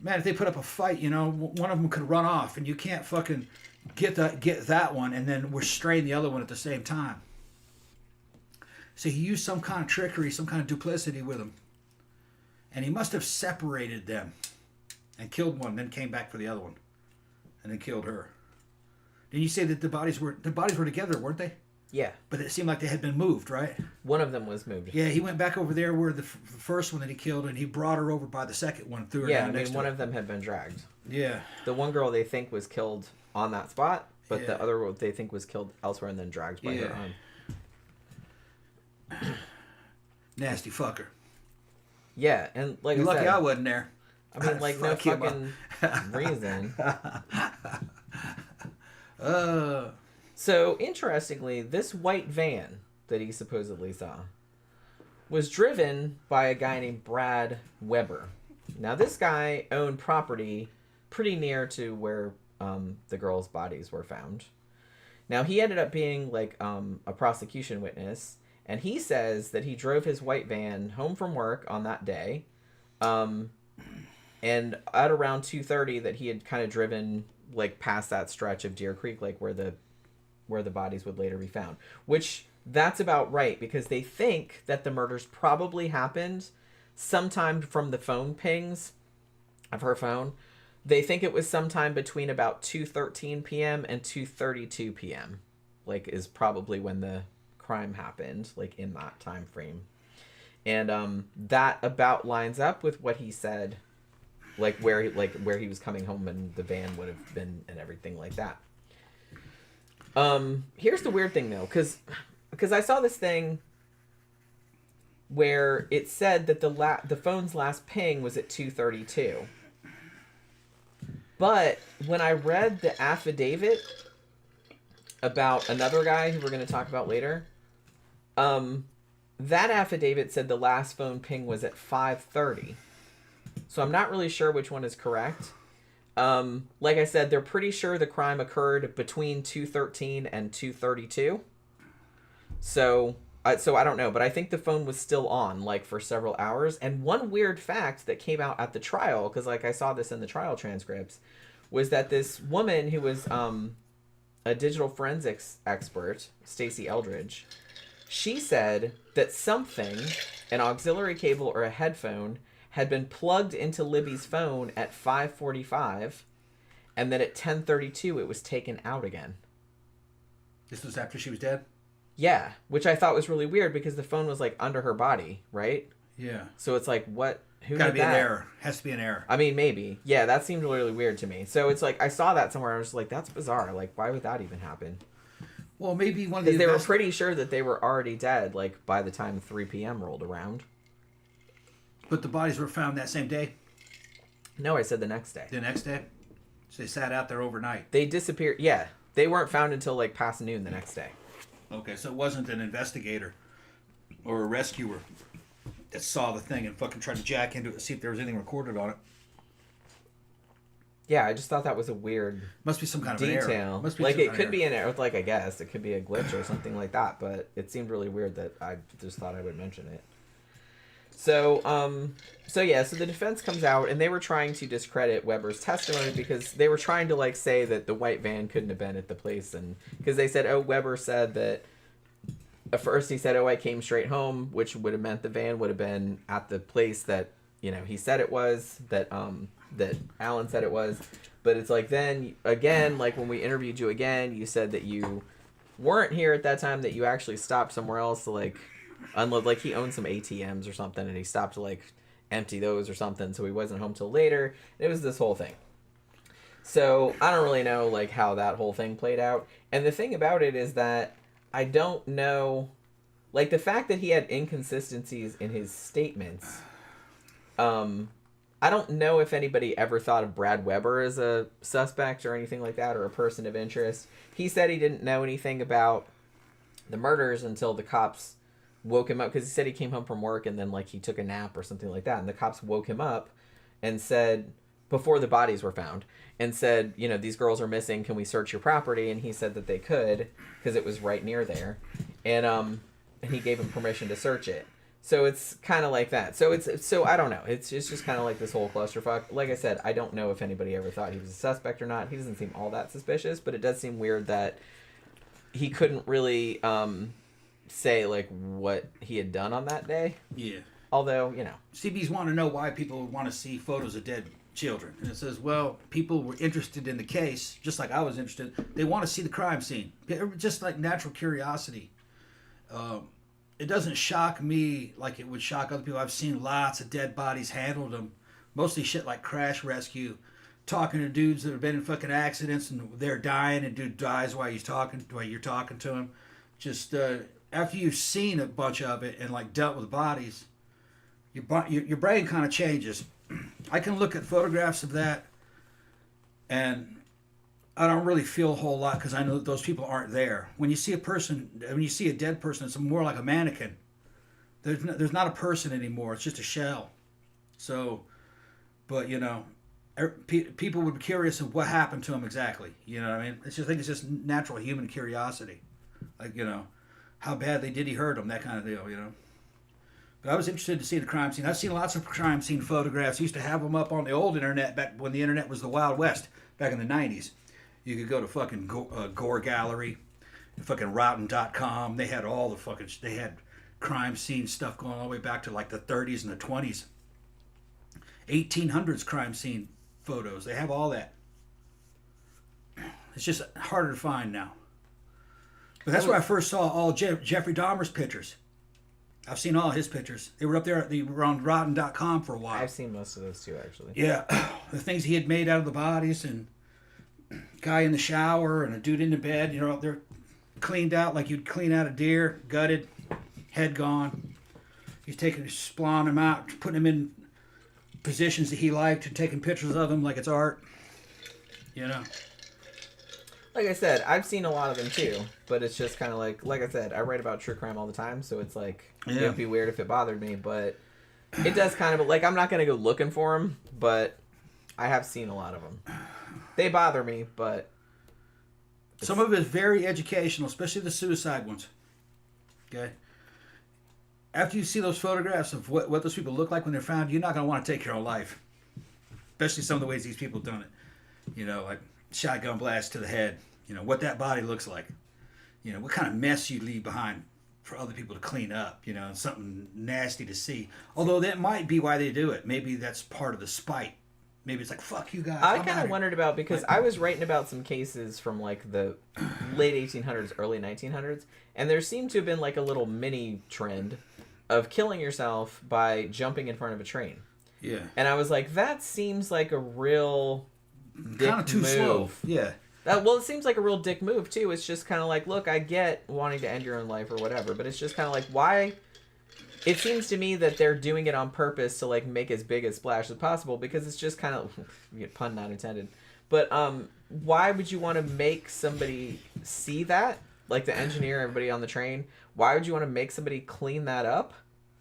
man, if they put up a fight, you know, one of them could run off, and you can't fucking get that one and then restrain the other one at the same time. So he used some kind of trickery, some kind of duplicity with them, and he must have separated them and killed one, then came back for the other one, and then killed her. Didn't you say that the bodies were together, weren't they? Yeah. But it seemed like they had been moved, right? One of them was moved. Yeah, he went back over there where the first one that he killed, and he brought her over by the second one, threw her Yeah, down I next mean, to one her. of them had been dragged. Yeah. The one girl they think was killed on that spot, but Yeah. the other girl they think was killed elsewhere and then dragged by her arm. Nasty fucker. Yeah, and like You're I lucky said, I wasn't there. I mean, like, no Fuck him fucking reason. Uh, So, interestingly, this white van that he supposedly saw was driven by a guy named Brad Weber. Now, this guy owned property pretty near to where the girls' bodies were found. Now, he ended up being, like, a prosecution witness, and he says that he drove his white van home from work on that day, and at around 2:30 that he had kind of driven, like, past that stretch of Deer Creek, like, where the bodies would later be found, which that's about right, because they think that the murders probably happened sometime from the phone pings of her phone. They think it was sometime between about 2:13 p.m. and 2:32 p.m. like is probably when the crime happened, like in that time frame. And that about lines up with what he said, like where he was coming home and the van would have been and everything like that. Here's the weird thing though, because I saw this thing where it said that the phone's last ping was at 2:32. But when I read the affidavit about another guy who we're going to talk about later, that affidavit said the last phone ping was at 5:30. So I'm not really sure which one is correct. Like I said, they're pretty sure the crime occurred between 2:13 and 2:32. So I don't know, but I think the phone was still on, like, for several hours. And one weird fact that came out at the trial, because, like, I saw this in the trial transcripts, was that this woman who was a digital forensics expert, Stacey Eldridge, she said that something, an auxiliary cable or a headphone, had been plugged into Libby's phone at 5:45, and then at 10:32 it was taken out again. This was after she was dead? Yeah, which I thought was really weird because the phone was, like, under her body, right? Yeah. So it's like, what? Who Gotta did be that? an error. Has to be an error. I mean, maybe. Yeah, that seemed really weird to me. So it's like, I saw that somewhere and I was like, that's bizarre. Like, why would that even happen? Well, maybe one of the... Because they were pretty sure that they were already dead, like, by the time 3 p.m. rolled around. But the bodies were found that same day? No, I said the next day. The next day? So they sat out there overnight? They disappeared. Yeah, they weren't found until, like, past noon the next day. Okay, so it wasn't an investigator or a rescuer that saw the thing and fucking tried to jack into it to see if there was anything recorded on it. Yeah, I just thought that was a weird Must be some kind of an error. detail. Must be Like, some it kind of could be error. an error. Like, I guess it could be a glitch or something like that. But it seemed really weird that I just thought I would mention it. So the defense comes out and they were trying to discredit Weber's testimony because they were trying to, like, say that the white van couldn't have been at the place, and because they said, oh, Weber said that. At first he said, oh, I came straight home, which would have meant the van would have been at the place that, you know, he said it was, that Alan said it was. But it's like, then again, like, when we interviewed you again, you said that you weren't here at that time, that you actually stopped somewhere else to, like, unload, like, he owned some ATMs or something, and he stopped to, like, empty those or something, so he wasn't home till later. It was this whole thing. So I don't really know, like, how that whole thing played out. And the thing about it is that I don't know, like, the fact that he had inconsistencies in his statements. I don't know if anybody ever thought of Brad Weber as a suspect or anything like that, or a person of interest. He said he didn't know anything about the murders until the cops woke him up, because he said he came home from work and then, like, he took a nap or something like that, and the cops woke him up and said, before the bodies were found, and said, you know, these girls are missing, can we search your property? And he said that they could, because it was right near there, and he gave him permission to search it. So it's kind of like that. So I don't know. It's just kind of like this whole clusterfuck. Like I said, I don't know if anybody ever thought he was a suspect or not. He doesn't seem all that suspicious, but it does seem weird that he couldn't really say, like, what he had done on that day. Yeah. Although, you know. CBs want to know why people would want to see photos of dead children. And it says, well, people were interested in the case, just like I was interested. They want to see the crime scene. Just like natural curiosity. It doesn't shock me like it would shock other people. I've seen lots of dead bodies handled them. Mostly shit like crash rescue. Talking to dudes that have been in fucking accidents and they're dying, and dude dies while you're talking to him. Just after you've seen a bunch of it and, like, dealt with bodies, your brain kind of changes. I can look at photographs of that and I don't really feel a whole lot because I know that those people aren't there. When you see a dead person, it's more like a mannequin. There's not a person anymore. It's just a shell. So, but, you know, people would be curious of what happened to him exactly. You know what I mean? I think it's just natural human curiosity. Like, you know, how badly did he hurt him? That kind of deal, you know. But I was interested to see the crime scene. I've seen lots of crime scene photographs. I used to have them up on the old internet back when the internet was the Wild West, back in the 90s. You could go to fucking Gore Gallery, fucking Rotten.com. They had all the they had crime scene stuff going all the way back to, like, the 30s and the 20s. 1800s crime scene photos. They have all that. It's just harder to find now. But that's where I first saw all Jeffrey Dahmer's pictures. I've seen all his pictures. They were up there on Rotten.com for a while. I've seen most of those too, actually. Yeah. The things he had made out of the bodies, and guy in the shower and a dude in the bed, you know, they're cleaned out like you'd clean out a deer, gutted, head gone. He's spawning them out, putting them in positions that he liked, and taking pictures of them like it's art. You know. Like I said, I've seen a lot of them too, but it's just kind of like I said, I write about true crime all the time, so it's like, it'd be weird if it bothered me, but it does kind of, like, I'm not going to go looking for them, but I have seen a lot of them. They bother me, but... Some of it is very educational, especially the suicide ones. Okay? After you see those photographs of what those people look like when they're found, you're not going to want to take your own life. Especially some of the ways these people have done it. You know, like shotgun blast to the head. You know, what that body looks like. You know, what kind of mess you leave behind for other people to clean up. You know, and something nasty to see. Although that might be why they do it. Maybe that's part of the spite. Maybe it's like, fuck you guys. I kind of wondered about, because I was writing about some cases from like the late 1800s, early 1900s, and there seemed to have been like a little mini trend of killing yourself by jumping in front of a train. Yeah. And I was like, that seems like a real dick kind of too move. slow. Yeah. Well, it seems like a real dick move too. It's just kind of like, look, I get wanting to end your own life or whatever, but it's just kind of like, why? It seems to me that they're doing it on purpose to like make as big a splash as possible, because it's just kind of, pun not intended, but why would you want to make somebody see that? Like the engineer, everybody on the train, why would you want to make somebody clean that up?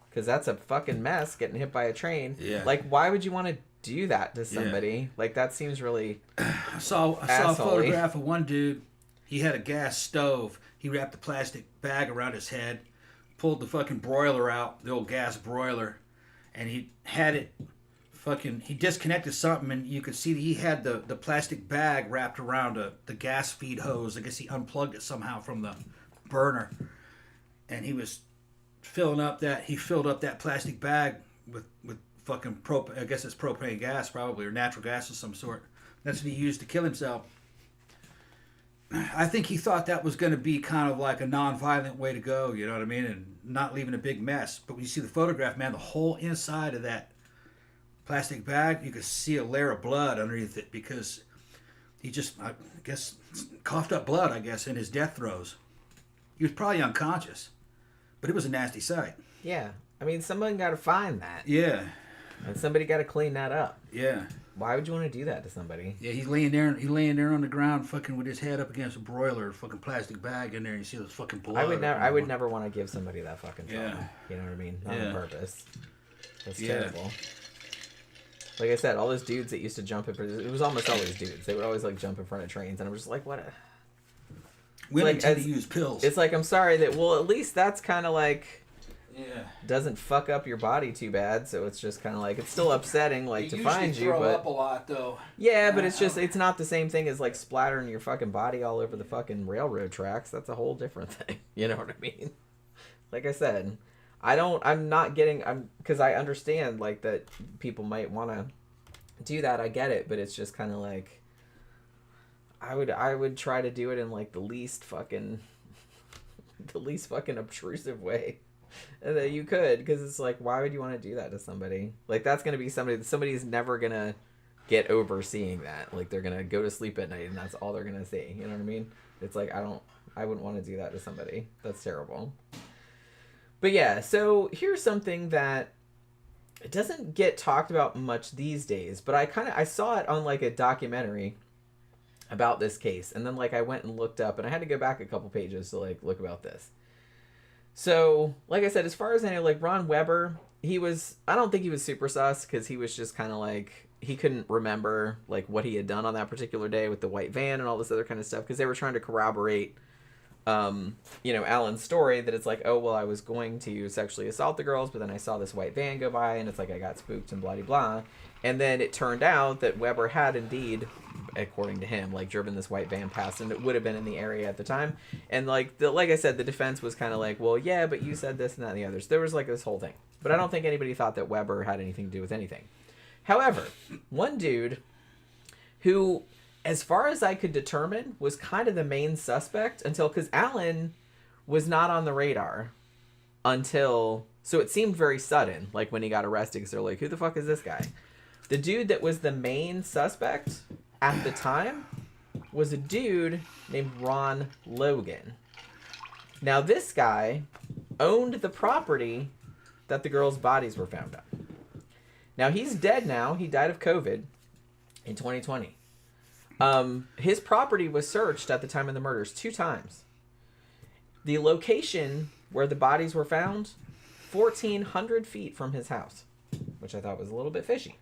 Because that's a fucking mess, getting hit by a train. Yeah. Like, why would you want to do that to somebody? Yeah. Like, that seems really I saw a photograph of one dude. He had a gas stove. He wrapped a plastic bag around his head, pulled the fucking broiler out, the old gas broiler, and he had it he disconnected something, and you could see that he had the plastic bag wrapped around the gas feed hose. I guess he unplugged it somehow from the burner, and he was filled up that plastic bag with fucking I guess it's propane gas probably, or natural gas of some sort. That's what he used to kill himself. I think he thought that was going to be kind of like a non-violent way to go, you know what I mean, and not leaving a big mess. But when you see the photograph, man, the whole inside of that plastic bag, you could see a layer of blood underneath it, because he just, I guess, coughed up blood, I guess, in his death throes. He was probably unconscious. But it was a nasty sight. Yeah. I mean, someone got to find that. Yeah. And somebody got to clean that up. Yeah. Why would you want to do that to somebody? Yeah, he's laying there on the ground, fucking with his head up against a broiler, fucking plastic bag in there, and you see those fucking blood. I would never want to give somebody that fucking trauma. Yeah. You know what I mean? Not on purpose. That's terrible. Like I said, all those dudes that used to jump it was almost always dudes. They would always like jump in front of trains, and I was just like, what? Women tend to use pills. It's like, I'm sorry that, well, at least that's kind of like, doesn't fuck up your body too bad, so it's just kind of like, it's still upsetting, like, to find you, throw but up a lot, though. Yeah, but it's not the same thing as like splattering your fucking body all over the fucking railroad tracks. That's a whole different thing. You know what I mean? Like I said, because I understand like that people might want to do that. I get it, but it's just kind of like, I would try to do it in like the least fucking obtrusive way that you could, because it's like, why would you want to do that to somebody? Like, that's gonna be somebody's never gonna get over seeing that. Like, they're gonna go to sleep at night and that's all they're gonna see. You know what I mean? It's like, I wouldn't want to do that to somebody. That's terrible. But yeah, so here's something that it doesn't get talked about much these days, but I saw it on like a documentary about this case, and then like I went and looked up, and I had to go back a couple pages to like look about this. So like I said, as far as I know, like Ron Weber, I don't think he was super sus, because he was just kind of like, he couldn't remember like what he had done on that particular day with the white van and all this other kind of stuff, because they were trying to corroborate Alan's story, that it's like, oh, well, I was going to sexually assault the girls, but then I saw this white van go by, and it's like I got spooked and blah blah blah. And then it turned out that Weber had indeed, according to him, like driven this white van past, and it would have been in the area at the time. And like I said, the defense was kind of like, well, yeah, but you said this and that and the others. There was like this whole thing, but I don't think anybody thought that Weber had anything to do with anything. However, one dude who, as far as I could determine, was kind of the main suspect because Alan was not on the radar until, so it seemed very sudden, like when he got arrested, because they're like, who the fuck is this guy? The dude that was the main suspect at the time was a dude named Ron Logan. Now, this guy owned the property that the girls' bodies were found on. Now, he's dead now. He died of COVID in 2020. His property was searched at the time of the murders 2 times. The location where the bodies were found, 1,400 feet from his house, which I thought was a little bit fishy.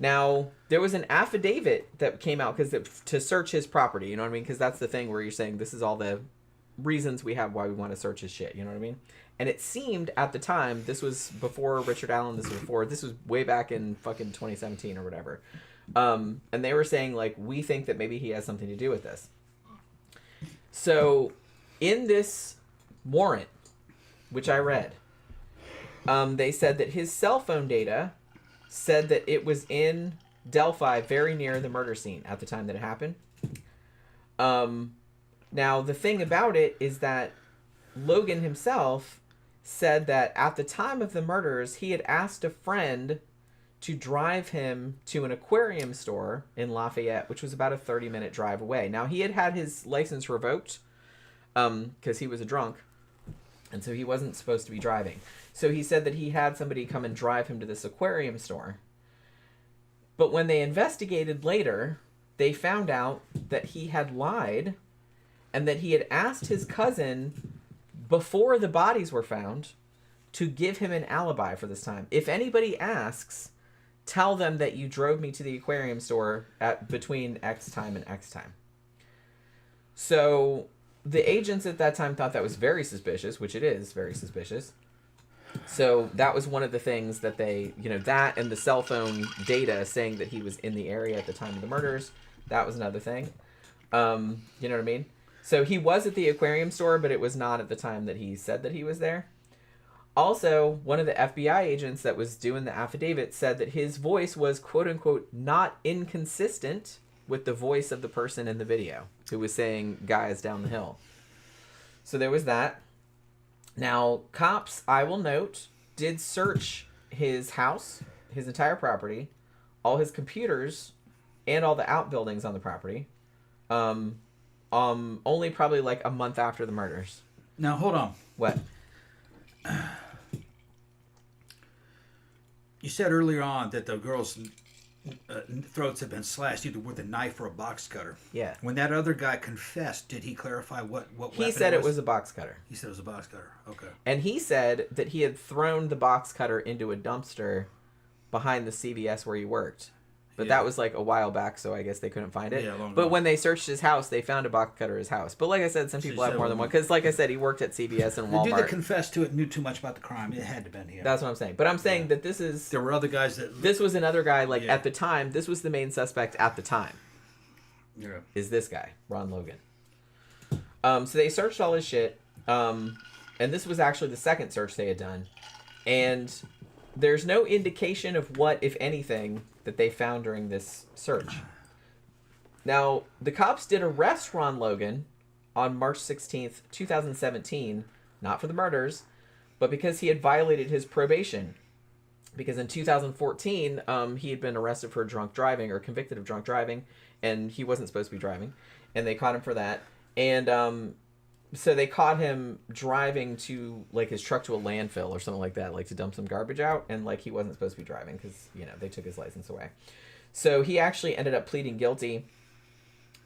Now, there was an affidavit that came out to search his property, you know what I mean? Because that's the thing where you're saying this is all the reasons we have why we want to search his shit, you know what I mean? And it seemed at the time, this was before Richard Allen, this was way back in fucking 2017 or whatever. And they were saying, like, we think that maybe he has something to do with this. So, in this warrant, which I read, they said that his cell phone data said that it was in Delphi, very near the murder scene at the time that it happened. Now, the thing about it is that Logan himself said that at the time of the murders, he had asked a friend to drive him to an aquarium store in Lafayette, which was about a 30-minute drive away. Now, he had his license revoked because he was a drunk, and so he wasn't supposed to be driving. So he said that he had somebody come and drive him to this aquarium store. But when they investigated later, they found out that he had lied and that he had asked his cousin before the bodies were found to give him an alibi for this time. If anybody asks, tell them that you drove me to the aquarium store at between X time and X time. So the agents at that time thought that was very suspicious, which it is very suspicious. So that was one of the things that they, that and the cell phone data saying that he was in the area at the time of the murders. That was another thing. You know what I mean? So he was at the aquarium store, but it was not at the time that he said that he was there. Also, one of the FBI agents that was doing the affidavit said that his voice was, quote unquote, not inconsistent with the voice of the person in the video who was saying guys down the hill. So there was that. Now, cops, I will note, did search his house, his entire property, all his computers, and all the outbuildings on the property. Only probably like a month after the murders. Now, hold on. What? You said earlier on that the girls' throats had been slashed either with a knife or a box cutter. Yeah. When that other guy confessed, did he clarify what weapon He said it was a box cutter. He said it was a box cutter. Okay. And he said that he had thrown the box cutter into a dumpster behind the CVS where he worked. But that was like a while back, so I guess they couldn't find it. Yeah, long but ago. when they searched his house, they found a box cutter at his house. But like I said, some people have more than one. Because like I said, he worked at CVS and Walmart. The dude that confessed to it knew too much about the crime. It had to have been him. That's what I'm saying. But I'm saying that this is... There were other guys that... This was another guy, at the time, this was the main suspect at the time. Yeah. Is this guy, Ron Logan. So they searched all his shit. And this was actually the second search they had done. And there's no indication of what, if anything, that they found during this search. Now, the cops did arrest Ron Logan on March 16th, 2017, not for the murders, but because he had violated his probation. Because in 2014, he had been arrested for drunk driving, or convicted of drunk driving, and he wasn't supposed to be driving. And they caught him for that. And so they caught him driving to, his truck to a landfill or something like that, to dump some garbage out, and, he wasn't supposed to be driving because, they took his license away. So he actually ended up pleading guilty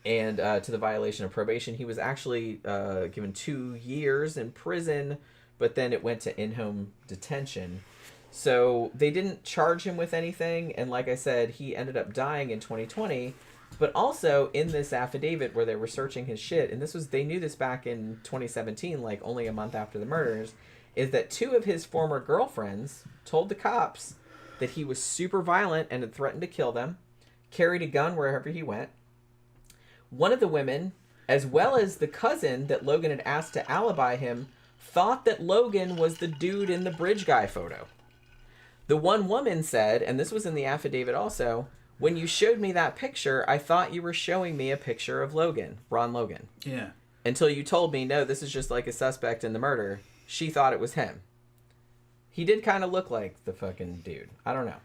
and to the violation of probation. He was actually given 2 years in prison, but then it went to in-home detention. So they didn't charge him with anything, and like I said, he ended up dying in 2020. But also in this affidavit where they were searching his shit, and they knew this back in 2017, only a month after the murders, is that 2 of his former girlfriends told the cops that he was super violent and had threatened to kill them, carried a gun wherever he went. One of the women, as well as the cousin that Logan had asked to alibi him, thought that Logan was the dude in the bridge guy photo. The one woman said, and this was in the affidavit also, when you showed me that picture, I thought you were showing me a picture of Logan, Ron Logan. Yeah. Until you told me, no, this is just like a suspect in the murder. She thought it was him. He did kind of look like the fucking dude. I don't know.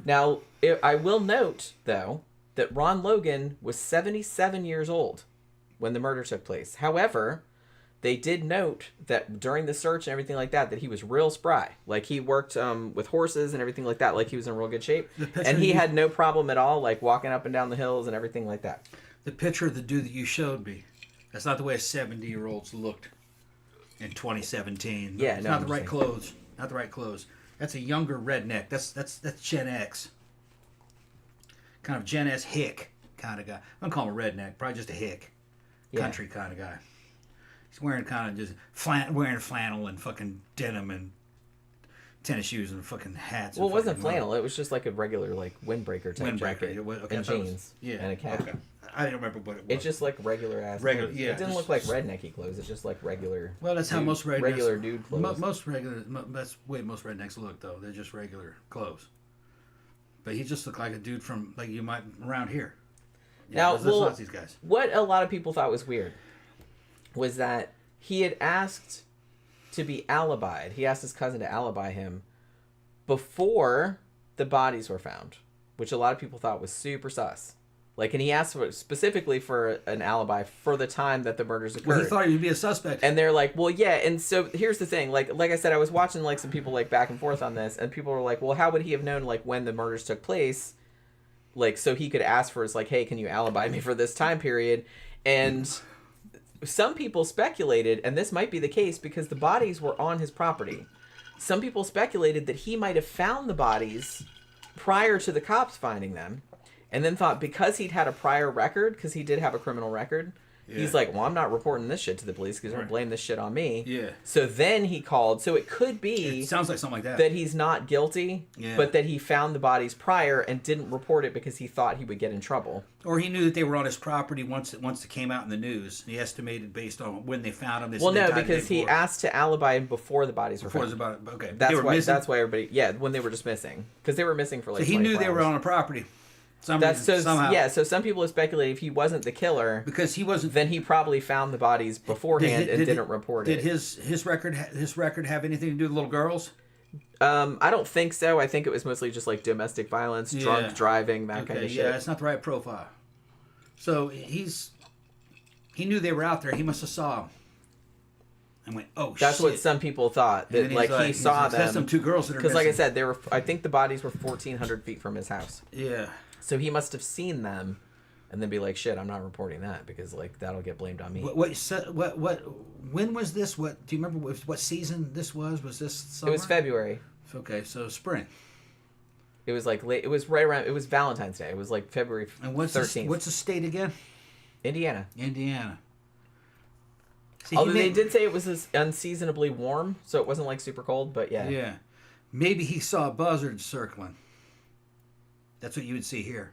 Now, I will note, though, that Ron Logan was 77 years old when the murder took place. However, they did note that during the search and everything like that, that he was real spry. Like, he worked with horses and everything like that. Like, he was in real good shape. And he had no problem at all, like, walking up and down the hills and everything like that. The picture of the dude that you showed me, that's not the way 70-year-olds looked in 2017. Yeah, it's no, not the right clothes. Not the right clothes. That's a younger redneck. That's Gen X. Kind of Gen S hick kind of guy. I don't call him a redneck. Probably just a hick. Country kind of guy. He's wearing kind of just wearing flannel and fucking denim and tennis shoes and fucking hats. Well, it wasn't flannel. It was just like a regular, like, windbreaker type jacket. Okay, and jeans. And a cap. Okay. I didn't remember what it was. It's just like regular ass. Regular, clothes. yeah. It didn't look like rednecky clothes. It's just like regular. Well, that's how most rednecks. Regular dude clothes. That's the way most rednecks look, though. They're just regular clothes. But he just looked like a dude from, like, you might around here. Now, well, these guys. What a lot of people thought was weird was that he had asked to be alibied. He asked his cousin to alibi him before the bodies were found, which a lot of people thought was super sus. Like, and he asked specifically for an alibi for the time that the murders occurred. Well, he thought he would be a suspect. And they're like, well, yeah. And so here's the thing. Like I said, I was watching, like, some people, like, back and forth on this, and people were like, well, how would he have known, like, when the murders took place? Like, so he could ask for, it's like, hey, can you alibi me for this time period? And some people speculated, and this might be the case because the bodies were on his property. Some people speculated that he might have found the bodies prior to the cops finding them, and then thought because he'd had a prior record, because he did have a criminal record, he's like, well, I'm not reporting this shit to the police because they're going to blame this shit on me. Yeah. So then he called. So it could be... It sounds like something like that. That he's not guilty, but that he found the bodies prior and didn't report it because he thought he would get in trouble. Or he knew that they were on his property once it came out in the news. He estimated based on when they found them. Well, no, because he asked to alibi him before the bodies were found. Okay. That's why everybody... Yeah, when they were just missing. Because they were missing for like 24 hours. So he knew they were on a property. Somehow. Yeah, so some people have speculated if he wasn't the killer, because he wasn't, then he probably found the bodies beforehand and didn't report it. Did his record have anything to do with little girls? I don't think so. I think it was mostly just like domestic violence, drunk driving, that kind of shit. Yeah, it's not the right profile. So he knew they were out there. He must have saw them and went, oh shit. That's what some people thought. That like he saw them. That's some two girls that are because, like I said, I think the bodies were 1,400 feet from his house. Yeah. So he must have seen them, and then be like, "Shit, I'm not reporting that because like that'll get blamed on me." When was this? What do you remember? What season this was? Was this summer? It was February. Okay, so spring. It was like late. It was right around. It was Valentine's Day. It was like February 13th. And what's the state again? Indiana. See, although they did say it was unseasonably warm, so it wasn't like super cold. But yeah. Yeah, maybe he saw buzzards circling. That's what you would see here.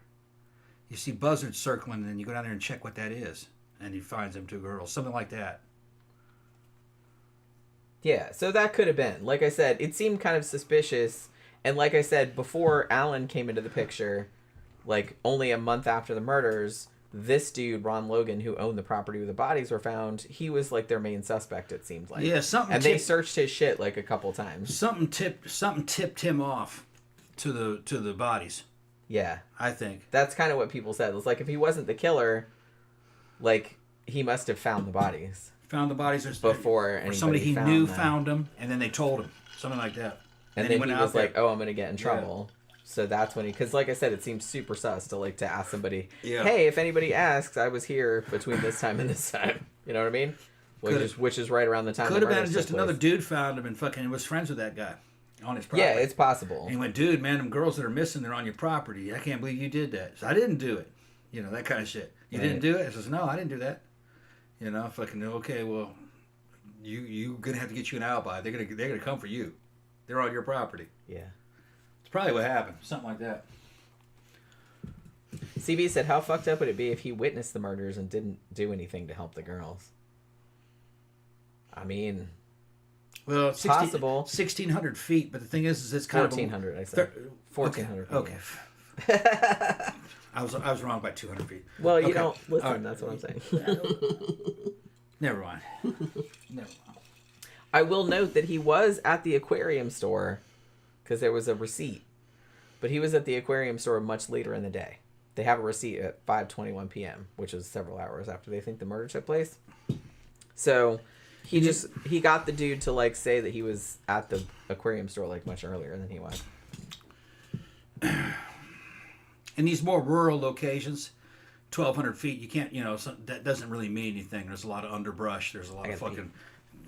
You see buzzards circling, and then you go down there and check what that is, and he finds them two girls, something like that. Yeah, so that could have been. Like I said, it seemed kind of suspicious, and like I said, before Alan came into the picture, like only a month after the murders, this dude, Ron Logan, who owned the property where the bodies were found, he was like their main suspect, it seemed like. Yeah, they searched his shit like a couple times. Something tipped him off to the bodies. Yeah. I think. That's kind of what people said. It was like, if he wasn't the killer, like, he must have found the bodies. Found the bodies before anybody somebody he knew found them, and then they told him. Something like that. And then he was like, oh, I'm going to get in trouble. Yeah. So that's when because like I said, it seems super sus to ask somebody, hey, if anybody asks, I was here between this time and this time. You know what I mean? Which is right around the time. Could have been just another dude found him and fucking was friends with that guy. On his property. Yeah, it's possible. And he went, dude, man, them girls that are missing, they're on your property. I can't believe you did that. So I didn't do it. You know, that kind of shit. You didn't do it? I says, no, I didn't do that. You know, fucking, okay, well, you gonna have to get you an alibi. They're gonna come for you. They're on your property. Yeah. It's probably what happened. Something like that. CB said, how fucked up would it be if he witnessed the murders and didn't do anything to help the girls? I mean... Well, possible. 1,600 feet, but the thing is it's kind 1,400, of... 1,400, I said. 1,400 feet. Okay. I was wrong by 200 feet. Well, you don't listen, right. That's what I'm saying. Never mind. I will note that he was at the aquarium store because there was a receipt. But he was at the aquarium store much later in the day. They have a receipt at 5:21 p.m., which is several hours after they think the murder took place. So... He got the dude to like say that he was at the aquarium store like much earlier than he was. In these more rural locations, 1,200 feet, you can't, that doesn't really mean anything. There's a lot of underbrush. There's a lot of fucking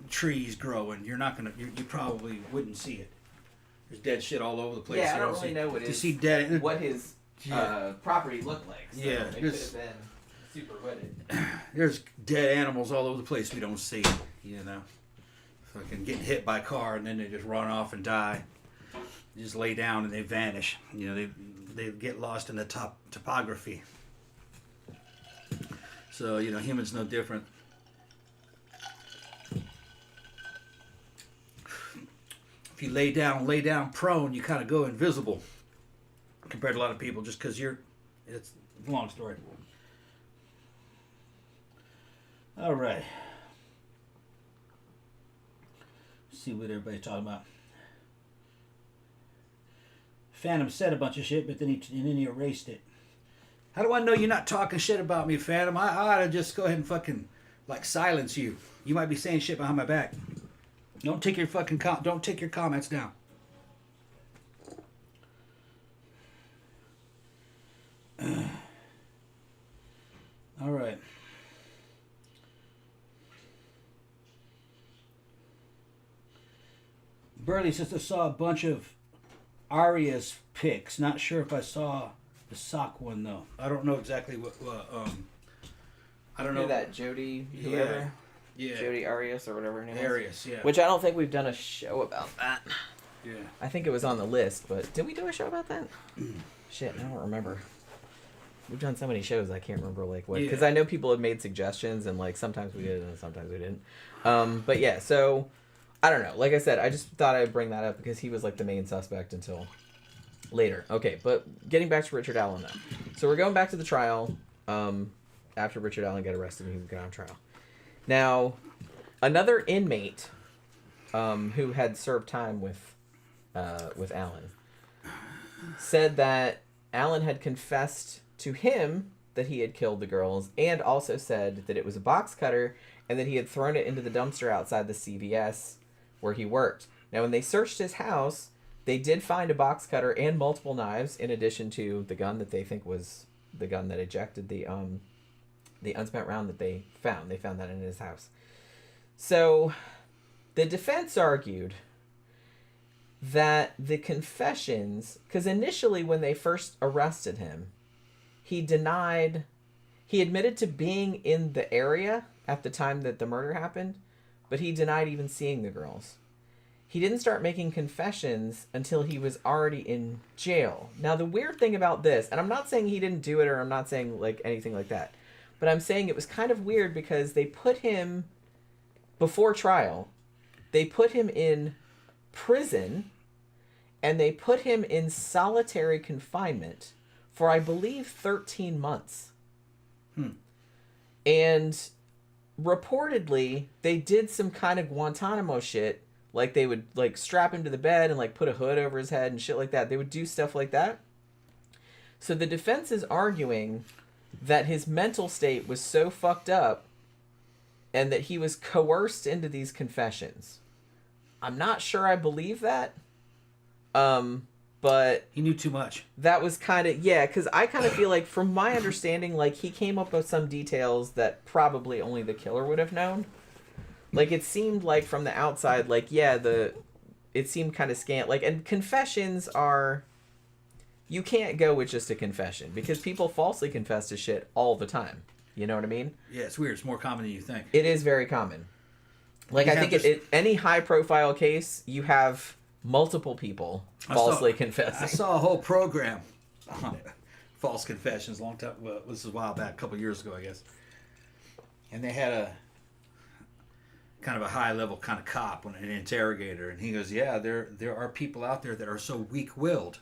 trees growing. You're not gonna, you probably wouldn't see it. There's dead shit all over the place. Yeah, I don't really know what his property looked like. So it could have been super wooded. There's dead animals all over the place we don't see. Fucking getting hit by a car and then they just run off and die. They just lay down and they vanish. They get lost in the topography. So humans no different. If you lay down prone, you kind of go invisible compared to a lot of people just because it's a long story. All right. Let's see what everybody's talking about. Phantom said a bunch of shit, but then he erased it. How do I know you're not talking shit about me, Phantom? I ought to just go ahead and fucking silence you. You might be saying shit behind my back. Don't take your comments down. All right. Burley says I saw a bunch of Aria's pics. Not sure if I saw the sock one though. I don't know exactly what. I don't know that Jody. Whoever. Yeah. Jody Arias or whatever her name is. Arias, yeah. Which I don't think we've done a show about that. Yeah. I think it was on the list, but did we do a show about that? Shit, I don't remember. We've done so many shows, I can't remember like what. Because I know people have made suggestions, and like sometimes we did, and sometimes we didn't. But yeah, so I don't know. Like I said, I just thought I'd bring that up because he was like the main suspect until later. Okay, but getting back to Richard Allen though. So we're going back to the trial. After Richard Allen got arrested, and he got on trial. Now, another inmate who had served time with Allen said that Allen had confessed to him that he had killed the girls and also said that it was a box cutter and that he had thrown it into the dumpster outside the CVS where he worked. Now, when they searched his house, they did find a box cutter and multiple knives in addition to the gun that they think was the gun that ejected the unspent round that they found. They found that in his house. So the defense argued that the confessions, because initially when they first arrested him, he admitted to being in the area at the time that the murder happened, but he denied even seeing the girls. He didn't start making confessions until he was already in jail. Now the weird thing about this, and I'm not saying he didn't do it or I'm not saying like anything like that, but I'm saying it was kind of weird because they put him, before trial, they put him in prison and they put him in solitary confinement for, I believe, 13 months. And reportedly, they did some kind of Guantanamo shit. Like they would like strap him to the bed and like put a hood over his head and shit like that. They would do stuff like that. So the defense is arguing that his mental state was so fucked up and that he was coerced into these confessions. I'm not sure I believe that. But he knew too much. That was kind of, because I kind of feel like, from my understanding, like he came up with some details that probably only the killer would have known. Like it seemed like from the outside, like, it seemed kind of scant. Like, and confessions are, you can't go with just a confession because people falsely confess to shit all the time. You know what I mean? Yeah, it's weird. It's more common than you think. It is very common. Like, I think any high-profile case, you have multiple people falsely confessing. I saw a whole program on it. False confessions, long time. Well, this is a while back, a couple years ago, I guess. And they had a kind of a high-level kind of cop, an interrogator, and he goes, "Yeah, there are people out there that are so weak-willed,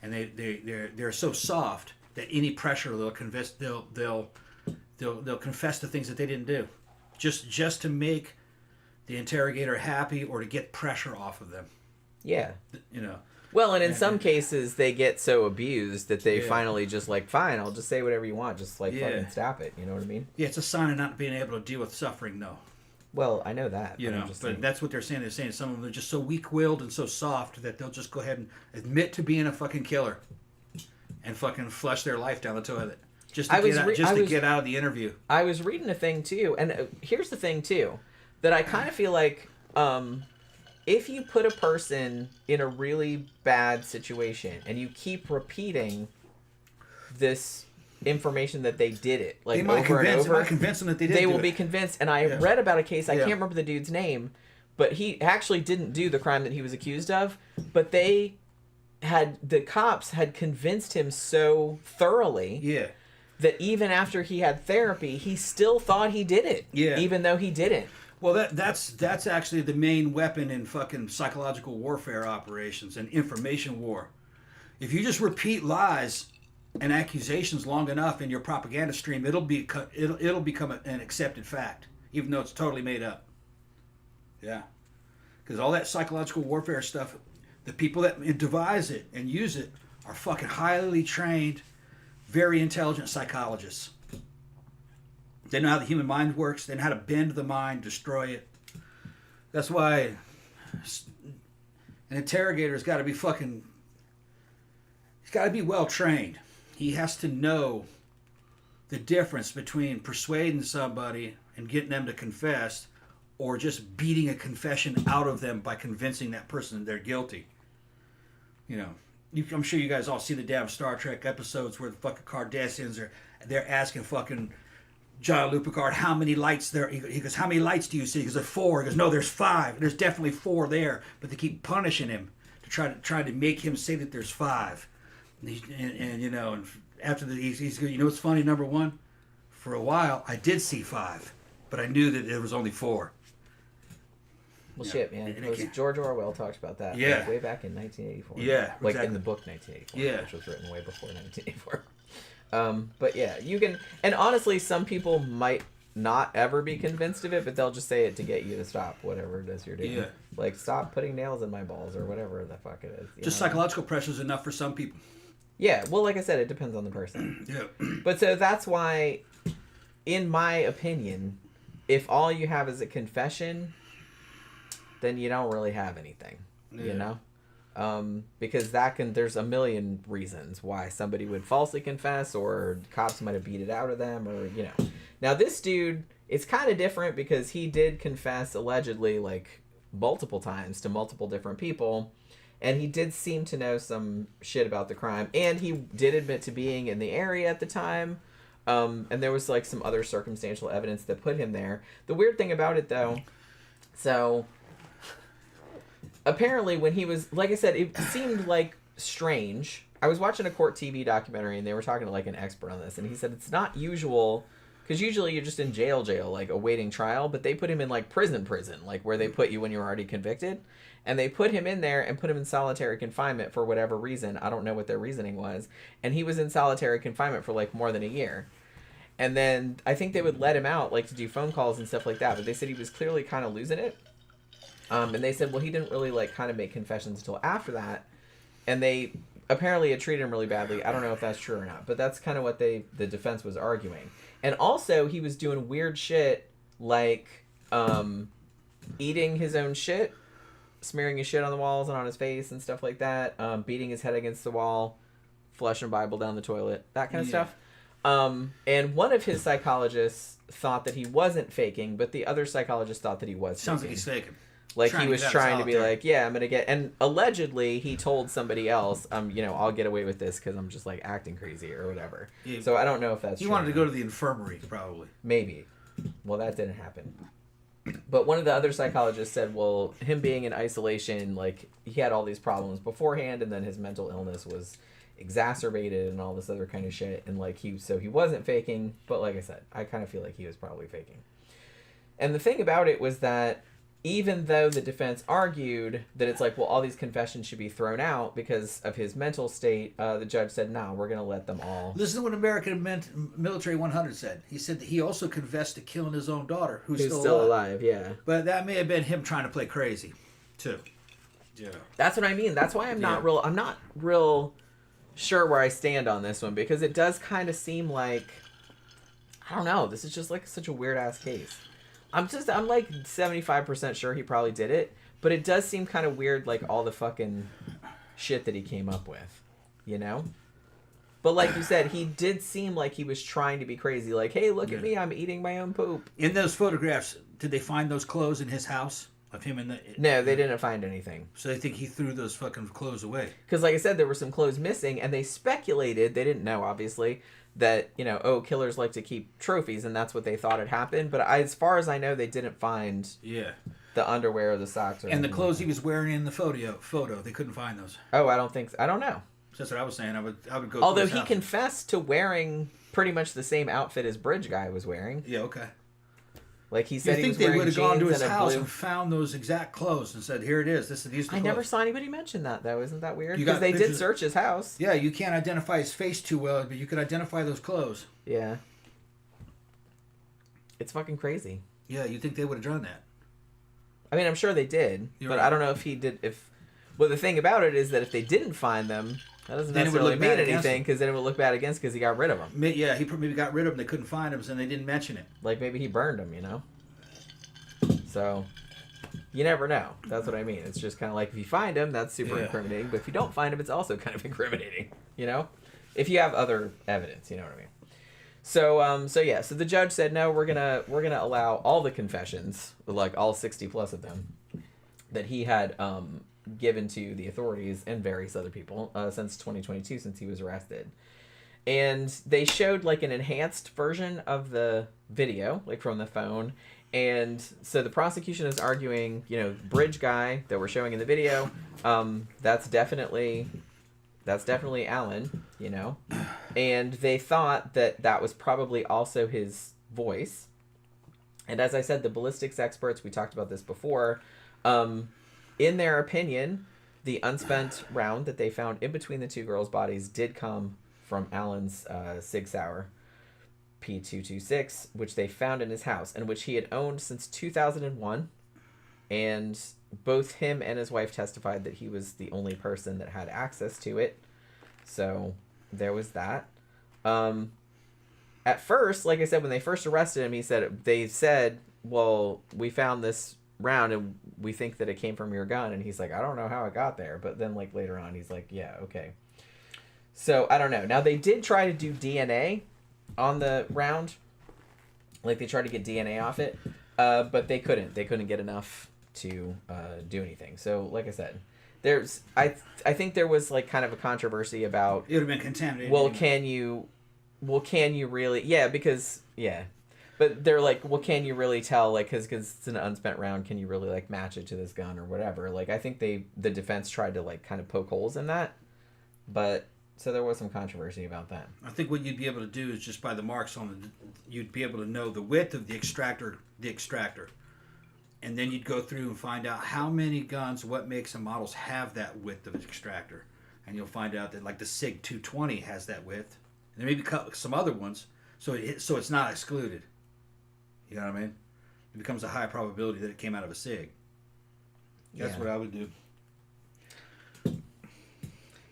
and they're so soft that any pressure they'll confess they'll confess to things that they didn't do, just to make the interrogator happy or to get pressure off of them." Yeah. You know. Well, and in some cases, they get so abused that they finally just like, fine, I'll just say whatever you want. Just like fucking stop it. You know what I mean? Yeah, it's a sign of not being able to deal with suffering, though. Well, I know that. You but I'm know, just but saying. that's what they're saying. They're saying some of them are just so weak-willed and so soft that they'll just go ahead and admit to being a fucking killer and fucking flush their life down the toilet just to get out of the interview. I was reading a thing too, and here's the thing too, that I kind of feel like if you put a person in a really bad situation and you keep repeating this information that they did it like over and over, they might convince them that they will be convinced. And I read about a case, I can't remember the dude's name, but he actually didn't do the crime that he was accused of, but the cops had convinced him so thoroughly that even after he had therapy, he still thought he did it, even though he didn't. Well, that's actually the main weapon in fucking psychological warfare operations and information war. If you just repeat lies and accusations long enough in your propaganda stream, it'll become an accepted fact, even though it's totally made up. Yeah, because all that psychological warfare stuff, the people that devise it and use it are fucking highly trained, very intelligent psychologists. They know how the human mind works. They know how to bend the mind, destroy it. That's why an interrogator's got to be fucking. He's got to be well trained. He has to know the difference between persuading somebody and getting them to confess, or just beating a confession out of them by convincing that person they're guilty. You know, I'm sure you guys all see the damn Star Trek episodes where the fucking Cardassians they're asking fucking Jean-Luc Picard how many lights there. He goes, how many lights do you see? He goes, there's 4. He goes, no, there's 5. There's definitely 4 there, but they keep punishing him to try to make him say that there's 5. And you know, and after he's you know what's funny? Number one, for a while I did see 5, but I knew that there was only 4. Well, shit, man. George Orwell talked about that. Yeah. Way back in 1984. Yeah, like exactly. in the book 1984. Yeah. Which was written way before 1984. But yeah, you can, and honestly, some people might not ever be convinced of it, but they'll just say it to get you to stop whatever it is you're doing. Yeah. Like, stop putting nails in my balls or whatever the fuck it is. Just psychological pressure is enough for some people. Yeah, well, like I said, it depends on the person. Yeah. But so that's why, in my opinion, if all you have is a confession, then you don't really have anything, you know? Because there's a million reasons why somebody would falsely confess, or cops might have beat it out of them, or, you know. Now, this dude, it's kind of different because he did confess allegedly, like, multiple times to multiple different people, and he did seem to know some shit about the crime, and he did admit to being in the area at the time, and there was, like, some other circumstantial evidence that put him there. The weird thing about it, though, so apparently when he was, like I said, it seemed like strange. I was watching a court TV documentary and they were talking to like an expert on this, and he said it's not usual, because usually you're just in jail like awaiting trial, but they put him in like prison like where they put you when you're already convicted, and they put him in there and put him in solitary confinement for whatever reason. I don't know what their reasoning was, and he was in solitary confinement for like more than a year. And then I think they would let him out like to do phone calls and stuff like that, but they said he was clearly kind of losing it. And they said, well, he didn't really, like, kind of make confessions until after that. And they apparently had treated him really badly. I don't know if that's true or not. But that's kind of what the defense was arguing. And also, he was doing weird shit, like eating his own shit, smearing his shit on the walls and on his face and stuff like that, beating his head against the wall, flushing Bible down the toilet, that kind of stuff. And one of his psychologists thought that he wasn't faking, but the other psychologist thought that he was faking. Sounds like he's faking. Like, he was trying to be like, yeah, I'm going to get... And allegedly, he told somebody else, you know, I'll get away with this because I'm just, like, acting crazy or whatever. Yeah. So I don't know if that's true. He wanted to go to the infirmary, probably. Maybe. Well, that didn't happen. But one of the other psychologists said, well, him being in isolation, like, he had all these problems beforehand, and then his mental illness was exacerbated and all this other kind of shit. And, like, he wasn't faking, but like I said, I kind of feel like he was probably faking. And the thing about it was that even though the defense argued that it's like, well, all these confessions should be thrown out because of his mental state, the judge said, no, we're going to let them all. Listen to what American Military 100 said. He said that he also confessed to killing his own daughter, who's still alive. Yeah. But that may have been him trying to play crazy, too. Yeah. That's what I mean. That's why I'm not real sure where I stand on this one, because it does kind of seem like, I don't know, this is just like such a weird ass case. I'm like 75% sure he probably did it, but it does seem kind of weird, like all the fucking shit that he came up with, you know? But like you said, he did seem like he was trying to be crazy. Like, hey, look at me, I'm eating my own poop. In those photographs, did they find those clothes in his house of him in the? No, they didn't find anything. So they think he threw those fucking clothes away. Because like I said, there were some clothes missing, and they speculated, they didn't know, obviously, that, you know, oh, killers like to keep trophies, and that's what they thought had happened. But as far as I know, they didn't find the underwear or the socks. Or and the clothes he was wearing in the photo, they couldn't find those. Oh, I don't think so. I don't know. That's what I was saying. I would go. Although he confessed to wearing pretty much the same outfit as Bridge Guy was wearing. Yeah, okay. Like he said, you he was think they wearing would have gone to his jeans and a house blue... and found those exact clothes and said, "Here it is. These are the I clothes." never saw anybody mention that though. Isn't that weird? You got Because they did pictures- search his house. Yeah, you can't identify his face too well, but you could identify those clothes. Yeah. It's fucking crazy. Yeah, you think they would have done that? I mean, I'm sure they did, You're but right. I don't know if he did. Well, the thing about it is that if they didn't find them, that doesn't Then it would necessarily look mean bad against anything, because then it would look bad against because he got rid of them. Yeah, he maybe got rid of them. They couldn't find them, and they didn't mention it. Like maybe he burned them, you know. So you never know. That's what I mean. It's just kind of like if you find them, that's super incriminating. But if you don't find them, it's also kind of incriminating. You know, if you have other evidence, you know what I mean. So so the judge said no. We're gonna allow all the confessions, like all 60 plus of them, that he had given to the authorities and various other people since 2022, since he was arrested. And they showed like an enhanced version of the video, like from the phone. And so the prosecution is arguing, you know, Bridge Guy that we're showing in the video, that's definitely Alan, you know. And they thought that that was probably also his voice. And as I said, the ballistics experts, we talked about this before, in their opinion, the unspent round that they found in between the two girls' bodies did come from Alan's Sig Sauer P226, which they found in his house and which he had owned since 2001. And both him and his wife testified that he was the only person that had access to it. So there was that. At first, like I said, when they first arrested him, they said, well, we found this round and we think that it came from your gun. And he's like, I don't know how it got there. But then like later on, he's like, yeah, okay. So I don't know. Now they did try to do DNA on the round. Like they tried to get DNA off it. But they couldn't get enough to do anything. So like I said, I think there was like kind of a controversy about It would have been contaminated. well, anyway. can you really, but they're like, well, can you really tell, like, because it's an unspent round, can you really like match it to this gun or whatever? Like I think the defense tried to like kind of poke holes in that, but so there was some controversy about that. I think what you'd be able to do is just by the marks on you'd be able to know the width of the extractor, and then you'd go through and find out how many guns, what makes and models have that width of an extractor, and you'll find out that like the Sig 220 has that width, and maybe some other ones, so it's not excluded. You know what I mean? It becomes a high probability that it came out of a Sig. That's what I would do.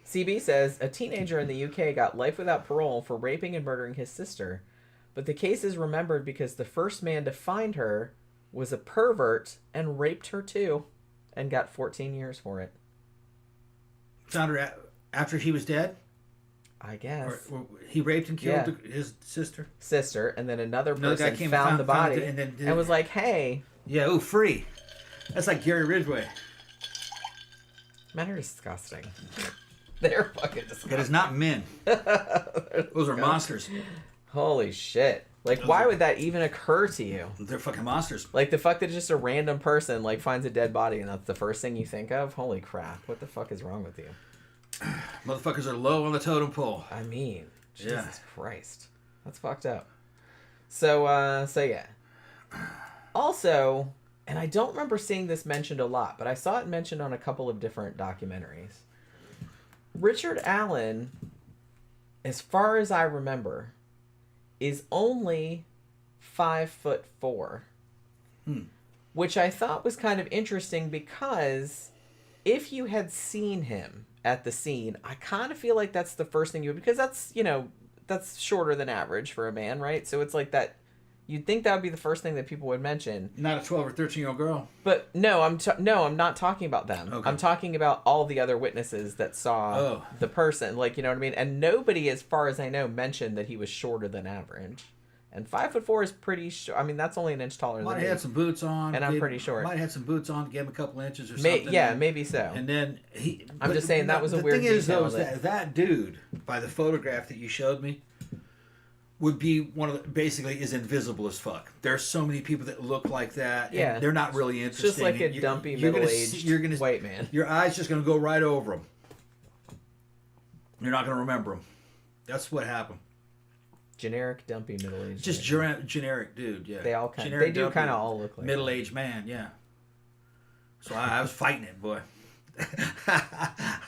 CB says, a teenager in the UK got life without parole for raping and murdering his sister. But the case is remembered because the first man to find her was a pervert and raped her too and got 14 years for it. Found her after he was dead? I guess. Or he raped and killed his sister? Sister, and then another Another guy person came found and the found body it and was like, hey. Yeah, free. That's like Gary Ridgway. Men are disgusting. They're fucking disgusting. That is not men. Those are monsters. Holy shit. Like, why would that even occur to you? They're fucking monsters. Like, the fuck that just a random person, like, finds a dead body and that's the first thing you think of? Holy crap. What the fuck is wrong with you? Motherfuckers are low on the totem pole. I mean, Jesus Yeah. Christ. That's fucked up. So yeah. Also, and I don't remember seeing this mentioned a lot, but I saw it mentioned on a couple of different documentaries. Richard Allen, as far as I remember, is only 5'4", which I thought was kind of interesting because if you had seen him at the scene, I kind of feel like that's the first thing you would, because that's, you know, that's shorter than average for a man, right? So it's like that You'd think that would be the first thing that people would mention. Not a 12 or 13-year-old girl. But no, I'm not talking about them. Okay. I'm talking about all the other witnesses that saw the person. Like, you know what I mean? And nobody, as far as I know, mentioned that he was shorter than average. And 5'4" is pretty short. I mean, that's only an inch taller than me. Might have had some boots on. And I'm pretty short. Might have had some boots on, gave him a couple inches or something. Yeah, maybe so. And then I'm just saying that was a weird detail. The thing detail is, though, that dude, by the photograph that you showed me, would be basically is invisible as fuck. There's so many people that look like that. Yeah. And they're not really interesting. Just like a dumpy, middle-aged white man. Your eye's just going to go right over them. You're not going to remember them. That's what happened. Generic, dumpy, middle-aged. Just generic dude, yeah. They all they do kind of all look like middle-aged man, yeah. So I was fighting it, boy.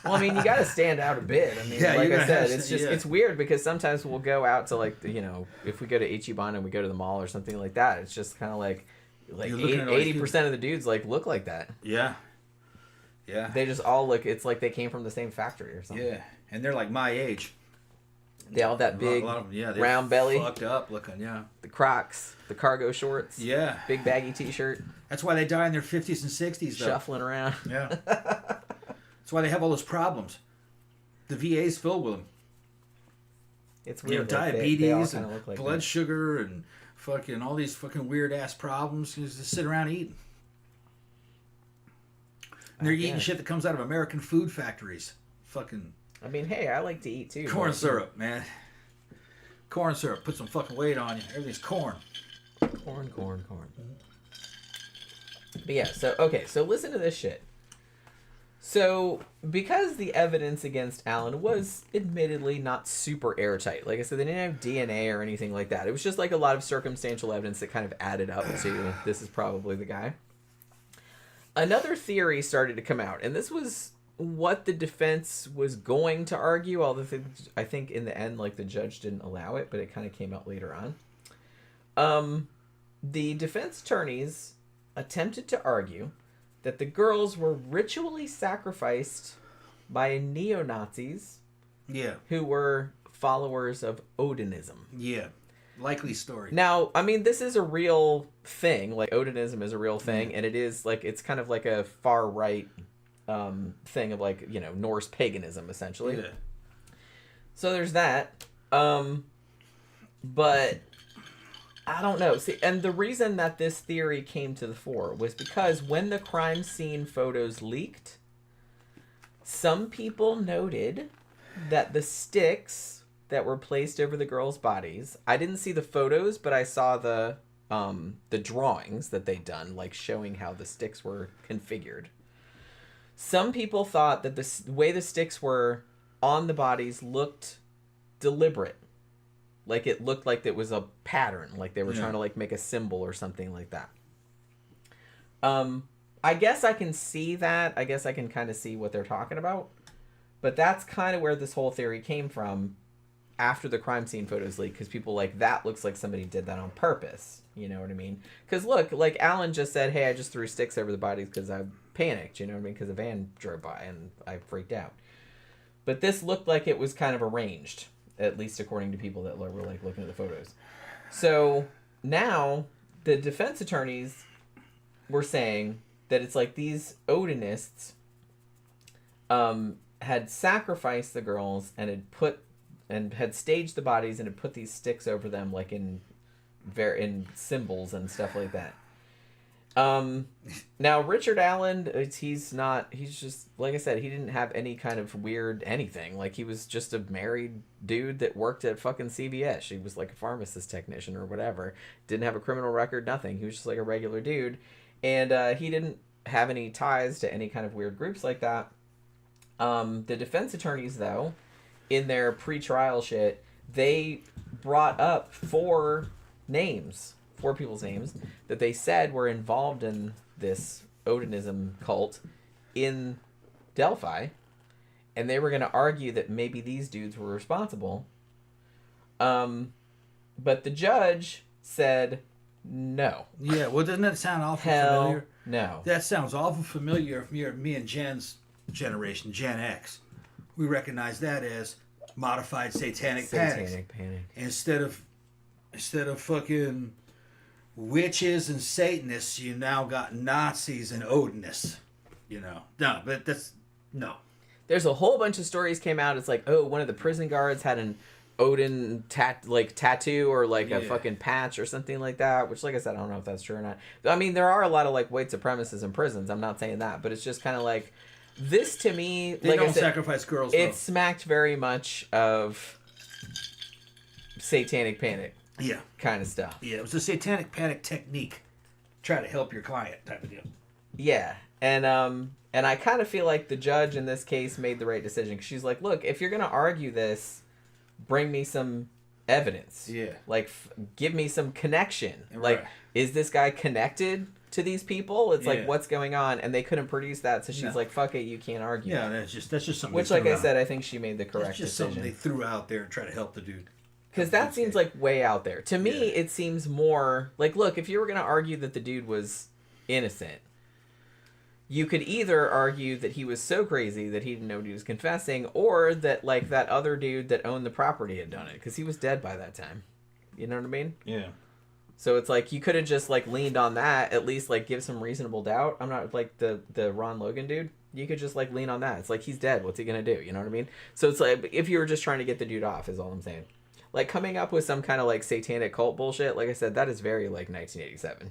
Well, I mean, you got to stand out a bit. I mean, yeah, like I said, it's just it's weird because sometimes we'll go out to like if we go to Ichiban and we go to the mall or something like that, it's just kind of like 80% of the dudes like look like that. Yeah. Yeah. They just all look. It's like they came from the same factory or something. Yeah, and they're like my age. They all have that big, round belly, fucked up looking. Yeah. The Crocs, the cargo shorts. Yeah. Big baggy T-shirt. That's why they die in their 50s and 60s, though. Shuffling around. Yeah. That's why they have all those problems. The VA's filled with them. It's weird. Diabetes and look like blood sugar and fucking all these fucking weird ass problems. You just sit around eating. And they're eating shit that comes out of American food factories. Fucking. I mean, hey, I like to eat too. Corn syrup, man. Corn syrup. Put some fucking weight on you. Everything's corn. Corn. But yeah, so listen to this shit. So, because the evidence against Alan was admittedly not super airtight, like I said, they didn't have DNA or anything like that. It was just like a lot of circumstantial evidence that kind of added up to this is probably the guy. Another theory started to come out, and this was what the defense was going to argue, although I think in the end, like, the judge didn't allow it, but it kind of came out later on. The defense attorneys attempted to argue that the girls were ritually sacrificed by neo-Nazis who were followers of Odinism. Yeah. Likely story. Now, I mean, this is a real thing. Like, Odinism is a real thing, and it is, like, it's kind of like a far-right thing of, like, Norse paganism, essentially. Yeah. So there's that. But I don't know. See, and the reason that this theory came to the fore was because when the crime scene photos leaked, some people noted that the sticks that were placed over the girls' bodies, I didn't see the photos, but I saw the drawings that they'd done, like showing how the sticks were configured. Some people thought that the way the sticks were on the bodies looked deliberate. Like, it looked like it was a pattern. Like, they were trying to, like, make a symbol or something like that. I guess I can see that. I guess I can kind of see what they're talking about. But that's kind of where this whole theory came from after the crime scene photos leaked. Because people like, that looks like somebody did that on purpose. You know what I mean? Because, look, like, Alan just said, hey, I just threw sticks over the bodies because I panicked. You know what I mean? Because a van drove by and I freaked out. But this looked like it was kind of arranged. At least according to people that were like looking at the photos. So now the defense attorneys were saying that it's like these Odinists had sacrificed the girls and had staged the bodies and had put these sticks over them, like in symbols and stuff like that. Now Richard Allen, he's just, like I said, he didn't have any kind of weird anything. Like, he was just a married dude that worked at fucking CVS. He was like a pharmacist technician or whatever. Didn't have a criminal record, nothing. He was just like a regular dude. And he didn't have any ties to any kind of weird groups like that. The defense attorneys, though, in their pre-trial shit, they brought up four people's names that they said were involved in this Odinism cult in Delphi, and they were going to argue that maybe these dudes were responsible. But the judge said no. Yeah, well, doesn't that sound awful Hell familiar? No. That sounds awful familiar from me and Jen's generation, Gen X. We recognize that as modified satanic panic. Panic. Instead of fucking witches and Satanists, you now got Nazis and Odinists. No, but that's no. There's a whole bunch of stories came out. It's like, oh, one of the prison guards had an Odin tattoo or like a fucking patch or something like that. Which, like I said, I don't know if that's true or not. I mean, there are a lot of like white supremacists in prisons. I'm not saying that, but it's just kind of like this to me. They don't sacrifice girls. It smacked very much of satanic panic. Yeah. Kind of stuff. Yeah, it was a satanic panic technique. Try to help your client type of deal. Yeah. And I kind of feel like the judge in this case made the right decision. 'Cause she's like, look, if you're going to argue this, bring me some evidence. Yeah. Like, give me some connection. Right. Like, is this guy connected to these people? It's like, what's going on? And they couldn't produce that. So she's like, fuck it, you can't argue. Yeah, that's just something. Which, like I said, I think she made the correct decision. That's just decision. something they threw out there and try to help the dude. Because that seems like way out there. To me, it seems more like, look, if you were going to argue that the dude was innocent, you could either argue that he was so crazy that he didn't know what he was confessing, or that, like, that other dude that owned the property had done it, because he was dead by that time. You know what I mean? Yeah. So it's like, you could have just, like, leaned on that, at least, like, give some reasonable doubt. I'm not, like, the Ron Logan dude. You could just, like, lean on that. It's like, he's dead. What's he going to do? You know what I mean? So it's like, if you were just trying to get the dude off, is all I'm saying. Like, coming up with some kind of, like, satanic cult bullshit, like I said, that is very, like, 1987.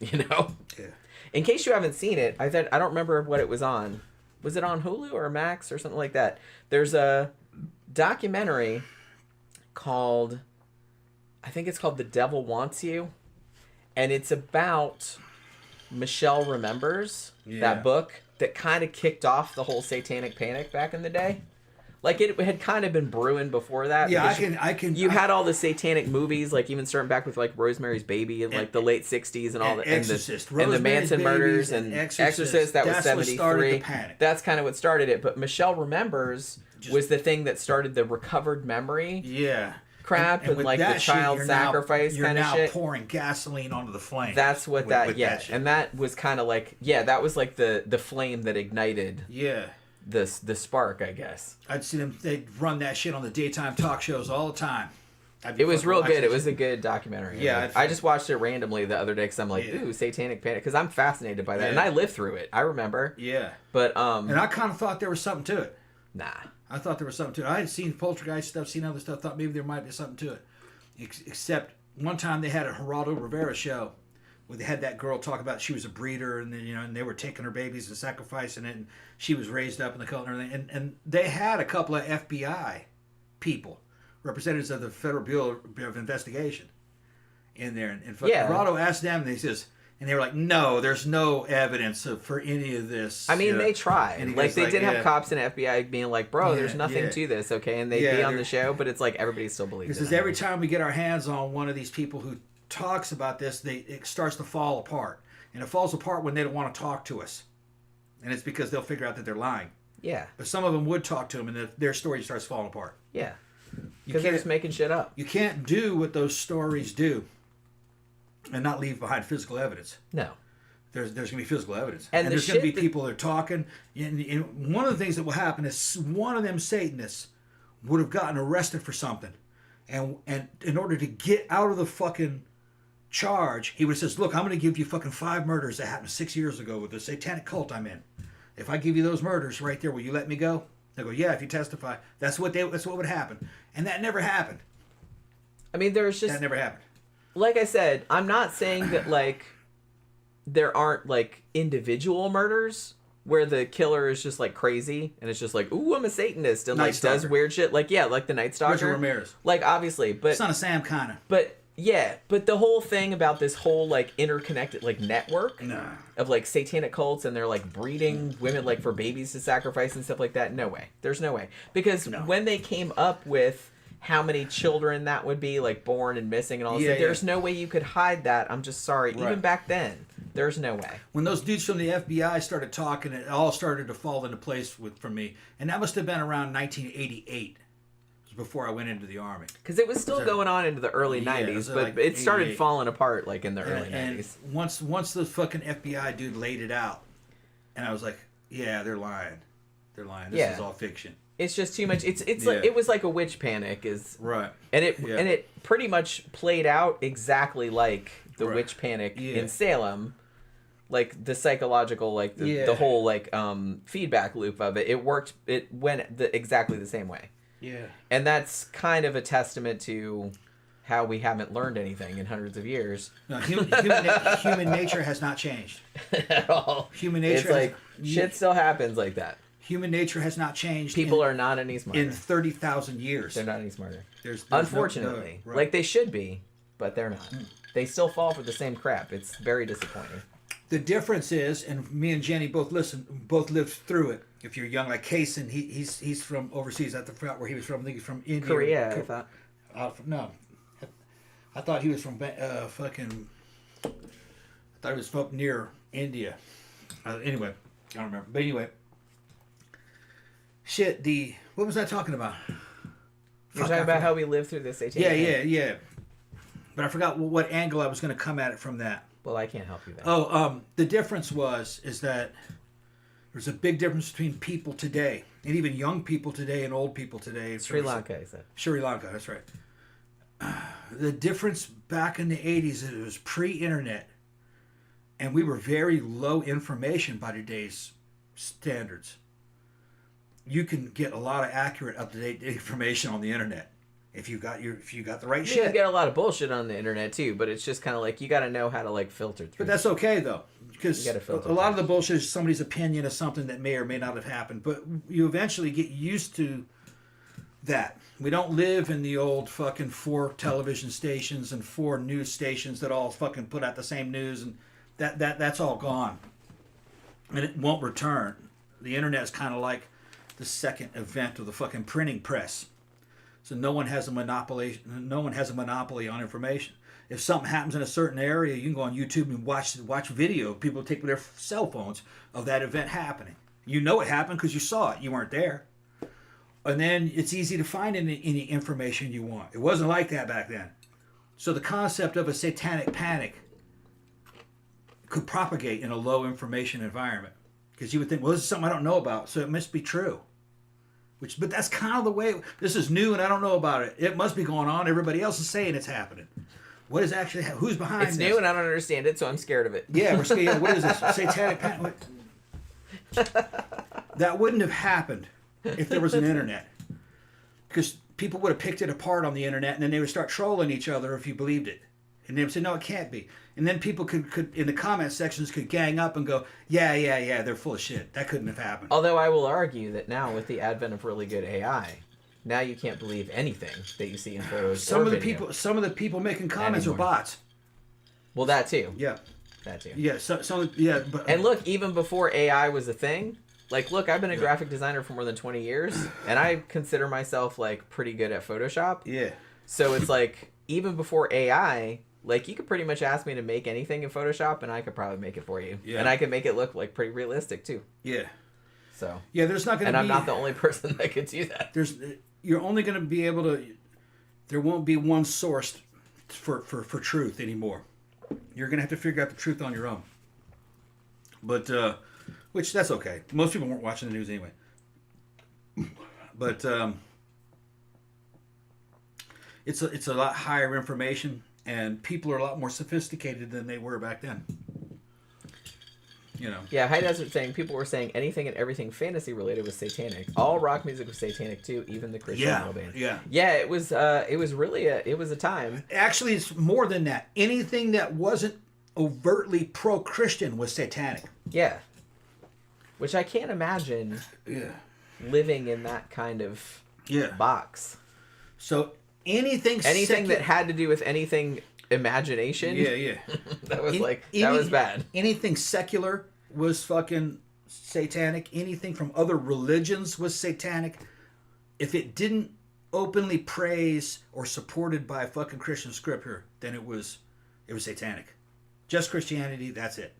You know? Yeah. In case you haven't seen it, I don't remember what it was on. Was it on Hulu or Max or something like that? There's a documentary called, I think it's called The Devil Wants You. And it's about Michelle Remembers, that book that kind of kicked off the whole satanic panic back in the day. Like, it had kind of been brewing before that. Yeah, I can. You had all the satanic movies, like, even starting back with, like, Rosemary's Baby in, like, the late 60s and all that. Exorcist. And the Manson murders and Exorcist, that was 73. That's kind of what started it. But Michelle Remembers was the thing that started the recovered memory crap and like, the child sacrifice kind of shit. You're now pouring gasoline onto the flame. That's what that shit. And that was kind of like, that was like the flame that ignited the spark, I guess. I'd see them, they'd run that shit on the daytime talk shows all the time. It was real good. It was a good documentary. Yeah. I just watched it randomly the other day because I'm like, ooh, satanic panic. Because I'm fascinated by that. And I lived through it. I remember. Yeah. But, and I kind of thought there was something to it. Nah. I thought there was something to it. I had seen Poltergeist stuff, seen other stuff, thought maybe there might be something to it. Except one time they had a Geraldo Rivera show where they had that girl talk about she was a breeder and and they were taking her babies and sacrificing it, and she was raised up in the cult and everything. And they had a couple of FBI people, representatives of the Federal Bureau of Investigation, in there. And Geraldo asked them, and they were like, no, there's no evidence for any of this. I mean, they tried. And like, they did have cops in FBI being like, bro, there's nothing to this, okay? And they'd be on the show, but it's like everybody still believes it. Because every time we get our hands on one of these people who talks about this, it starts to fall apart. And it falls apart when they don't want to talk to us. And it's because they'll figure out that they're lying. Yeah. But some of them would talk to them, and their story starts falling apart. Yeah. Because they're just making shit up. You can't do what those stories do and not leave behind physical evidence. No. There's going to be physical evidence. And there's going to be people that are talking. And one of the things that will happen is one of them Satanists would have gotten arrested for something. And in order to get out of the fucking charge, he would have says, look, I'm going to give you fucking 5 murders that happened 6 years ago with the satanic cult I'm in. If I give you those murders right there, will you let me go? They go, yeah, if you testify. That's what would happen. And that never happened. I mean, that never happened. Like I said, I'm not saying that, like, there aren't, like, individual murders where the killer is just, like, crazy and it's just like, ooh, I'm a Satanist, and, like, does weird shit. Like, like the Night Stalker. Richard Ramirez. Like, obviously, but... Son of Sam Connor. But, but the whole thing about this whole, like, interconnected, like, network of, like, satanic cults, and they're, like, breeding women, like, for babies to sacrifice and stuff like that, no way. There's no way. Because when they came up with how many children that would be, like, born and missing and all this, there's no way you could hide that. I'm just sorry. Right. Even back then, there's no way. When those dudes from the FBI started talking, it all started to fall into place for me. And that must have been around 1988. Before I went into the Army. Because it was still going on into the early 90s, but like it started falling apart, like, in the early 90s. And once the fucking FBI dude laid it out, and I was like, yeah, they're lying. They're lying. This is all fiction. It's just too much. It's like, it was like a witch panic. Right. And it pretty much played out exactly like the Right. witch panic Yeah. in Salem, like the psychological, like the whole like feedback loop of it, it went exactly the same way. Yeah. And that's kind of a testament to how we haven't learned anything in hundreds of years. No, human nature has not changed. At all. Human nature It's like shit still happens like that. Human nature has not changed. People are not any smarter. in 30,000 years. They're not any smarter. There's Unfortunately. right. Like they should be, but they're not. They still fall for the same crap. It's very disappointing. The difference is, and me and Jenny both lived through it. If you're young, like Kaysen, he's from overseas. I forgot where he was from. I think he's from India. Korea, I thought. No, I thought he was from fucking. I thought he was from up near India. Anyway, I don't remember. But anyway, shit. What was I talking about? You're talking about how we live through this satanic Yeah. But I forgot what angle I was going to come at it from that. Well, I can't help you there. The difference is that there's a big difference between people today, and even young people today and old people today. Sri Lanka, I said. Sri Lanka, that's right. The difference back in the 80s, it was pre-internet, and we were very low information by today's standards. You can get a lot of accurate, up-to-date information on the internet. If you got the right shit. You can get a lot of bullshit on the internet too, but it's just kind of like you got to know how to like filter through. But that's okay though, because You gotta filter a lot of the bullshit is somebody's opinion of something that may or may not have happened. But you eventually get used to that. We don't live in the old fucking 4 television stations and 4 news stations that all fucking put out the same news, and that's all gone, and it won't return. The internet is kind of like the second event of the fucking printing press. So no one has a monopoly. No one has a monopoly on information. If something happens in a certain area, you can go on YouTube and watch video. People take their cell phones of that event happening. You know it happened because you saw it. You weren't there. And then it's easy to find any information you want. It wasn't like that back then. So the concept of a satanic panic could propagate in a low information environment, because you would think, well, this is something I don't know about, so it must be true. But that's kind of the way. This is new, and I don't know about it. It must be going on. Everybody else is saying it's happening. What is actually? Who's behind It's this? new, and I don't understand it, so I'm scared of it. Yeah, we're scared. Yeah, what is this? Satanic panic? That wouldn't have happened if there was an internet, because people would have picked it apart on the internet, and then they would start trolling each other if you believed it, and they would say, "No, it can't be." And then people could in the comment sections could gang up and go, yeah, they're full of shit. That couldn't have happened. Although I will argue that now with the advent of really good AI, now you can't believe anything that you see in photos. Some or of the video. people making comments Anymore. are bots. Well, that too. Yeah. That too. Yeah. But And look, even before AI was a thing, like, look, I've been a graphic designer for more than 20 years, and I consider myself like pretty good at Photoshop. yeah. So it's like even before AI. Like, you could pretty much ask me to make anything in Photoshop, and I could probably make it for you. Yeah. And I could make it look, like, pretty realistic, too. Yeah. So. Yeah, there's not going to be... And I'm not the only person that could do that. You're only going to be able to... There won't be one source for truth anymore. You're going to have to figure out the truth on your own. But, which, that's okay. Most people weren't watching the news anyway. But, it's a lot higher information, and people are a lot more sophisticated than they were back then. You know. Yeah, High Desert saying people were saying anything and everything fantasy related was satanic. All rock music was satanic too, even the Christian metal band. Yeah. Yeah, it was really a time. Actually, it's more than that. Anything that wasn't overtly pro-Christian was satanic. Yeah. Which I can't imagine living in that kind of box. So anything that had to do with anything imagination. Yeah. that was bad. Anything secular was fucking satanic. Anything from other religions was satanic. If it didn't openly praise or supported by fucking Christian scripture, then it was satanic. Just Christianity, that's it.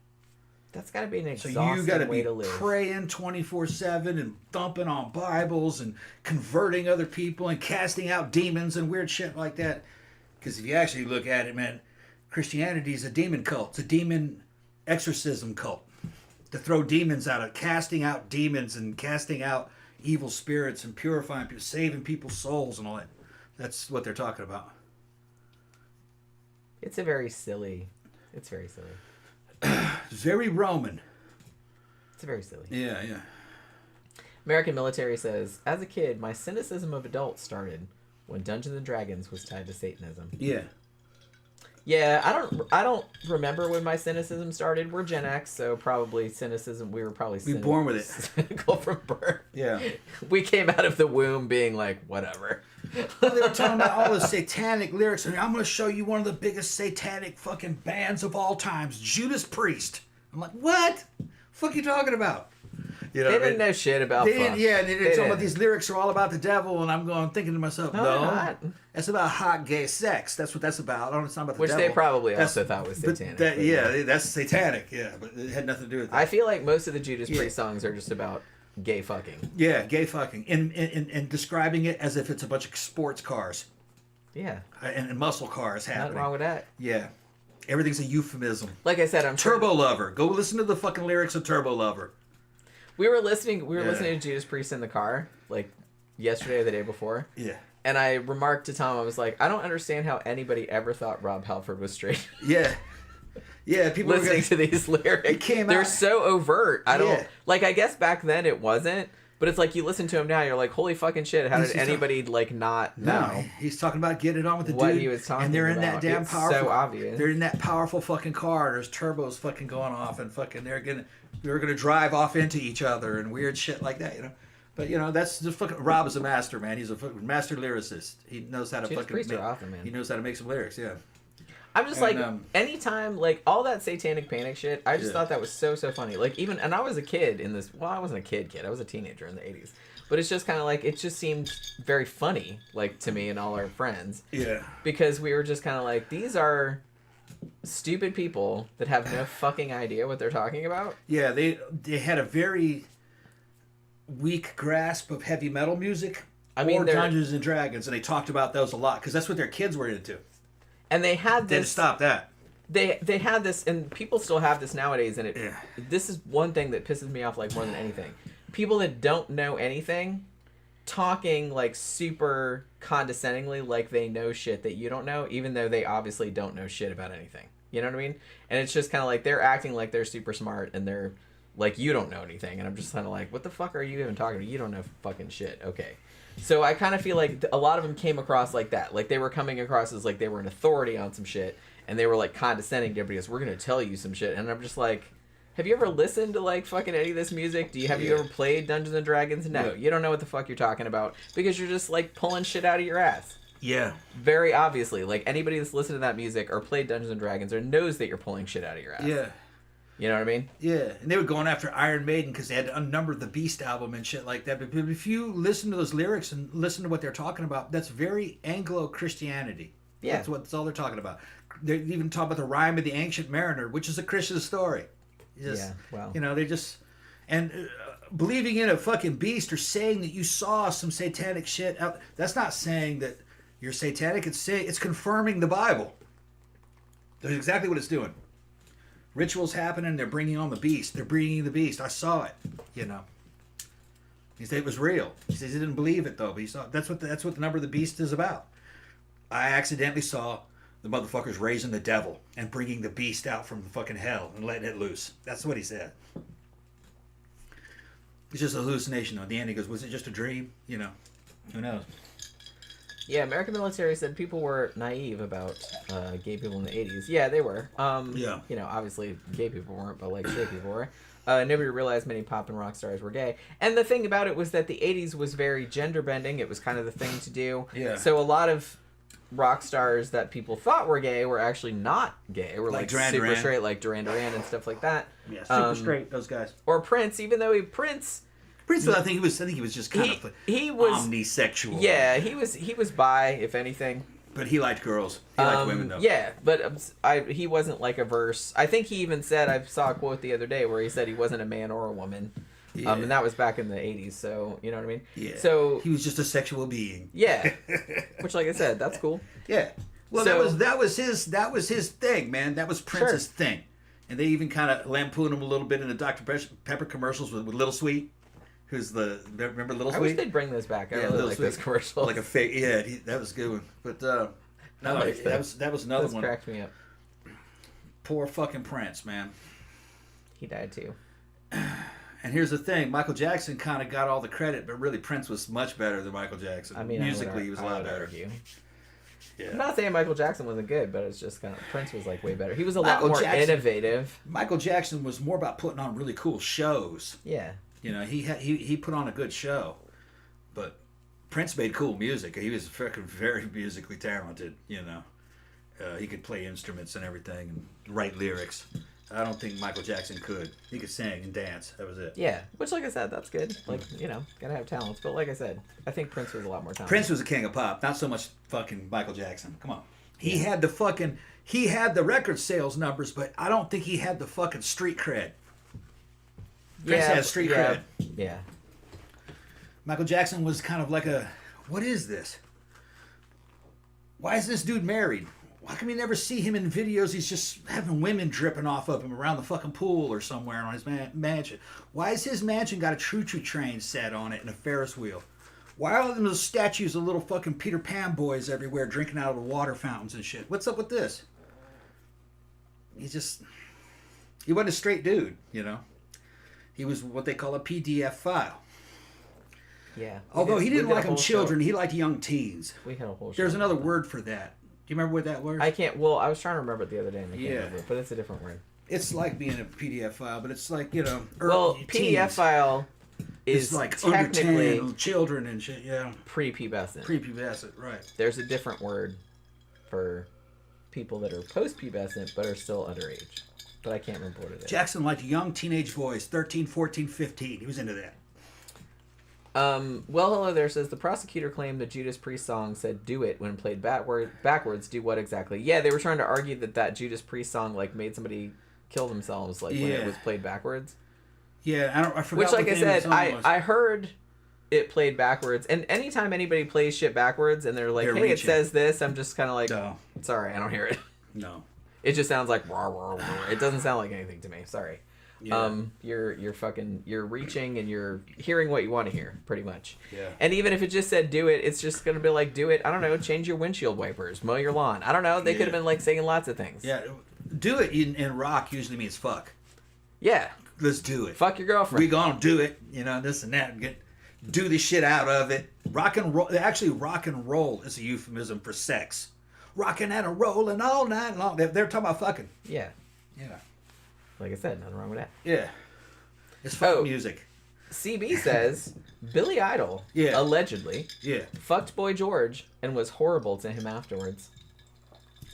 That's got to be an exhausting So you got to way be to live. praying 24/7 and thumping on Bibles and converting other people and casting out demons and weird shit like that. Because if you actually look at it, man, Christianity is a demon cult. It's a demon exorcism cult. To throw demons out, casting out demons and casting out evil spirits and purifying people, saving people's souls and all that. That's what they're talking about. It's a very silly It's very silly. Very Roman. It's very silly. Yeah, yeah. American Military says, as a kid, my cynicism of adults started when Dungeons and Dragons was tied to Satanism. Yeah. Yeah, I don't remember when my cynicism started. We're Gen X, so probably cynicism. We were probably born with it. cynical from birth. Yeah. We came out of the womb being like, whatever. Well, they were talking about all the satanic lyrics, and I'm going to show you one of the biggest satanic fucking bands of all times, Judas Priest. I'm like, what? The fuck are you talking about? You know, They didn't know shit about fuck. Yeah, and they're talking didn't. about these lyrics are all about the devil, and I'm thinking to myself, No, no, they're not. that's about hot gay sex. That's what that's about. It's not about the Which devil. they probably That's- also thought was but satanic. that- but yeah, that's satanic. Yeah, but it had nothing to do with that. I feel like most of the Judas Yeah. Priest songs are just about gay fucking. Yeah, gay fucking, and describing it as if it's a bunch of sports cars Yeah, and muscle cars happening. nothing wrong with that. Yeah, everything's a euphemism. Like I said, I'm sure Turbo Lover. Go listen to the fucking lyrics of Turbo Lover. we were listening Yeah. to Judas Priest in the car like yesterday or the day before. Yeah. And I remarked to Tom, I was like, I don't understand how anybody ever thought Rob Halford was straight. Yeah. Yeah, people were Listening gonna, to these lyrics, It came they're out- so overt. I don't Yeah. like. I guess back then it wasn't, but it's like you listen to him now, you're like, holy fucking shit! How He's did just anybody like not No, know? he's talking about getting it on with the What dude. he was talking and they're in about. that damn It's powerful. so obvious. They're in that powerful fucking car. There's turbos fucking going off, and fucking they're gonna drive off into each other and weird shit like that, you know. But you know that's just fucking Rob is a master, man. He's a fucking master lyricist. He knows how to Judas fucking Priest are make, awesome, man. He knows how to make some lyrics. Yeah. I'm just And, like, anytime, like, all that satanic panic shit, I just Yeah. thought that was so funny. Like, even, and I was a kid in this, well, I wasn't a kid, I was a teenager in the 80s. But it's just kind of like, it just seemed very funny, like, to me and all our friends. Yeah. Because we were just kind of like, these are stupid people that have no fucking idea what they're talking about. Yeah, they had a very weak grasp of heavy metal music. I mean, or they're- Dungeons and Dragons, and they talked about those a lot because that's what their kids were into. And they had They had to this, stop that. they had this, and people still have this nowadays, and Yeah. this is one thing that pisses me off, like, more than anything. People that don't know anything talking like super condescendingly like they know shit that you don't know, even though they obviously don't know shit about anything. You know what I mean? And it's just kind of like they're acting like they're super smart and they're like, you don't know anything. And I'm just kind of like, what the fuck are you even talking about? You don't know fucking shit. Okay. So I kind of feel like a lot of them came across like that. Like they were coming across as like they were an authority on some shit and they were like condescending to everybody else. We're going to tell you some shit. And I'm just like, have you ever listened to like fucking any of this music? Have you ever played Dungeons and Dragons? No, Yeah. you don't know what the fuck you're talking about because you're just like pulling shit out of your ass. Yeah. Very obviously, like anybody that's listened to that music or played Dungeons and Dragons or knows that you're pulling shit out of your ass. Yeah. You know what I mean? Yeah, and they were going after Iron Maiden because they had to unnumber the Beast album and shit like that. But if you listen to those lyrics and listen to what they're talking about, that's very Anglo-Christianity. Yeah. That's all they're talking about. They even talk about the Rime of the Ancient Mariner, which is a Christian story. Yeah, wow. You know, they just... And believing in a fucking beast or saying that you saw some satanic shit out... That's not saying that you're satanic. It's confirming the Bible. That's exactly what it's doing. Rituals happening, they're bringing on the beast. They're bringing the beast. I saw it, you know. He said it was real. He says he didn't believe it though, but he saw that's what the number of the beast is about. I accidentally saw the motherfuckers raising the devil and bringing the beast out from the fucking hell and letting it loose. That's what he said. It's just a hallucination. At the end, he goes, "Was it just a dream?" You know, who knows? Yeah, American Military said people were naive about gay people in the 80s. Yeah, they were. Yeah. You know, obviously gay people weren't, but like straight people were. Nobody realized many pop and rock stars were gay. And the thing about it was that the 80s was very gender bending. It was kind of the thing to do. Yeah. So a lot of rock stars that people thought were gay were actually not gay. Were like Duran super Duran. straight, like Duran Duran and stuff like that. Yeah, super straight. Those guys. Or Prince, even though Prince... Prince, I think he was just kind of he was omnisexual. Yeah, he was bi, if anything. But he liked girls. He liked women, though. Yeah, but he wasn't like a verse. I think he even said, I saw a quote the other day where he said he wasn't a man or a woman. Yeah. And that was back in the 80s, so, you know what I mean? Yeah. So, he was just a sexual being. yeah. Which, like I said, that's cool. Yeah. Well, So- that was his thing, man. That was Prince's thing. And they even kind of lampooned him a little bit in the Dr. Pepper commercials with Little Sweet. Who's remember Little I Sweet? wish they'd bring those back. I really Little like Sweet. those commercials. Like a fake, yeah, that was a good one. But no, like that was another those one. cracked me up. Poor fucking Prince, man. He died too. And here's the thing, Michael Jackson kind of got all the credit, but really Prince was much better than Michael Jackson. I mean, musically, he was a lot better. Argue. Yeah. I'm not saying Michael Jackson wasn't good, but it's just kind of Prince was like way better. He was a lot Michael more Jackson- innovative. Michael Jackson was more about putting on really cool shows. Yeah. You know, he put on a good show, but Prince made cool music. He was freaking very musically talented. You know, he could play instruments and everything and write lyrics. I don't think Michael Jackson could. He could sing and dance. That was it. Yeah, which, like I said, that's good. Like, you know, gotta have talents. But like I said, I think Prince was a lot more talented. Prince was a king of pop, not so much fucking Michael Jackson. Come on. He had the record sales numbers, but I don't think he had the fucking street cred. Prince has street cred. Yeah. Michael Jackson was kind of like what is this? Why is this dude married? Why can we never see him in videos? He's just having women dripping off of him around the fucking pool or somewhere on his mansion. Why has his mansion got a choo-choo train set on it and a Ferris wheel? Why are there those statues of little fucking Peter Pan boys everywhere drinking out of the water fountains and shit? What's up with this? He wasn't a straight dude, you know? He was what they call a PDF file. Yeah. Although he didn't We did a like them whole children, show. he liked young teens. We had a whole show. There's another word for that. Do you remember what that word? I can't. Well, I was trying to remember it the other day, and I can't Yeah. remember it, but it's a different word. It's like being a PDF file, but it's like, you know, Well, early PDF teens. file It's is like under technically 10 children and shit, yeah. pre-pubescent. Prepubescent, right. There's a different word for people that are post-pubescent but are still underage. But I can't remember what it is. Jackson liked young teenage boys, 13, 14, 15. He was into that. Well, hello there says the prosecutor claimed the Judas Priest song said "do it" when played backwards. Do what exactly? Yeah, they were trying to argue that Judas Priest song like made somebody kill themselves like when it was played backwards. Yeah, I forgot. Which, like what I the name of said, the song was. I heard it played backwards, and anytime anybody plays shit backwards and they're like, They're "Hey, it reaching. says this," I'm just kind of like, No. "Sorry, I don't hear it." No. It just sounds like rah, rah, rah. It doesn't sound like anything to me. Sorry. Yeah. You're reaching and you're hearing what you want to hear, pretty much. Yeah. And even if it just said "do it," it's just gonna be like, "Do it." I don't know. Change your windshield wipers. Mow your lawn. I don't know. They could have Yeah. been like saying lots of things. Yeah. Do it in rock usually means fuck. Yeah. Let's do it. Fuck your girlfriend. We gonna do it. You know, this and that. Do the shit out of it. Rock and roll. Actually, rock and roll is a euphemism for sex. Rocking and a rolling all night long. They're talking about fucking. Yeah. Yeah. Like I said, nothing wrong with that. Yeah. It's fucking Oh. music. CB says Billy Idol Yeah. allegedly Yeah. fucked Boy George and was horrible to him afterwards.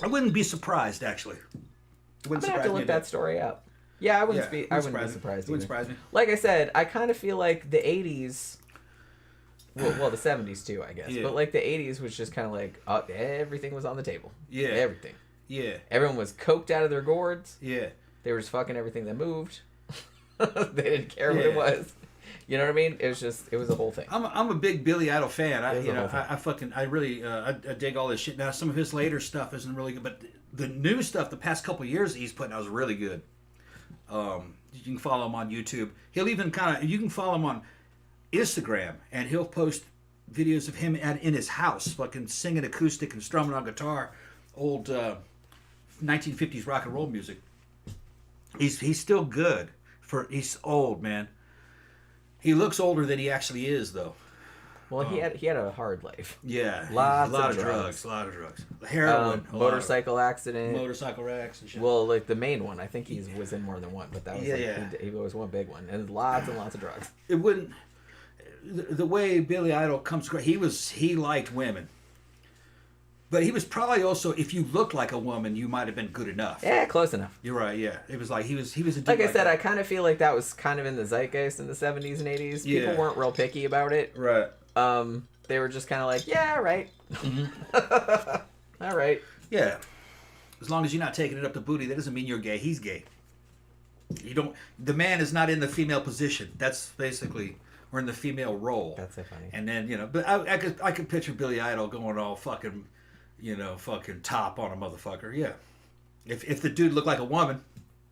I wouldn't be surprised, actually. It I'm wouldn't gonna have to surprise me look a that bit. story up. Yeah, I wouldn't Yeah, be. wouldn't I wouldn't be surprise me. surprised. Wouldn't either. surprise me. Like I said, I kind of feel like the '80s. Well, the '70s too, I guess. Yeah. But like the '80s was just kind of like everything was on the table. Yeah. Everything. Yeah. Everyone was coked out of their gourds. Yeah. They were just fucking everything that moved. They didn't care what it Yeah. was. You know what I mean? It was a whole thing. I'm a big Billy Idol fan. It was a whole thing. I really I dig all this shit. Now some of his later stuff isn't really good, but the new stuff, the past couple of years that he's putting out is really good. You can follow him on YouTube. He'll even you can follow him on Instagram, and he'll post videos of him in his house, fucking singing acoustic and strumming on guitar, old 1950s rock and roll music. He's still good he's old, man. He looks older than he actually is, though. Well, he had a hard life. Yeah, Lots a lot of of drugs. drugs, a lot of drugs. Heroin, a lot of- Motorcycle accident. motorcycle wrecks and shit. Well, like the main one, I think he was in more than one, but that was Yeah. he was one big one, and lots of drugs. It wouldn't. The way Billy Idol comes across, he liked women, but he was probably also, if you looked like a woman, you might have been good enough. Yeah, close enough. You're right. Yeah, it was like he was a dude Like I said, that. I kind of feel like that was kind of in the zeitgeist in the '70s and '80s. People Yeah. weren't real picky about it. Right. They were just kind of like, yeah, all right, all right. Yeah. As long as you're not taking it up the booty, that doesn't mean you're gay. He's gay. You don't. The man is not in the female position. That's basically, we're in the female role. That's so funny. And then but I could picture Billy Idol going all fucking, fucking top on a motherfucker. Yeah. If the dude looked like a woman,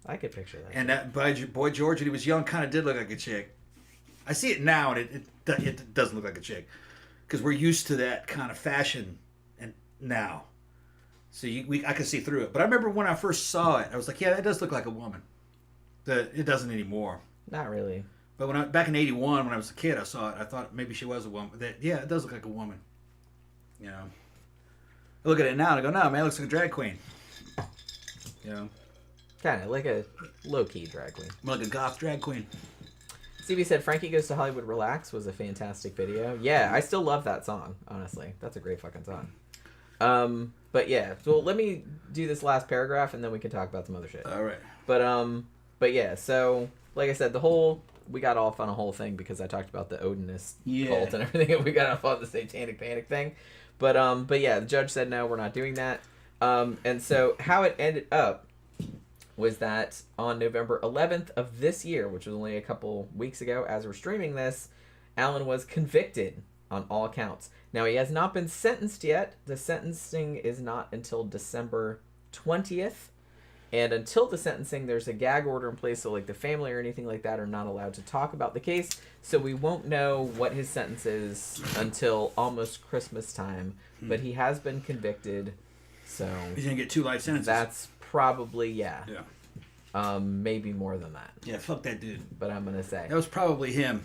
I could picture that. and that Boy George when he was young kind of did look like a chick. I see it now, and it doesn't look like a chick, because we're used to that kind of fashion, and now, So I could see through it. But I remember when I first saw it, I was like, yeah, that does look like a woman. It doesn't anymore. Not really. But back in '81, when I was a kid, I saw it. I thought maybe she was a woman. Yeah, it does look like a woman. You know, I look at it now and I go, no, man, it looks like a drag queen. You know, Kind of like a low-key drag queen. more like a goth drag queen. CB said Frankie Goes to Hollywood Relax was a fantastic video. Yeah, I still love that song, honestly. That's a great fucking song. But yeah, so let me do this last paragraph and then we can talk about some other shit. All right. But yeah, so like I said, we got off on a whole thing because I talked about the Odinist cult and everything, and we got off on the Satanic Panic thing. But yeah, the judge said no, we're not doing that. And so how it ended up was that on November 11th of this year, which was only a couple weeks ago as we're streaming this, Alan was convicted on all counts. Now, he has not been sentenced yet. The sentencing is not until December 20th. And until the sentencing, there's a gag order in place, so like the family or anything like that are not allowed to talk about the case. So we won't know what his sentence is until almost Christmas time. But he has been convicted, so He's gonna get 2 life sentences. that's probably yeah. maybe more than that. Yeah, fuck that dude. But I'm gonna say That was probably him.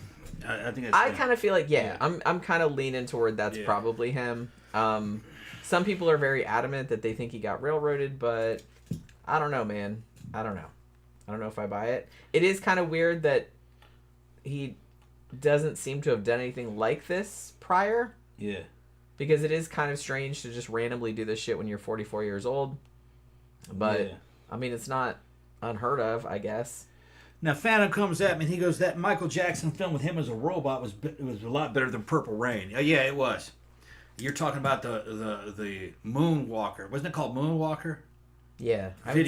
I think that's I him. kind of feel like I'm kind of leaning toward that's probably him. Some people are very adamant that they think he got railroaded, but I don't know, man. I don't know if I buy it. It is kind of weird that he doesn't seem to have done anything like this prior. Yeah. Because it is kind of strange to just randomly do this shit when you're 44 years old. But, I mean, it's not unheard of, I guess. Now, Phantom comes at me and he goes, that Michael Jackson film with him as a robot was a lot better than Purple Rain. Yeah, it was. You're talking about the Moonwalker. Wasn't it called Moonwalker? Yeah. I haven't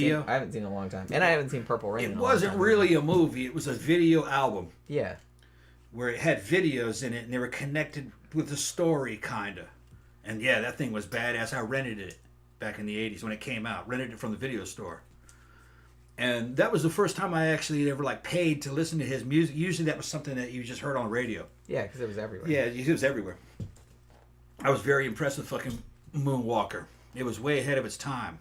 seen it in a long time. And I haven't seen Purple Rain in a long time. It wasn't really a movie. It was a video album. Yeah. Where it had videos in it and they were connected with the story, kind of. And yeah, that thing was badass. I rented it back in the 80s when it came out. Rented it from the video store. And that was the first time I actually ever paid to listen to his music. Usually that was something that you just heard on the radio. Yeah, because it was everywhere. Yeah, it was everywhere. I was very impressed with fucking Moonwalker. It was way ahead of its time.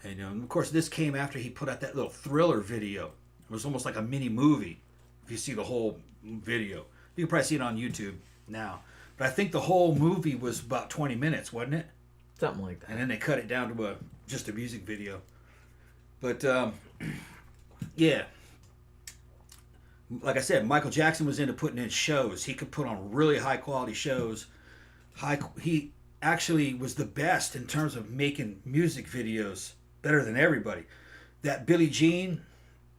And, and of course, this came after he put out that little Thriller video. It was almost like a mini movie. If you see the whole video, you can probably see it on YouTube now. But I think the whole movie was about 20 minutes, wasn't it? Something like that. And then they cut it down to just a music video. But, yeah. Like I said, Michael Jackson was into putting in shows. He could put on really high-quality shows. He actually was the best in terms of making music videos better than everybody. That Billie Jean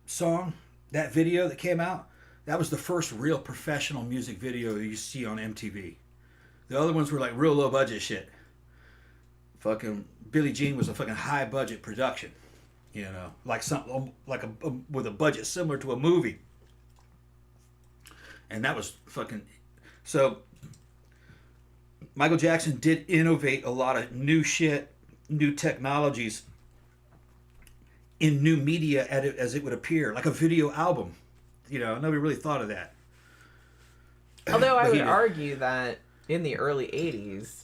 song, that video that came out, that was the first real professional music video you see on MTV. The other ones were like real low budget shit. Fucking Billie Jean was a fucking high budget production, like something like with a budget similar to a movie. And that was fucking so. Michael Jackson did innovate a lot of new shit, new technologies in new media as it would appear, like a video album. Nobody really thought of that. Although I would argue that in the early 80s,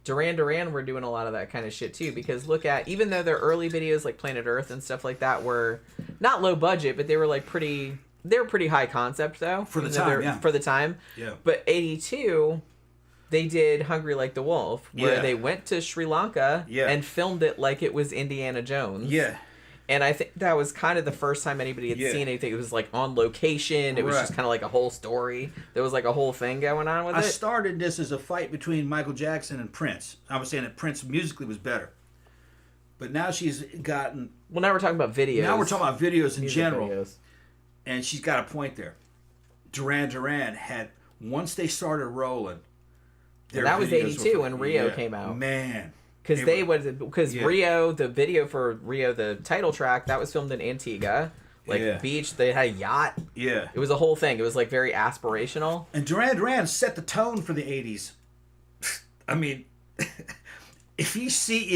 Duran Duran were doing a lot of that kind of shit too, because even though their early videos like Planet Earth and stuff like that were not low budget, but they were pretty high concept though. For the time, yeah. For the time. Yeah. But 82, they did Hungry Like the Wolf, where they went to Sri Lanka and filmed it like it was Indiana Jones. Yeah. And I think that was kind of the first time anybody had seen anything. It was like on location. It was just kind of like a whole story. There was like a whole thing going on with it. I started this as a fight between Michael Jackson and Prince. I was saying that Prince musically was better. But now she's gotten... Well, now we're talking about videos. Now we're talking about videos in general. Videos. And she's got a point there. Duran Duran had... Once they started rolling... And that was 82 when Rio came out. Man... Because Rio, the video for Rio, the title track, that was filmed in Antigua. Beach, they had a yacht. Yeah. It was a whole thing. It was like very aspirational. And Duran Duran set the tone for the 80s. I mean, if you see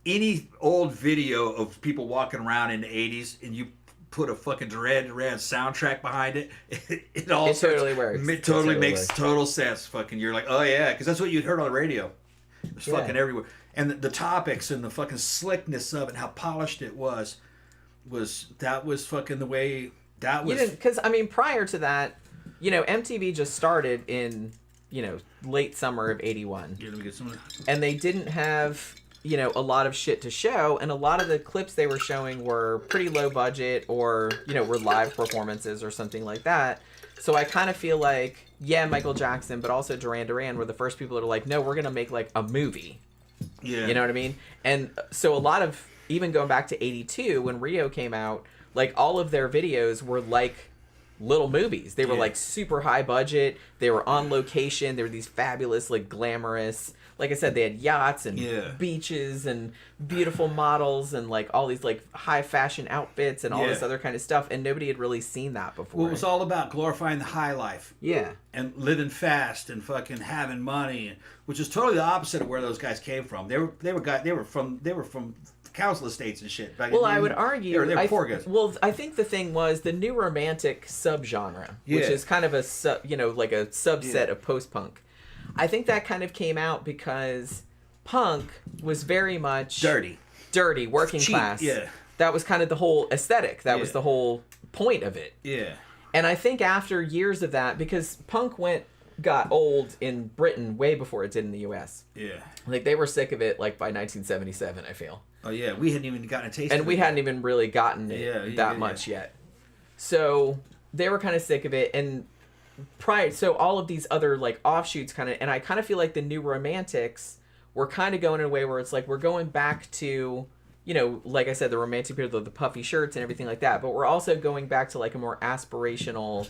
any old video of people walking around in the 80s and you put a fucking Duran Duran soundtrack behind it, it totally works. It totally makes total sense. Fucking, you're like, oh yeah, because that's what you'd heard on the radio. It was fucking everywhere. And the topics and the fucking slickness of it, how polished it was fucking the way that was. Because, I mean, prior to that, you know, MTV just started in, you know, late summer of 81. Yeah, let me get some of that. And they didn't have, you know, a lot of shit to show. And a lot of the clips they were showing were pretty low budget or, you know, were live performances or something like that. So I kind of feel like, yeah, Michael Jackson, but also Duran Duran were the first people that are like, no, we're going to make like a movie. Yeah. You know what I mean? And so a lot of, even going back to 82 when Rio came out, like all of their videos were like little movies. They were like super high budget. They were on location. They were these fabulous, like glamorous, like I said, they had yachts and beaches and beautiful models and like all these like high fashion outfits and all this other kind of stuff. And nobody had really seen that before. Well, it was all about glorifying the high life. Yeah. And living fast and fucking having money, which is totally the opposite of where those guys came from. They were from council estates and shit. Well, I would argue they were poor guys. Well, I think the thing was the new romantic subgenre, which is kind of a like a subset of post-punk. I think that kind of came out because punk was very much dirty, working cheap, class. Yeah. That was kind of the whole aesthetic. That was the whole point of it. Yeah. And I think after years of that, because punk got old in Britain way before it did in the US. Yeah. Like they were sick of it like by 1977, I feel. Oh yeah, we hadn't even gotten a taste and of we it. hadn't even really gotten it that much yet. So they were kind of sick of it, and so all of these other like offshoots kind of, and I kind of feel like the new romantics were kind of going in a way where it's like we're going back to, you know, like I said, the romantic period of the puffy shirts and everything like that, but we're also going back to like a more aspirational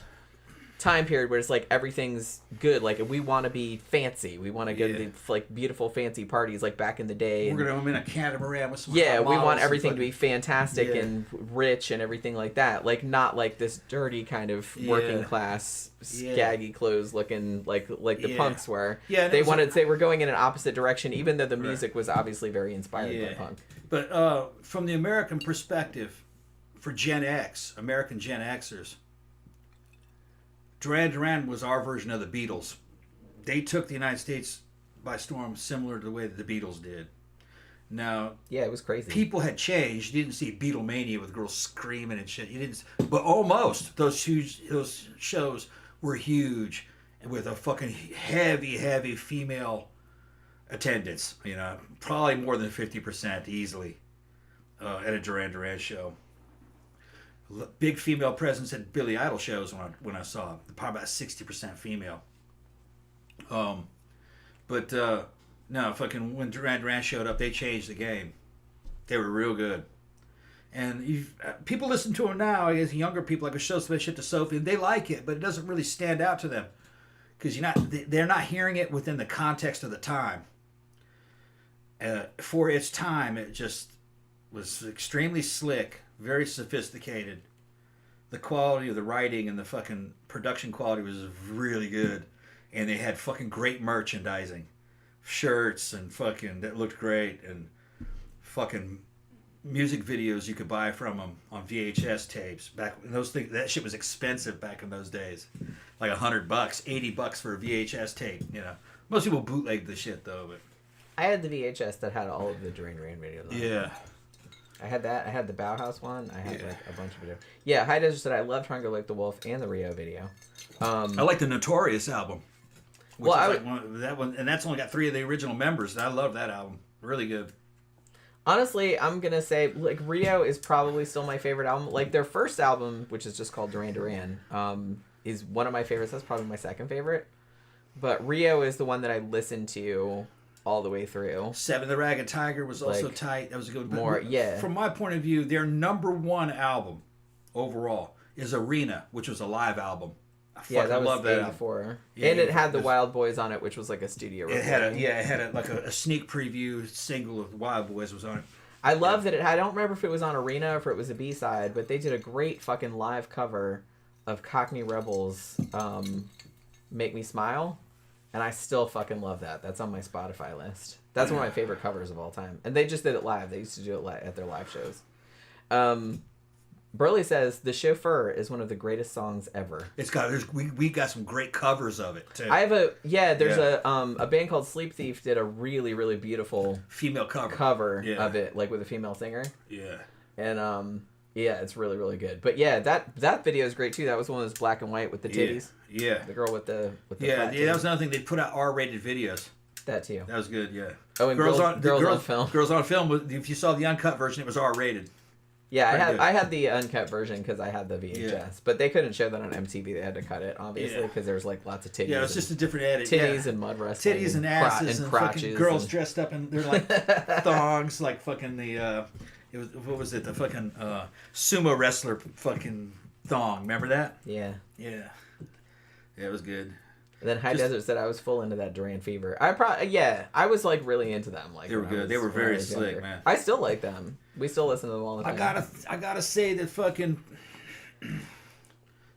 time period where it's like everything's good. Like we want to be fancy, we want to go to the like beautiful fancy parties like back in the day. We're gonna in a catamaran with some we want everything to be fantastic and rich and everything like that. Like not like this dirty kind of working class scaggy clothes looking like the punks were. They were going in an opposite direction, even though the music was obviously very inspired by punk. But from the American perspective, for Gen X, American Gen Xers, Duran Duran was our version of the Beatles. They took the United States by storm, similar to the way that the Beatles did. Now, it was crazy. People had changed. You didn't see Beatlemania with girls screaming and shit. You didn't, but almost those shows were huge, with a fucking heavy female attendance. You know, probably more than 50% easily at a Duran Duran show. Big female presence at Billy Idol shows when I saw them. Probably about 60% female. No, fucking when Duran Duran showed up, they changed the game. They were real good. And people listen to them now, I guess younger people, like a show some shit to Sophie, and they like it, but it doesn't really stand out to them. Because they're not hearing it within the context of the time. For its time, it just was extremely slick, very sophisticated. The quality of the writing and the fucking production quality was really good. And they had fucking great merchandising. Shirts and fucking, that looked great. And fucking music videos you could buy from them on VHS tapes. Back when those things, that shit was expensive back in those days. Like $100, $80 for a VHS tape, you know. Most people bootlegged the shit though, but I had the VHS that had all of the Duran Duran videos on it. Yeah. I had that. I had the Bauhaus one. I had like a bunch of videos. Yeah, High Desert said I love Trying to Like the Wolf and the Rio video. I like the Notorious album. That one, and that's only got 3 of the original members. I love that album. Really good. Honestly, I'm gonna say like Rio is probably still my favorite album. Like their first album, which is just called Duran Duran, is one of my favorites. That's probably my second favorite. But Rio is the one that I listened to all the way through. Seven the Ragged Tiger was also tight. That was a good one. From my point of view, their number one album overall is Arena, which was a live album. That was 84. And it had the Wild Boys on it, which was like a studio recording. It had a sneak preview single of Wild Boys was on it. I love that I don't remember if it was on Arena or if it was a B-side, but they did a great fucking live cover of Cockney Rebels' Make Me Smile. And I still fucking love that. That's on my Spotify list. That's one of my favorite covers of all time. And they just did it live. They used to do it at their live shows. Burley says the chauffeur is one of the greatest songs ever. It's got we got some great covers of it too. I have there's a band called Sleep Thief did a really, really beautiful female cover of it, like with a female singer. Yeah. And it's really, really good. But yeah, that video is great too. That was one of those black and white with the titties. Yeah. The girl with the flat titties. That was another thing. They put out R-rated videos. That too. That was good. Yeah. Oh, and girls on film. Girls on film. If you saw the uncut version, it was R-rated. Yeah, I had the uncut version because I had the VHS, but they couldn't show that on MTV. They had to cut it, obviously, because there was like lots of titties. Yeah, it was just a different edit. Titties and mud wrestling. Titties and asses and fucking girls dressed up in they're like thongs, like fucking the what was it? The fucking sumo wrestler fucking thong. Remember that? Yeah. Yeah. Yeah, it was good. And then High Desert said I was full into that Duran Fever. I was like really into them. Like they were good. They were very slick, younger. man. I still like them. We still listen to them all the time. I gotta say that fucking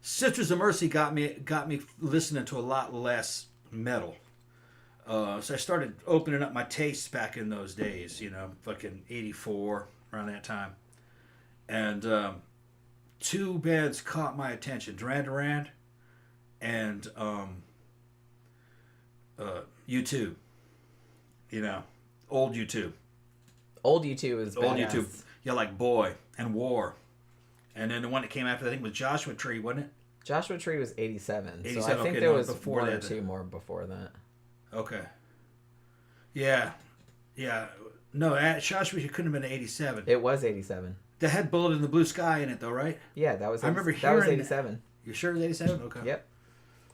Sisters of Mercy got me listening to a lot less metal. So I started opening up my tastes back in those days. You know, fucking 84 around that time, and two bands caught my attention: Duran Duran and U2. You know, old U2. Old U2 is old badass. U2. Yeah, like Boy and War. And then the one that came after, I think, was Joshua Tree, wasn't it? Joshua Tree was 87. 87, so I think okay, there no, was before one or that. two more before that. Okay. Yeah. Yeah. No, Joshua Tree couldn't have been 87. It was 87. That had Bullet in the Blue Sky in it, though, right? Yeah, that was. I remember that was hearing 87. You sure it was 87? Okay. Yep.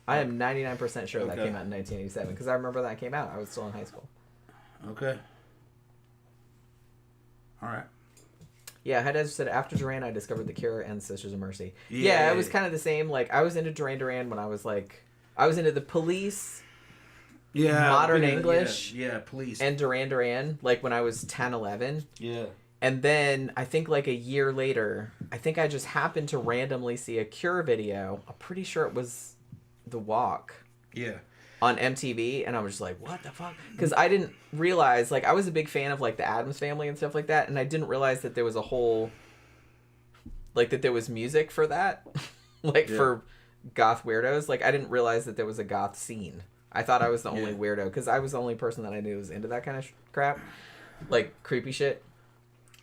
I am 99% sure that came out in 1987 because I remember that came out. I was still in high school. Okay. All right. Yeah, High Desert said after Duran, I discovered The Cure and Sisters of Mercy. Yeah, it was kind of the same. Like I was into Duran Duran when I was into the Police. Yeah. Modern English. Yeah, Police. And Duran Duran, like when I was 10, 11. Yeah. And then I think like a year later, I think I just happened to randomly see a Cure video. I'm pretty sure it was The Walk. Yeah. On MTV, and I was just like, what the fuck? Because I didn't realize, like, I was a big fan of, like, the Addams Family and stuff like that, and I didn't realize that there was a whole, like, that there was music for that, for goth weirdos. Like, I didn't realize that there was a goth scene. I thought I was the only weirdo, because I was the only person that I knew was into that kind of crap, like, creepy shit.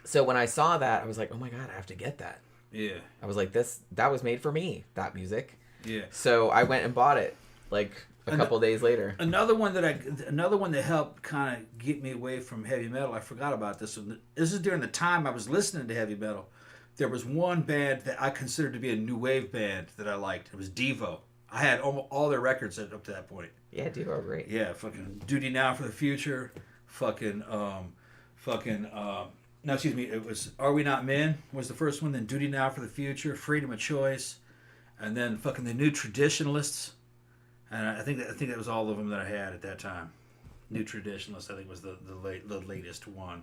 So when I saw that, I was like, oh my god, I have to get that. Yeah. I was like, that was made for me, that music. Yeah. So I went and bought it, like... a couple days later. Another one that helped kind of get me away from heavy metal. I forgot about this one. This is during the time I was listening to heavy metal. There was one band that I considered to be a new wave band that I liked. It was Devo. I had all their records up to that point. Yeah, Devo are great. Yeah, fucking Duty Now for the Future. No, excuse me. It was Are We Not Men was the first one. Then Duty Now for the Future, Freedom of Choice, and then fucking the New Traditionalists. And I think that was all of them that I had at that time. New Traditionalist, I think, was the latest one.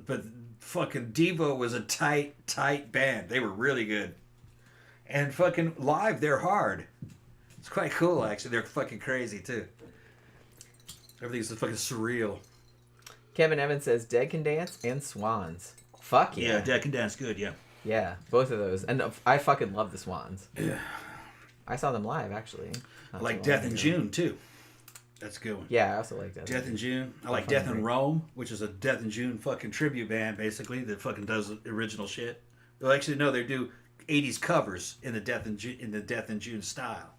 But fucking Devo was a tight band. They were really good. And fucking live, they're hard. It's quite cool, actually. They're fucking crazy, too. Everything's fucking surreal. Kevin Evans says Dead Can Dance and Swans. Fuck yeah. Yeah, Dead Can Dance, good, yeah. Yeah, both of those. And I fucking love the Swans. Yeah. I saw them live, actually. I like Death in June, too. That's a good one. Yeah, I also like Death in June. I like Death in Rome, which is a Death in June fucking tribute band, basically, that fucking does original shit. Well, actually, no, they do 80s covers in the Death in June style.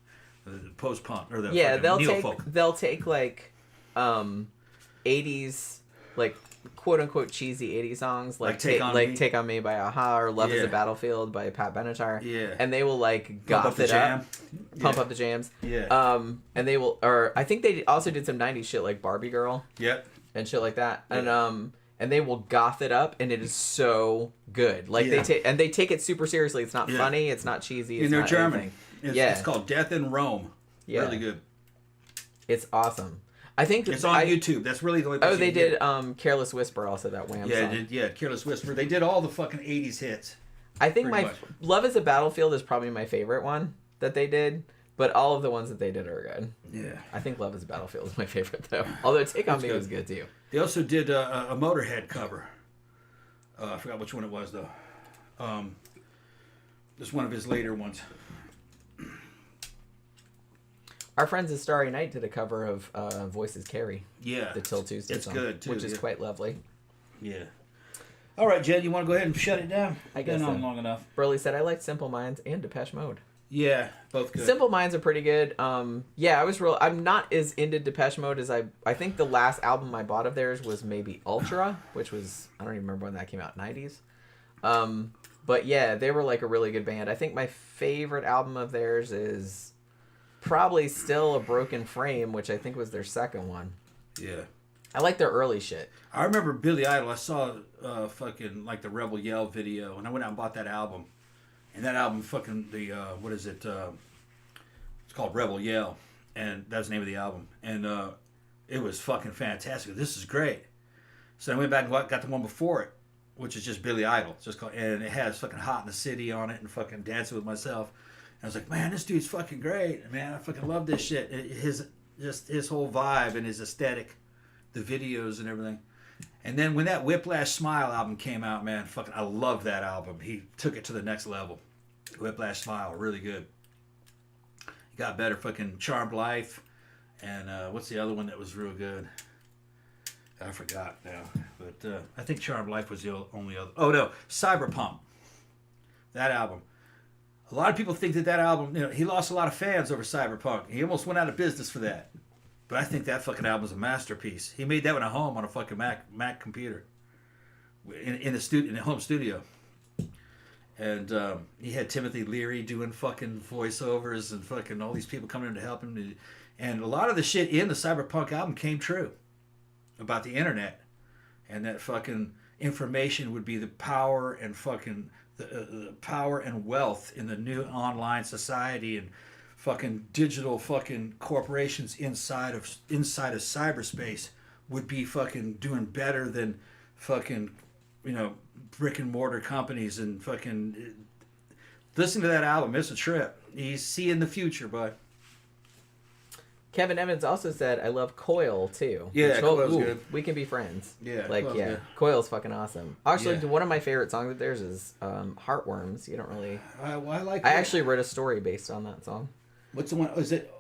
The post-punk, or the neo-folk. They'll take, like, 80s, like, quote-unquote cheesy 80s songs, like Take On Me by A-ha, or Love is a Battlefield by Pat Benatar. Yeah. And they will, like, goth it up. Pump up the jams. Yeah. And they will, or I think they also did some 90s shit, like Barbie Girl. Yep. And shit like that. And they will goth it up, and it is so good. Like, they take it super seriously. It's not funny. It's not cheesy. It's and they're not German. Anything. It's called Death in Rome. Yeah. Really good. It's awesome. I think it's on YouTube. That's really the only place they did Careless Whisper, also, that Wham song. Careless Whisper. They did all the fucking 80s hits. I think Love is a Battlefield is probably my favorite one that they did, but all of the ones that they did are good. Yeah. I think Love is a Battlefield is my favorite, though. Although Take On Me was good, too. They also did a Motorhead cover. I forgot which one it was, though. Just one of his later ones. Our friends at Starry Night did a cover of Voices Carry. Yeah. The Till Tuesday it's song. good, too. Which is quite lovely. Yeah. All right, Jed, you want to go ahead and shut it down? I guess Been on so. long enough. Burley said, I liked Simple Minds and Depeche Mode. Yeah, both good. Simple Minds are pretty good. Yeah, I'm not as into Depeche Mode as I think the last album I bought of theirs was maybe Ultra, which was, I don't even remember when that came out, 90s. But yeah, they were like a really good band. I think my favorite album of theirs is probably still A Broken Frame, which I think was their second one. Yeah. I like their early shit. I remember Billy Idol. I saw fucking like the Rebel Yell video, and I went out and bought that album. And that album, fucking the what is it? It's called Rebel Yell, and that's the name of the album. And it was fucking fantastic. This is great. So I went back and got the one before it, which is just Billy Idol. It's just called, and it has fucking Hot in the City on it, and fucking Dancing with Myself. And I was like, man, this dude's fucking great. Man, I fucking love this shit. His whole vibe and his aesthetic, the videos and everything. And then when that Whiplash Smile album came out, man, fucking, I love that album. He took it to the next level. Whiplash Smile, really good. He got better. Fucking Charmed Life, and what's the other one that was real good? I forgot now, but I think Charmed Life was the only other. Oh no, Cyberpunk. That album. A lot of people think that album, he lost a lot of fans over Cyberpunk. He almost went out of business for that. But I think that fucking album is a masterpiece. He made that one at home on a fucking Mac computer, in the home studio. And he had Timothy Leary doing fucking voiceovers and fucking all these people coming in to help him. And a lot of the shit in the Cyberpunk album came true about the internet, and that fucking information would be the power and fucking the power and wealth in the new online society, and fucking digital fucking corporations inside of cyberspace would be fucking doing better than fucking brick and mortar companies. And fucking listen to that album, it's a trip. He's seeing the future, bud. Kevin Evans also said, I love Coil too. Yeah, Coil's good. We can be friends. Yeah, Coil's good. Coil's fucking awesome. Actually, one of my favorite songs of theirs is Heartworms. You don't really... I like. I actually wrote a story based on that song. What's the one? Is it?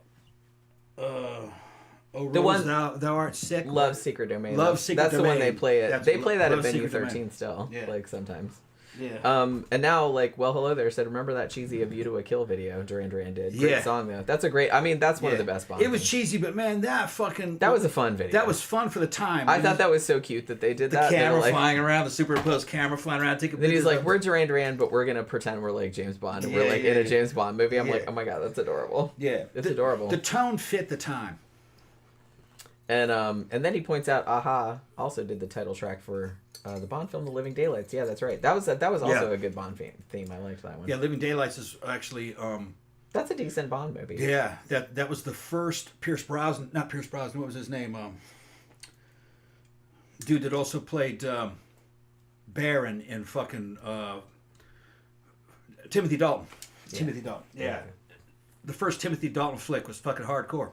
Oh, Rose, the one thou art sick. Love Secret Domain. Love Secret That's Domain. The one they play it. They play that at Venue 13 Domain. still. Yeah. Like sometimes. Yeah. And now, like, Well Hello There said, remember that cheesy A View to a Kill video Duran Duran did? Great song, though. That's a great... I mean, that's one of the best Bond It was things. cheesy, but man, that was a fun video. That was fun for the time. I thought that was so cute that they did the that. The camera like, flying around, the superimposed camera flying around, taking then pictures. He's like, we're Duran Duran, but we're going to pretend we're like James Bond, and we're like in a James Bond movie. I'm like, oh my God, that's adorable. Yeah. It's adorable. The tone fit the time. And then he points out, Aha also did the title track for the Bond film, The Living Daylights. Yeah, that's right. That was also a good Bond theme. I liked that one. Yeah, Living Daylights is actually... that's a decent Bond movie. Yeah, that was the first Pierce Brosnan... Not Pierce Brosnan, what was his name? Dude that also played Baron in fucking... Timothy Dalton. Yeah. Timothy Dalton, yeah. The first Timothy Dalton flick was fucking hardcore.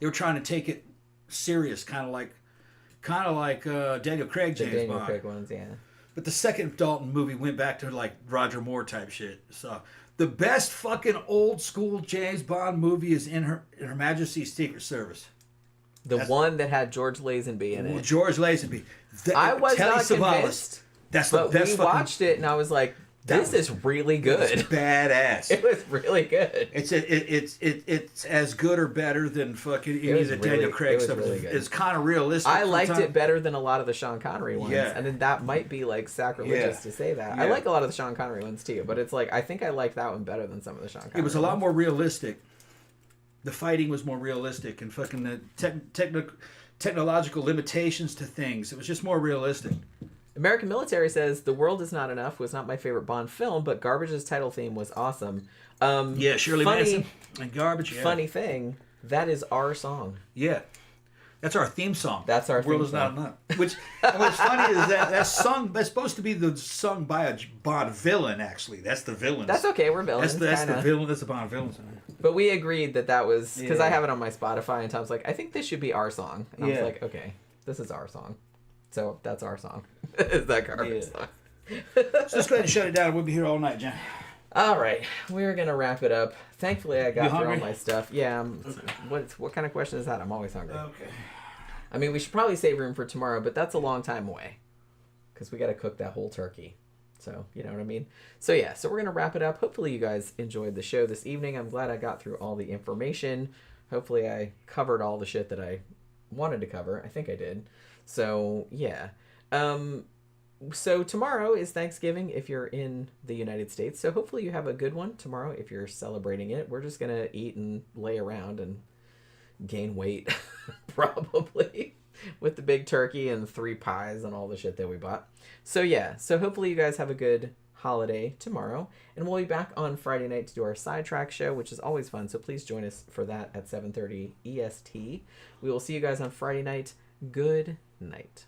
They were trying to take it serious, kind of like Daniel Craig, James Bond. Daniel Craig ones, yeah. But the second Dalton movie went back to like Roger Moore type shit. So the best fucking old school James Bond movie is in Her Majesty's Secret Service. That's one that had George Lazenby in it. George Lazenby. I was not convinced. That's the best. We watched it and I was like, this is really good. It's badass. It was really good. It's as good or better than fucking any of the Daniel Craig stuff. Really good. It's kind of realistic. I liked it better than a lot of the Sean Connery ones. Yeah. And then that might be like sacrilegious to say that. Yeah. I like a lot of the Sean Connery ones too, but it's like I think I like that one better than some of the Sean Connery. It was a lot more realistic. The fighting was more realistic, and fucking the technological limitations to things. It was just more realistic. American Military says, The World Is Not Enough was not my favorite Bond film, but Garbage's title theme was awesome. Shirley Manson and Garbage. Yeah. Funny thing, that is our song. Yeah. That's our theme song. That's our World theme Is song. Not Enough. What's funny is that song, that's supposed to be sung by a Bond villain, actually. That's the villain. That's okay, we're villains. That's the villain, that's the Bond villain song. But we agreed that was, because I have it on my Spotify, and Tom's like, I think this should be our song. And I was like, okay, this is our song. So that's our song. Is that Garbage song? So let's go ahead and shut it down. We'll be here all night, John. All right, we're gonna wrap it up. Thankfully, I got You through all hungry? my stuff. Yeah. Okay. What kind of question is that? I'm always hungry. Okay. I mean, we should probably save room for tomorrow, but that's a long time away because we got to cook that whole turkey. So, you know what I mean? So, yeah, so we're going to wrap it up. Hopefully, you guys enjoyed the show this evening. I'm glad I got through all the information. Hopefully, I covered all the shit that I wanted to cover. I think I did. So, yeah. So, tomorrow is Thanksgiving if you're in the United States. So, hopefully, you have a good one tomorrow if you're celebrating it. We're just going to eat and lay around and gain weight probably with the big turkey and 3 pies and all the shit that we bought. So yeah, so hopefully you guys have a good holiday tomorrow, and we'll be back on Friday night to do our sidetrack show, which is always fun. So please join us for that at 7:30 EST. We will see you guys on Friday night. Good night.